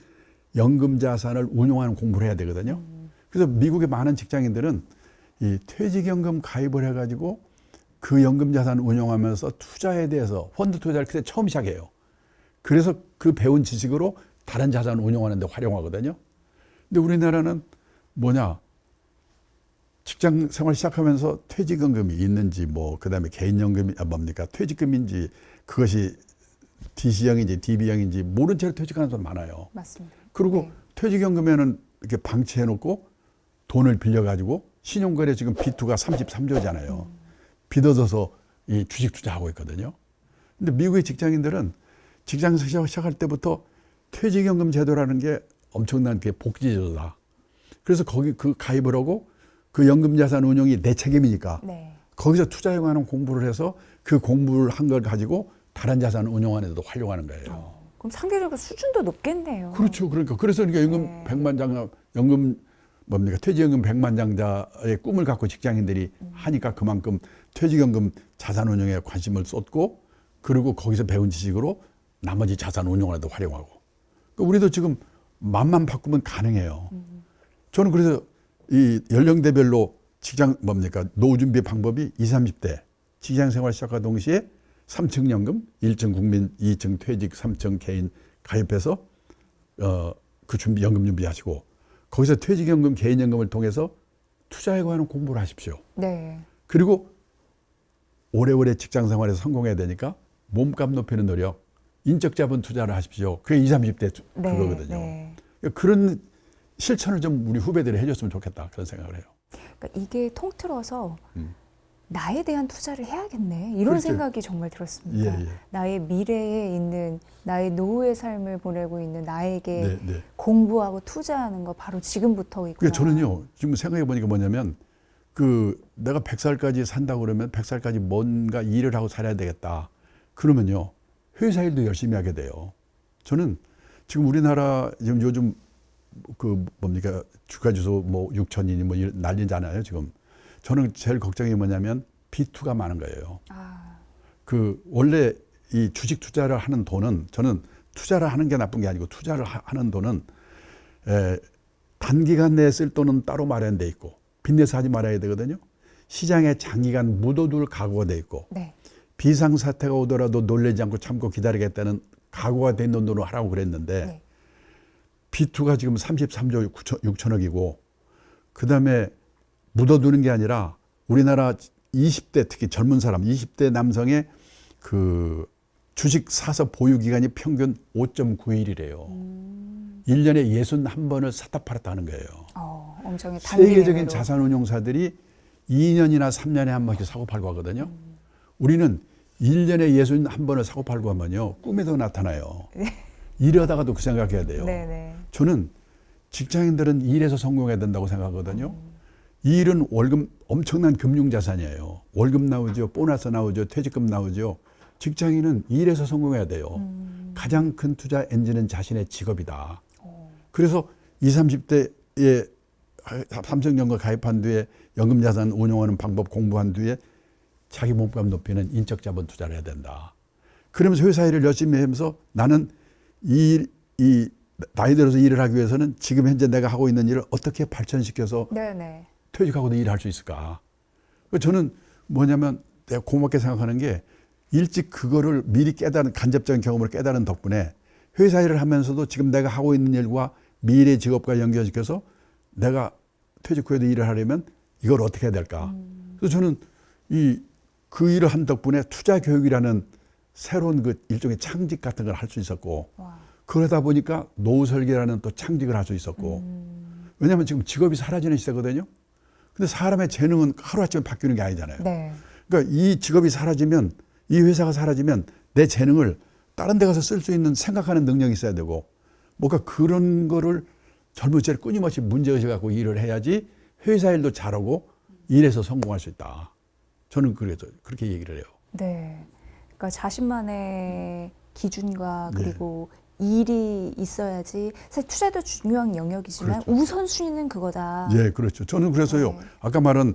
연금 자산을 운용하는 공부를 해야 되거든요. 그래서 미국의 많은 직장인들은 이 퇴직연금 가입을 해가지고 그 연금 자산을 운용하면서 투자에 대해서 펀드 투자를 그때 처음 시작해요. 그래서 그 배운 지식으로 다른 자산을 운용하는 데 활용하거든요. 근데 우리나라는 뭐냐? 직장 생활 시작하면서 퇴직연금이 있는지 뭐 그다음에 개인연금이 뭡니까? 퇴직금인지 그것이 DC형인지 DB형인지 모른 채로 퇴직하는 사람 많아요. 맞습니다. 그리고 네. 퇴직연금에는 이렇게 방치해 놓고 돈을 빌려 가지고 신용거래 지금 B2가 33조잖아요. 빚어져서 이 주식 투자하고 있거든요. 근데 미국의 직장인들은 직장 시작할 때부터 퇴직연금 제도라는 게 엄청난 게 복지제도다. 그래서 거기 그 가입을 하고 그 연금 자산 운용이 내 책임이니까 네. 거기서 투자에 관한 공부를 해서 그 공부를 한 걸 가지고 다른 자산을 운용하는 데도 활용하는 거예요. 그럼 상대적으로 수준도 높겠네요. 그렇죠. 그러니까 그래서 연금 네. 백만장자 연금 뭡니까 퇴직연금 백만장자의 꿈을 갖고 직장인들이 하니까 그만큼 퇴직연금 자산 운용에 관심을 쏟고 그리고 거기서 배운 지식으로 나머지 자산 운용에도 활용하고 그러니까 우리도 지금 맘만 바꾸면 가능해요. 저는 그래서 이 연령대별로 직장 뭡니까 노후 준비 방법이 20, 30대 직장 생활 시작과 동시에 3층 연금, 1층 국민, 2층 퇴직, 3층 개인 가입해서 그 준비 연금 준비하시고 거기서 퇴직연금, 개인연금을 통해서 투자에 관한 공부를 하십시오. 네. 그리고 오래오래 직장 생활에서 성공해야 되니까 몸값 높이는 노력, 인적 자본 투자를 하십시오. 그게 20, 30대 네. 그거거든요. 네. 그러니까 그런 실천을 좀 우리 후배들이 해줬으면 좋겠다 그런 생각을 해요. 그러니까 이게 통틀어서 나에 대한 투자를 해야겠네 이런 그렇죠. 생각이 정말 들었습니다. 예, 예. 나의 미래에 있는 나의 노후의 삶을 보내고 있는 나에게 네, 네. 공부하고 투자하는 거 바로 지금부터이구나. 그러니까 저는요 지금 생각해 보니까 뭐냐면 그 내가 100살까지 산다고 그러면 100살까지 뭔가 일을 하고 살아야 되겠다. 그러면요 회사 일도 열심히 하게 돼요. 저는 지금 우리나라 지금 요즘 그 뭡니까 주가 지수 뭐 6천이니 뭐 난리잖아요 지금. 저는 제일 걱정이 뭐냐면 B2가 많은 거예요. 아, 그 원래 이 주식 투자를 하는 돈은 저는 투자를 하는 게 나쁜 게 아니고 투자를 하는 돈은 단기간 내에 쓸 돈은 따로 마련돼 있고 빚내서 하지 말아야 되거든요. 시장에 장기간 묻어둘 각오가 돼 있고 네. 비상사태가 오더라도 놀라지 않고 참고 기다리겠다는 각오가 된 돈으로 하라고 그랬는데 네. B2가 지금 33조 6천억이고 그다음에 묻어두는 게 아니라 우리나라 20대 특히 젊은 사람 20대 남성의 그 주식 사서 보유 기간이 평균 5.9일이래요. 1년에 61번을 샀다 팔았다 하는 거예요. 엄청 세계적인 자산운용사들이 2년이나 3년에 한 번씩 사고 팔고 하거든요. 우리는 1년에 61번을 사고 팔고 하면요. 꿈에도 나타나요. 이러다가도 그 생각해야 돼요. 네네. 저는 직장인들은 일해서 성공해야 된다고 생각하거든요. 이 일은 월급 엄청난 금융자산이에요. 월급 나오죠. 보너스 나오죠. 퇴직금 나오죠. 직장인은 일해서 성공해야 돼요. 가장 큰 투자 엔진은 자신의 직업이다. 그래서 20, 30대에 삼성전자 가입한 뒤에 연금자산 운용하는 방법 공부한 뒤에 자기 몸값 높이는 인적자본 투자를 해야 된다. 그러면서 회사 일을 열심히 하면서 나는 이 나이 들어서 일을 하기 위해서는 지금 현재 내가 하고 있는 일을 어떻게 발전시켜서 네네. 퇴직하고도 일을 할 수 있을까. 저는 뭐냐면 내가 고맙게 생각하는 게 일찍 그거를 미리 깨달은 간접적인 경험을 깨달은 덕분에 회사 일을 하면서도 지금 내가 하고 있는 일과 미래 직업과 연결시켜서 내가 퇴직 후에도 일을 하려면 이걸 어떻게 해야 될까. 그래서 저는 그 일을 한 덕분에 투자 교육이라는 새로운 그 일종의 창직 같은 걸 할 수 있었고 그러다 보니까 노후 설계라는 또 창직을 할 수 있었고 왜냐하면 지금 직업이 사라지는 시대거든요. 근데 사람의 재능은 하루아침에 바뀌는 게 아니잖아요. 네. 그러니까 이 직업이 사라지면 이 회사가 사라지면 내 재능을 다른 데 가서 쓸 수 있는 생각하는 능력이 있어야 되고 뭔가 그런 거를 젊은 시절에 끊임없이 문제의식 갖고 일을 해야지 회사 일도 잘하고 일에서 성공할 수 있다. 저는 그래서 그렇게 얘기를 해요. 네. 그러니까 자신만의 기준과 그리고 일이 있어야지 사실 투자도 중요한 영역이지만 그렇죠. 우선순위는 그거다. 예, 그렇죠. 저는 그래서요. 네. 아까 말한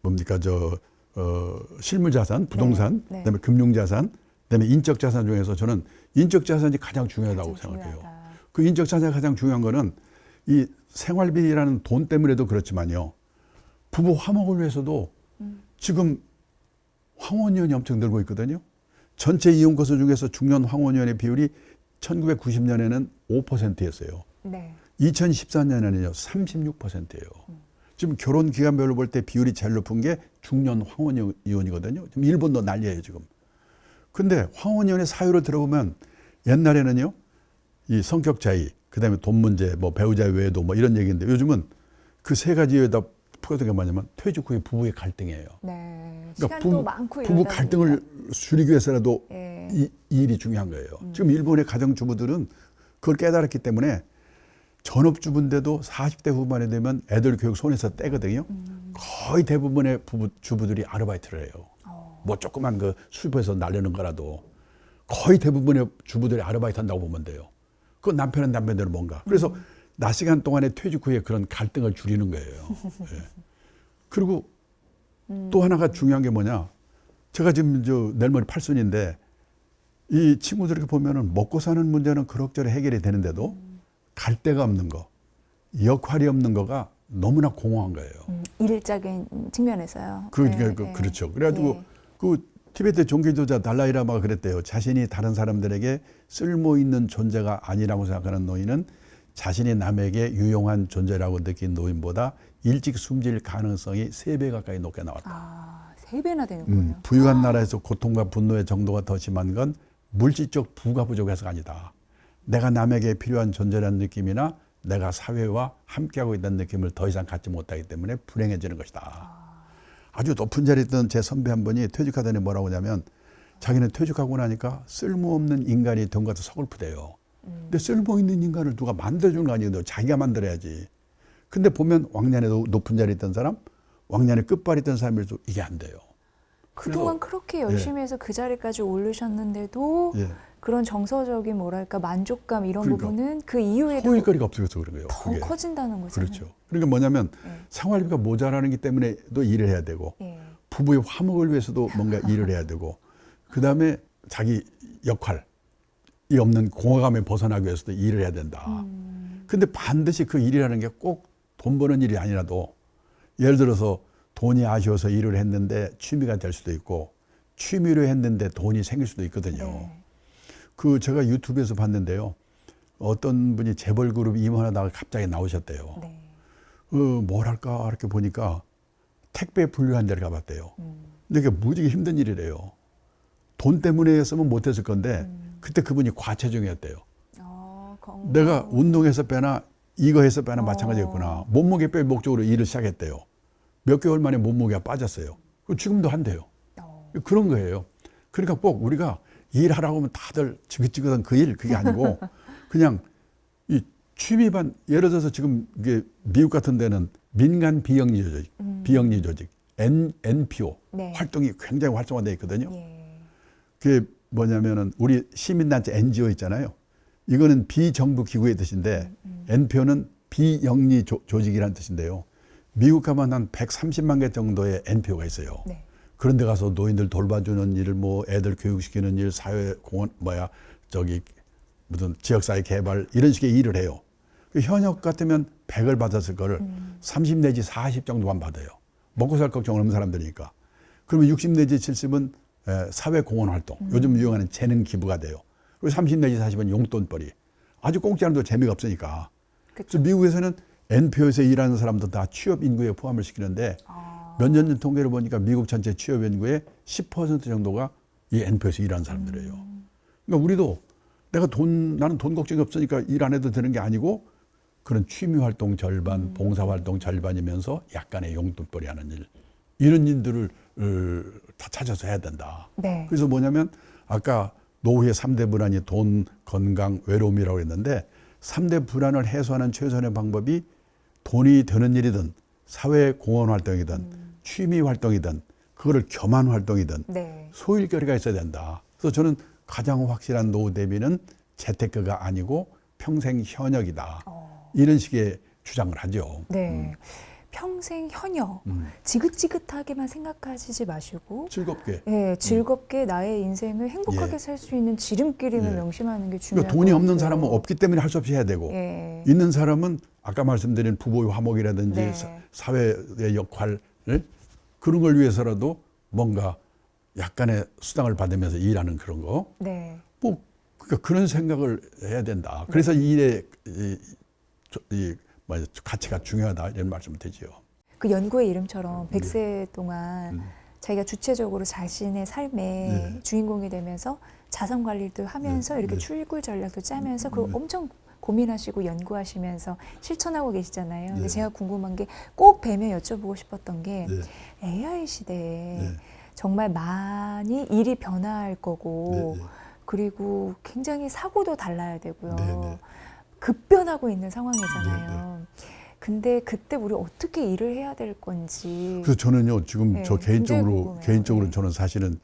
뭡니까 실물자산, 부동산, 네. 그다음에 금융자산, 그다음에 인적자산 중에서 저는 인적자산이 가장 중요하다고 가장 생각해요. 중요하다. 그 인적자산이 가장 중요한 거는 이 생활비라는 돈 때문에도 그렇지만요. 부부 화목을 위해서도 지금 황혼이혼이 엄청 늘고 있거든요. 전체 이혼 건수 중에서 중년 황혼이혼의 비율이 1990년에는 5%였어요. 네. 2014년에는요 36%예요. 지금 결혼 기간별로 볼 때 비율이 제일 높은 게 중년 황혼이혼이거든요. 지금 일본도 난리예요 지금. 근데 황혼이혼의 사유를 들어보면 옛날에는요 이 성격 차이, 그다음에 돈 문제, 뭐 배우자 외에도 뭐 이런 얘기인데 요즘은 그 세 가지에다 포함된 게 뭐냐면 퇴직 후에 부부의 갈등이에요. 네. 그러니까 시간도 많고 부부 이러다 갈등을 보니까. 줄이기 위해서라도 예. 이 일이 중요한 거예요. 지금 일본의 가정주부들은 그걸 깨달았기 때문에 전업주부인데도 40대 후반에 되면 애들 교육 손에서 떼거든요. 거의 대부분의 주부들이 아르바이트를 해요. 뭐 조그만 그 슈퍼에서 날리는 거라도 거의 대부분의 주부들이 아르바이트 한다고 보면 돼요. 그 남편은 남편대로 뭔가. 그래서 낮 시간 동안에 퇴직 후에 그런 갈등을 줄이는 거예요. 예. 그리고 또 하나가 중요한 게 뭐냐. 제가 지금 내일 모레 8순인데 이 친구들이 보면은 먹고 사는 문제는 그럭저럭 해결이 되는데도 갈 데가 없는 거, 역할이 없는 거가 너무나 공허한 거예요. 일적인 측면에서요. 그렇죠. 그래가지고 그 티베트 종교지도자 달라이라마가 그랬대요. 자신이 다른 사람들에게 쓸모 있는 존재가 아니라고 생각하는 노인은 자신이 남에게 유용한 존재라고 느낀 노인보다 일찍 숨질 가능성이 3배 가까이 높게 나왔다. 3배나 되는군요. 부유한 나라에서 고통과 분노의 정도가 더 심한 건 물질적 부가 부족해서가 아니다. 내가 남에게 필요한 존재라는 느낌이나 내가 사회와 함께하고 있다는 느낌을 더 이상 갖지 못하기 때문에 불행해지는 것이다. 아주 높은 자리에 있던 제 선배 한 분이 퇴직하더니 뭐라고 하냐면 자기는 퇴직하고 나니까 쓸모없는 인간이 된 것 같아서 서글프대요. 근데 쓸모있는 인간을 누가 만들어주는 거 아니거든요. 자기가 만들어야지. 근데 보면 왕년에 높은 자리에 있던 사람, 왕년에 끝발이 있던 사람일도 이게 안 돼요. 그동안 그렇게 열심히 해서 그 자리까지 오르셨는데도 예. 그런 정서적인 뭐랄까 만족감 이런 그러니까. 부분은 그 이후에도 소일거리가 없어서 그런 거예요. 더 그게. 커진다는 거잖아요. 그렇죠. 그러니까 뭐냐면 예. 생활비가 모자라는 게 때문에도 일을 해야 되고 예. 부부의 화목을 위해서도 뭔가 일을 해야 되고, 그 다음에 자기 역할이 없는 공허감에 벗어나기 위해서도 일을 해야 된다. 근데 반드시 그 일이라는 게 꼭 돈 버는 일이 아니라도, 예를 들어서 돈이 아쉬워서 일을 했는데 취미가 될 수도 있고, 취미로 했는데 돈이 생길 수도 있거든요. 네. 그 제가 유튜브에서 봤는데요. 어떤 분이 재벌 그룹 임원하다가 갑자기 나오셨대요. 네. 뭐랄까 이렇게 보니까 택배 분류한 데를 가봤대요. 근데 그게 무지개 힘든 일이래요. 돈 때문에 했으면 못했을 건데 그때 그분이 과체중이었대요. 내가 운동해서 빼나 이거 해서 빼나 마찬가지였구나. 몸무게 뺄 목적으로 일을 시작했대요. 몇 개월 만에 몸무게가 빠졌어요. 지금도 한대요. 그런 거예요. 그러니까 꼭 우리가 일하라고 하면 다들 지긋지긋한 그 일, 그게 아니고 그냥 이 취미반, 예를 들어서 지금 이게 미국 같은 데는 민간 비영리 조직, NPO 네. 활동이 굉장히 활성화되어 있거든요. 예. 그게 뭐냐면은 우리 시민단체 NGO 있잖아요. 이거는 비정부 기구의 뜻인데 NPO는 비영리 조직이라는 뜻인데요. 미국 가면 한 130만 개 정도의 NPO가 있어요. 네. 그런 데 가서 노인들 돌봐주는 일, 뭐 애들 교육시키는 일, 사회공헌, 무슨 지역사회 개발 이런 식의 일을 해요. 현역 같으면 100을 받았을 거를 30 내지 40 정도만 받아요. 먹고 살 걱정 없는 사람들이니까. 그러면 60 내지 70은 사회공헌 활동, 요즘 유행하는 재능 기부가 돼요. 그리고 30 내지 40은 용돈벌이. 아주 공짜로도 재미가 없으니까. 그래서 미국에서는 NPO에서 일하는 사람도 다 취업 인구에 포함을 시키는데 몇 년 전 통계를 보니까 미국 전체 취업 인구의 10% 정도가 이 NPO에서 일하는 사람들이에요. 그러니까 우리도 나는 돈 걱정이 없으니까 일 안 해도 되는 게 아니고 그런 취미 활동 절반, 봉사 활동 절반이면서 약간의 용돈벌이 하는 일, 이런 일들을 다 찾아서 해야 된다. 네. 그래서 뭐냐면 아까 노후의 3대 불안이 돈, 건강, 외로움이라고 했는데 3대 불안을 해소하는 최선의 방법이 돈이 되는 일이든 사회 공헌 활동이든 취미 활동이든 그거를 겸한 활동이든 네. 소일거리가 있어야 된다. 그래서 저는 가장 확실한 노후 대비는 재테크가 아니고 평생 현역이다. 이런 식의 주장을 하죠. 네. 평생 현역, 지긋지긋하게만 생각하시지 마시고 즐겁게. 예, 즐겁게 나의 인생을 행복하게 예. 살 수 있는 지름길임을 예. 명심하는 게 중요해요. 그러니까 돈이 없는 사람은 없기 때문에 할 수 없이 해야 되고 예. 있는 사람은 아까 말씀드린 부부의 화목이라든지 네. 사회의 역할을 그런 걸 위해서라도 뭔가 약간의 수당을 받으면서 일하는 그런 거. 네. 뭐 그러니까 그런 생각을 해야 된다. 그래서 일의 가치가 중요하다 이런 말씀을 드리죠. 그 연구의 이름처럼 100세 동안 자기가 주체적으로 자신의 삶의 네. 주인공이 되면서 자산 관리도 하면서 네. 이렇게 네. 출구 전략도 짜면서 그걸 엄청 고민하시고 연구하시면서 실천하고 계시잖아요. 근데 네. 제가 궁금한 게 꼭 뵈면 여쭤보고 싶었던 게 네. AI 시대에 네. 정말 많이 일이 변화할 거고 네, 네. 그리고 굉장히 사고도 달라야 되고요. 네, 네. 급변하고 있는 상황이잖아요. 근데 그때 우리 어떻게 일을 해야 될 건지. 그래서 저는요 지금 네, 저 굉장히 궁금해요. 개인적으로 네. 저는 사실은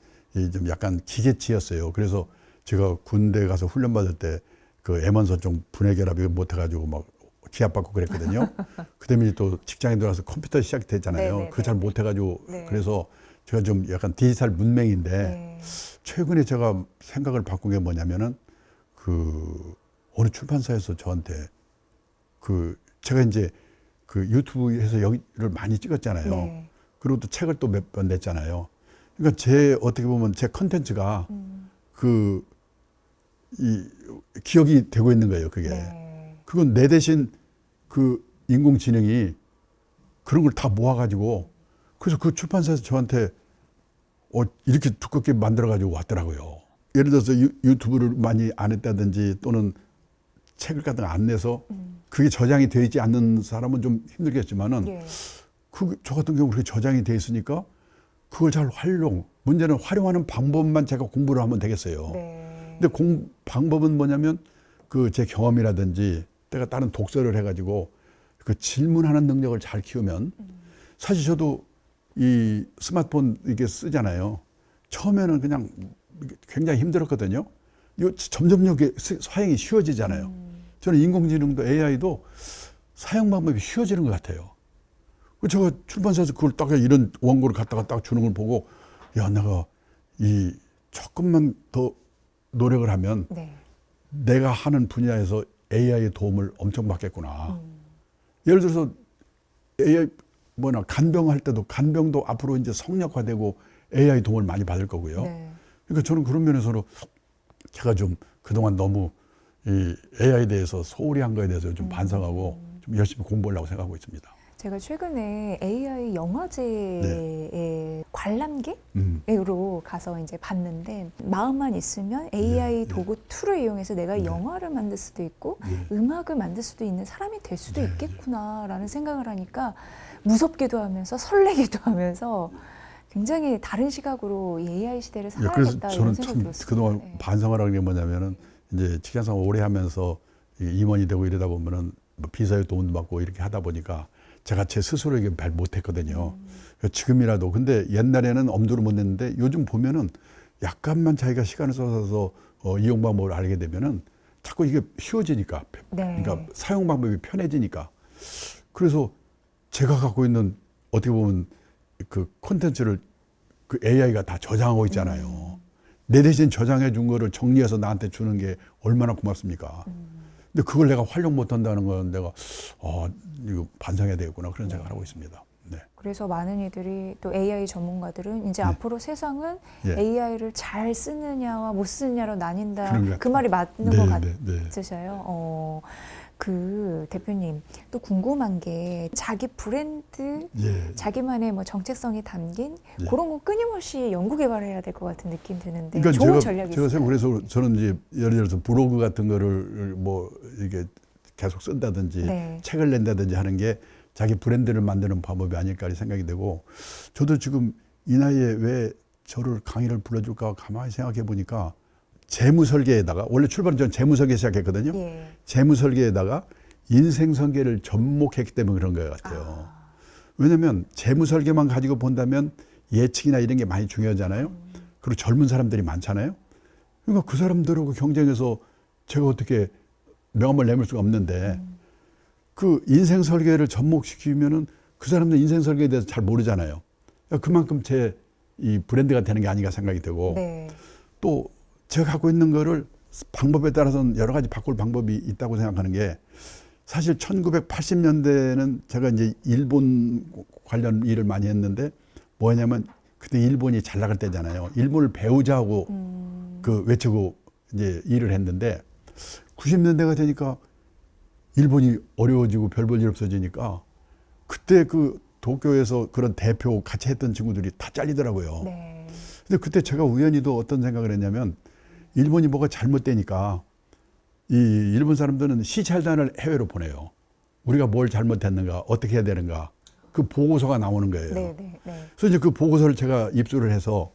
좀 약간 기계치였어요. 그래서 제가 군대 가서 훈련 받을 때 그 M1선총 분해결합 이거 못해가지고 막 기합받고 그랬거든요. 그다음에 또 직장에 들어가서 컴퓨터 시작됐잖아요. 네, 네, 그거 잘 네. 못해가지고 네. 그래서 제가 좀 약간 디지털 문맹인데 네. 최근에 제가 생각을 바꾼 게 뭐냐면은 그 어느 출판사에서 저한테 그 제가 이제 그 유튜브에서 여기를 많이 찍었잖아요. 네. 그리고 또 책을 또 몇 번 냈잖아요. 그러니까 제 어떻게 보면 제 컨텐츠가 그 이 기억이 되고 있는 거예요. 그게 네. 그건 내 대신 그 인공지능이 그런 걸 다 모아가지고 그래서 그 출판사에서 저한테 이렇게 두껍게 만들어가지고 왔더라고요. 예를 들어서 유튜브를 많이 안 했다든지 또는 책을 같은 거 안 내서 그게 저장이 되어 있지 않는 사람은 좀 힘들겠지만은 예. 저 같은 경우 그렇게 저장이 돼 있으니까 그걸 잘 문제는 활용하는 방법만 제가 공부를 하면 되겠어요. 네. 근데 방법은 뭐냐면 그 제 경험이라든지 내가 다른 독서를 해가지고 그 질문하는 능력을 잘 키우면 사실 저도 이 스마트폰 이게 쓰잖아요. 처음에는 그냥 굉장히 힘들었거든요. 이거 점점 이게 사용이 쉬워지잖아요. 저는 인공지능도 AI도 사용 방법이 쉬워지는 것 같아요. 제가 출판사에서 그걸 딱 이런 원고를 갖다가 딱 주는 걸 보고 야, 내가 이 조금만 더 노력을 하면 네. 내가 하는 분야에서 AI의 도움을 엄청 받겠구나. 예를 들어서 AI 간병할 때도 간병도 앞으로 이제 성역화되고 AI 도움을 많이 받을 거고요. 네. 그러니까 저는 그런 면에서 제가 좀 그동안 너무 이 AI에 대해서 소홀히 한 거에 대해서 좀 반성하고 좀 열심히 공부하려고 생각하고 있습니다. 제가 최근에 AI 영화제의 관람객으로 가서 이제 봤는데 마음만 있으면 AI 도구 툴을 이용해서 내가 영화를 만들 수도 있고 음악을 만들 수도 있는 사람이 될 수도 있겠구나라는 생각을 하니까 무섭기도 하면서 설레기도 하면서 굉장히 다른 시각으로 이 AI 시대를 그래서 살아야겠다 저는 이런 생각이 참 들었습니다. 그동안 네. 반성을 하는 게 뭐냐면은 이제 직장생활 오래 하면서 임원이 되고 이러다 보면은 뭐 비서의 도움도 받고 이렇게 하다 보니까 제가 제 스스로에게 잘 못했거든요. 지금이라도 근데 옛날에는 엄두를 못 냈는데 요즘 보면은 약간만 자기가 시간을 써서 이용 방법을 알게 되면은 자꾸 이게 쉬워지니까 네. 그러니까 사용 방법이 편해지니까 그래서 제가 갖고 있는 어떻게 보면 그 콘텐츠를 그 AI가 다 저장하고 있잖아요. 내 대신 저장해 준 거를 정리해서 나한테 주는 게 얼마나 고맙습니까? 근데 그걸 내가 활용 못 한다는 건 내가 이거 반성해야 되겠구나 그런 생각을 하고 있습니다. 네. 그래서 많은 이들이 또 AI 전문가들은 이제 앞으로 세상은 예. AI를 잘 쓰느냐와 못 쓰느냐로 나뉜다. 그런 것 그 말이 맞는 네, 것 네, 네. 같으셔요. 그 대표님 또 궁금한 게 자기 브랜드, 예. 자기만의 뭐 정체성이 담긴 예. 그런 거 끊임없이 연구 개발해야 될 것 같은 느낌 드는데 그러니까 좋은 전략이 제가 있을까요? 그래서 저는 이제 예를 들어서 블로그 같은 거를 뭐 이게 계속 쓴다든지 네. 책을 낸다든지 하는 게 자기 브랜드를 만드는 방법이 아닐까 생각이 되고 저도 지금 이 나이에 왜 저를 강의를 불러줄까 가만히 생각해 보니까 재무 설계에다가 원래 출발은 전 재무 설계 시작했거든요. 예. 재무 설계에다가 인생 설계를 접목했기 때문에 그런 것 같아요. 왜냐하면 재무 설계만 가지고 본다면 예측이나 이런 게 많이 중요하잖아요. 그리고 젊은 사람들이 많잖아요. 그러니까 그 사람들하고 경쟁해서 제가 어떻게 명함을 내밀 수가 없는데 그 인생 설계를 접목시키면은 그 사람들 인생 설계에 대해서 잘 모르잖아요. 그러니까 그만큼 제 이 브랜드가 되는 게 아닌가 생각이 되고 네. 또 제가 갖고 있는 거를 방법에 따라서는 여러 가지 바꿀 방법이 있다고 생각하는 게 사실 1980년대는 제가 이제 일본 관련 일을 많이 했는데 뭐냐면 그때 일본이 잘 나갈 때잖아요. 일본을 배우자고 그 외치고 이제 일을 했는데 90년대가 되니까 일본이 어려워지고 별 볼 일 없어지니까 그때 그 도쿄에서 그런 대표 같이 했던 친구들이 다 잘리더라고요. 네. 근데 그때 제가 우연히도 어떤 생각을 했냐면 일본이 뭐가 잘못되니까 이 일본 사람들은 시찰단을 해외로 보내요. 우리가 뭘 잘못했는가, 어떻게 해야 되는가. 그 보고서가 나오는 거예요. 네, 네, 네. 그래서 이제 그 보고서를 제가 입수를 해서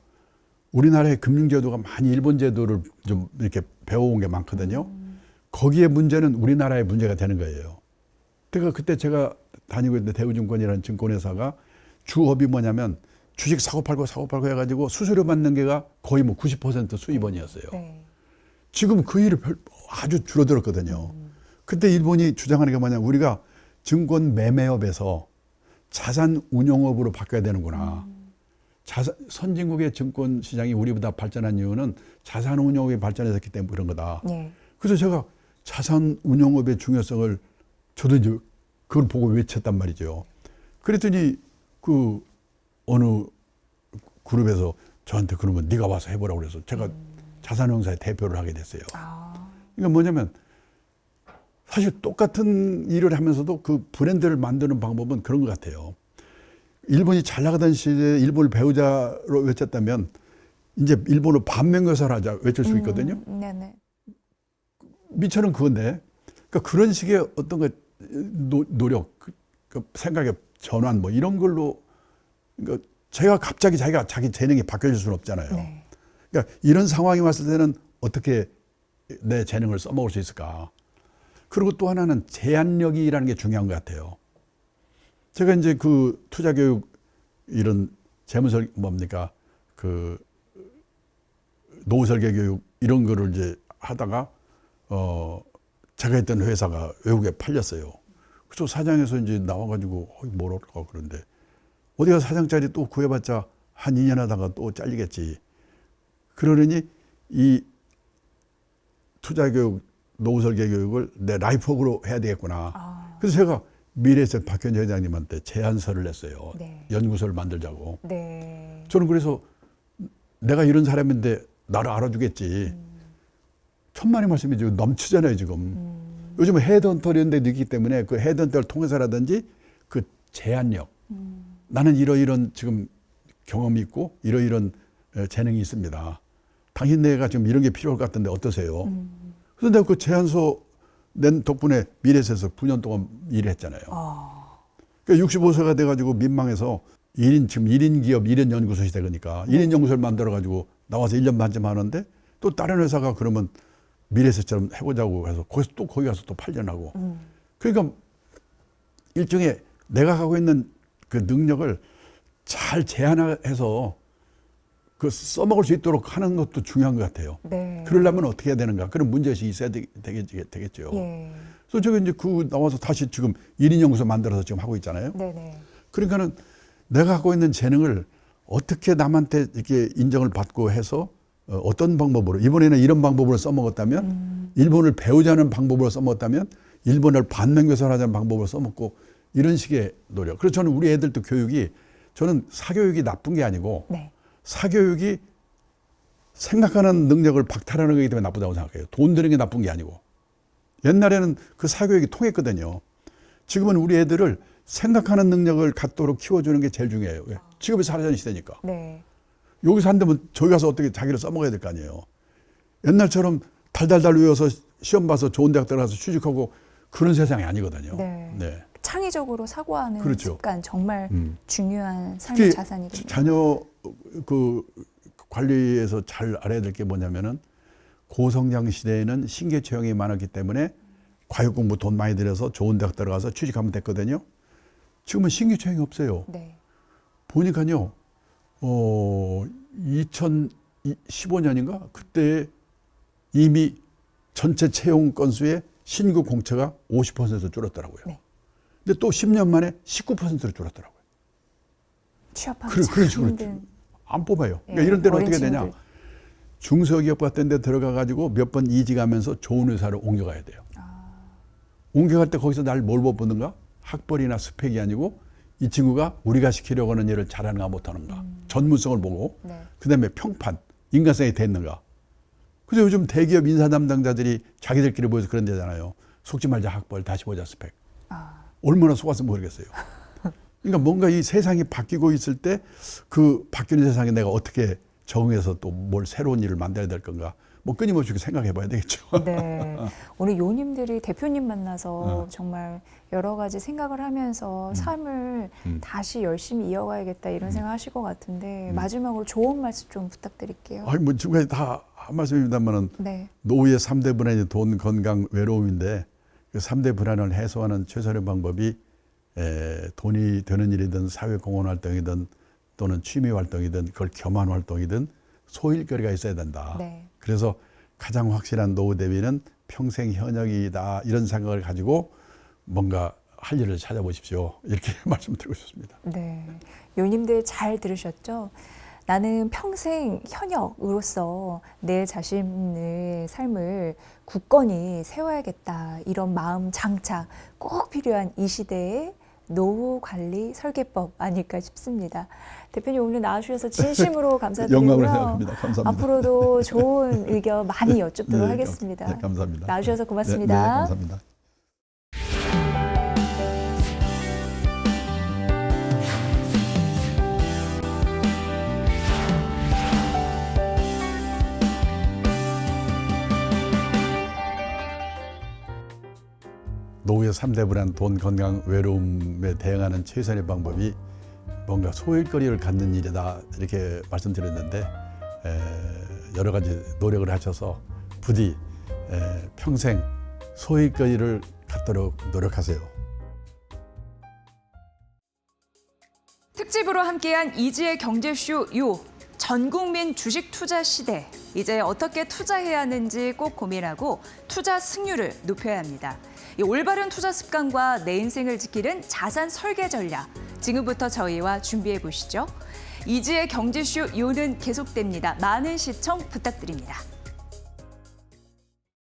우리나라의 금융제도가 많이 일본 제도를 좀 이렇게 배워온 게 많거든요. 거기에 문제는 우리나라의 문제가 되는 거예요. 그러니까 그때 제가 다니고 있는 대우증권이라는 증권회사가 주업이 뭐냐면 주식 사고 팔고 해가지고 수수료 받는 게가 거의 뭐 90% 수입원이었어요. 네. 지금 그 일이 아주 줄어들었거든요. 그때 일본이 주장하는 게 뭐냐, 우리가 증권 매매업에서 자산 운용업으로 바뀌어야 되는구나. 선진국의 증권 시장이 우리보다 발전한 이유는 자산 운용업이 발전했기 때문에 그런 거다. 네. 그래서 제가 자산 운용업의 중요성을 저도 이제 그걸 보고 외쳤단 말이죠. 그랬더니 그 어느 그룹에서 저한테 그러면 네가 와서 해보라고 그래서 제가 자산운용사의 대표를 하게 됐어요. 그러니까 뭐냐면 사실 똑같은 일을 하면서도 그 브랜드를 만드는 방법은 그런 것 같아요. 일본이 잘 나가던 시대에 일본을 배우자로 외쳤다면 이제 일본어 반면교사를 하자 외칠 수 있거든요. 네네. 미처는 그건데 그러니까 그런 식의 어떤 그 노력, 그 생각의 전환 뭐 이런 걸로 그러니까 제가 갑자기 자기가 자기 재능이 바뀌어질 수는 없잖아요. 네. 그러니까 이런 상황이 왔을 때는 어떻게 내 재능을 써먹을 수 있을까. 그리고 또 하나는 제안력이라는 게 중요한 것 같아요. 제가 이제 그 투자교육 이런 재무설 뭡니까 그 노후설계 교육 이런 거를 이제 하다가 제가 했던 회사가 외국에 팔렸어요. 그래서 사장에서 이제 나와가지고 뭐랄까 그런데 어디가 사장 자리 또 구해봤자 한 2년 하다가 또 잘리겠지. 그러니 이 투자교육, 노후설계 교육을 내 라이프워크로 해야 되겠구나. 그래서 제가 미래에셋 박현재 회장님한테 제안서를 냈어요. 네. 연구소를 만들자고. 네. 저는 그래서 내가 이런 사람인데 나를 알아주겠지. 천만의 말씀이 지금 넘치잖아요, 지금. 요즘 헤드헌터 이런 데 있기 때문에 그 헤드헌터를 통해서라든지 그 제안력. 나는 이런 지금 경험이 있고 이런 재능이 있습니다. 당신네가 지금 이런 게 필요할 것 같은데 어떠세요? 그래서 내가 그 제안서 낸 덕분에 미래에셋에서 9년 동안 일했잖아요. 그러니까 65세가 돼가지고 민망해서 지금 1인 기업, 1인 연구소 시대니까 1인 연구소를 만들어가지고 나와서 1년 반쯤 하는데 또 다른 회사가 그러면 미래에셋처럼 해보자고 해서 거기 가서 또 8년 하고. 그러니까 일종의 내가 갖고 있는 그 능력을 잘 제안해서 그 써먹을 수 있도록 하는 것도 중요한 것 같아요. 네. 그러려면 어떻게 해야 되는가? 그런 문제의식이 있어야 되겠죠. 예. 그래서 저기 이제 그 나와서 다시 지금 1인 연구소 만들어서 지금 하고 있잖아요. 네네. 그러니까는 내가 갖고 있는 재능을 어떻게 남한테 이렇게 인정을 받고 해서 어떤 방법으로 이번에는 이런 방법으로 써먹었다면 일본을 배우자는 방법으로 써먹었다면 일본을 반면교사하자는 방법으로 써먹고 이런 식의 노력. 그래서 저는 우리 애들도 교육이 저는 사교육이 나쁜 게 아니고 네. 사교육이 생각하는 능력을 박탈하는 거기 때문에 나쁘다고 생각해요. 돈 드는 게 나쁜 게 아니고. 옛날에는 그 사교육이 통했거든요. 지금은 우리 애들을 생각하는 능력을 갖도록 키워주는 게 제일 중요해요. 왜? 직업이 사라지는 시대니까. 네. 여기서 한다면 저기 가서 어떻게 자기를 써먹어야 될 거 아니에요. 옛날처럼 달달달 외워서 시험 봐서 좋은 대학 들어가서 취직하고 그런 세상이 아니거든요. 네. 창의적으로 사고하는 그렇죠. 습관 정말 중요한 삶의 특히 자산이거든요. 자녀 그 관리에서 잘 알아야 될 게 뭐냐면은 고성장 시대에는 신규 채용이 많았기 때문에 과육 공부 돈 많이 들여서 좋은 대학 들어가서 취직하면 됐거든요. 지금은 신규 채용이 없어요. 네. 보니까요, 2015년인가 그때 이미 전체 채용 건수의 신규 공채가 50% 줄었더라고요. 네. 근데 또 10년 만에 19%로 줄었더라고요. 취업하기 그런 식으로 힘든. 안 뽑아요. 그러니까 예, 이런 데는 어린 어떻게 되냐? 친구들. 중소기업 같은 데 들어가가지고 몇 번 이직하면서 좋은 회사로 옮겨가야 돼요. 옮겨갈 때 거기서 날 뭘 못 보는가? 학벌이나 스펙이 아니고 이 친구가 우리가 시키려고 하는 일을 잘하는가 못하는가. 전문성을 보고 네. 그다음에 평판, 인간성이 됐는가. 그래서 요즘 대기업 인사 담당자들이 자기들끼리 모여서 그런 데잖아요. 속지 말자 학벌, 다시 보자 스펙. 얼마나 속아서 모르겠어요. 그러니까 뭔가 이 세상이 바뀌고 있을 때 그 바뀌는 세상에 내가 어떻게 적응해서 또 뭘 새로운 일을 만들어야 될 건가. 뭐 끊임없이 생각해 봐야 되겠죠. 네. 오늘 요님들이 대표님 만나서 정말 여러 가지 생각을 하면서 삶을 다시 열심히 이어가야겠다 이런 생각 하실 것 같은데 마지막으로 좋은 말씀 좀 부탁드릴게요. 아니, 뭐 지금까지 다 한 말씀입니다만은 네. 노후의 3대 불안이 돈, 건강, 외로움인데 그 3대 불안을 해소하는 최선의 방법이 돈이 되는 일이든 사회공헌 활동이든 또는 취미 활동이든 그걸 겸한 활동이든 소일거리가 있어야 된다. 네. 그래서 가장 확실한 노후 대비는 평생 현역이다 이런 생각을 가지고 뭔가 할 일을 찾아보십시오. 이렇게 말씀드리고 싶습니다. 네. 요님들 잘 들으셨죠? 나는 평생 현역으로서 내 자신의 삶을 굳건히 세워야겠다. 이런 마음 장착 꼭 필요한 이 시대에 노후 관리 설계법 아닐까 싶습니다. 대표님 오늘 나와주셔서 진심으로 감사드리고요. 영광으로 생각합니다. 감사합니다. 앞으로도 좋은 의견 많이 여쭙도록 네, 하겠습니다. 네, 감사합니다. 나와주셔서 고맙습니다. 네, 감사합니다. 노후의 3대 불안, 돈, 건강, 외로움에 대응하는 최선의 방법이 뭔가 소일거리를 갖는 일이다 이렇게 말씀드렸는데 여러 가지 노력을 하셔서 부디 평생 소일거리를 갖도록 노력하세요. 특집으로 함께한 이지의 경제쇼 요 전국민 주식 투자 시대. 이제 어떻게 투자해야 하는지 꼭 고민하고 투자 승률을 높여야 합니다. 이 올바른 투자 습관과 내 인생을 지키는 자산 설계 전략. 지금부터 저희와 준비해 보시죠. 이지의 경제쇼 요는 계속됩니다. 많은 시청 부탁드립니다.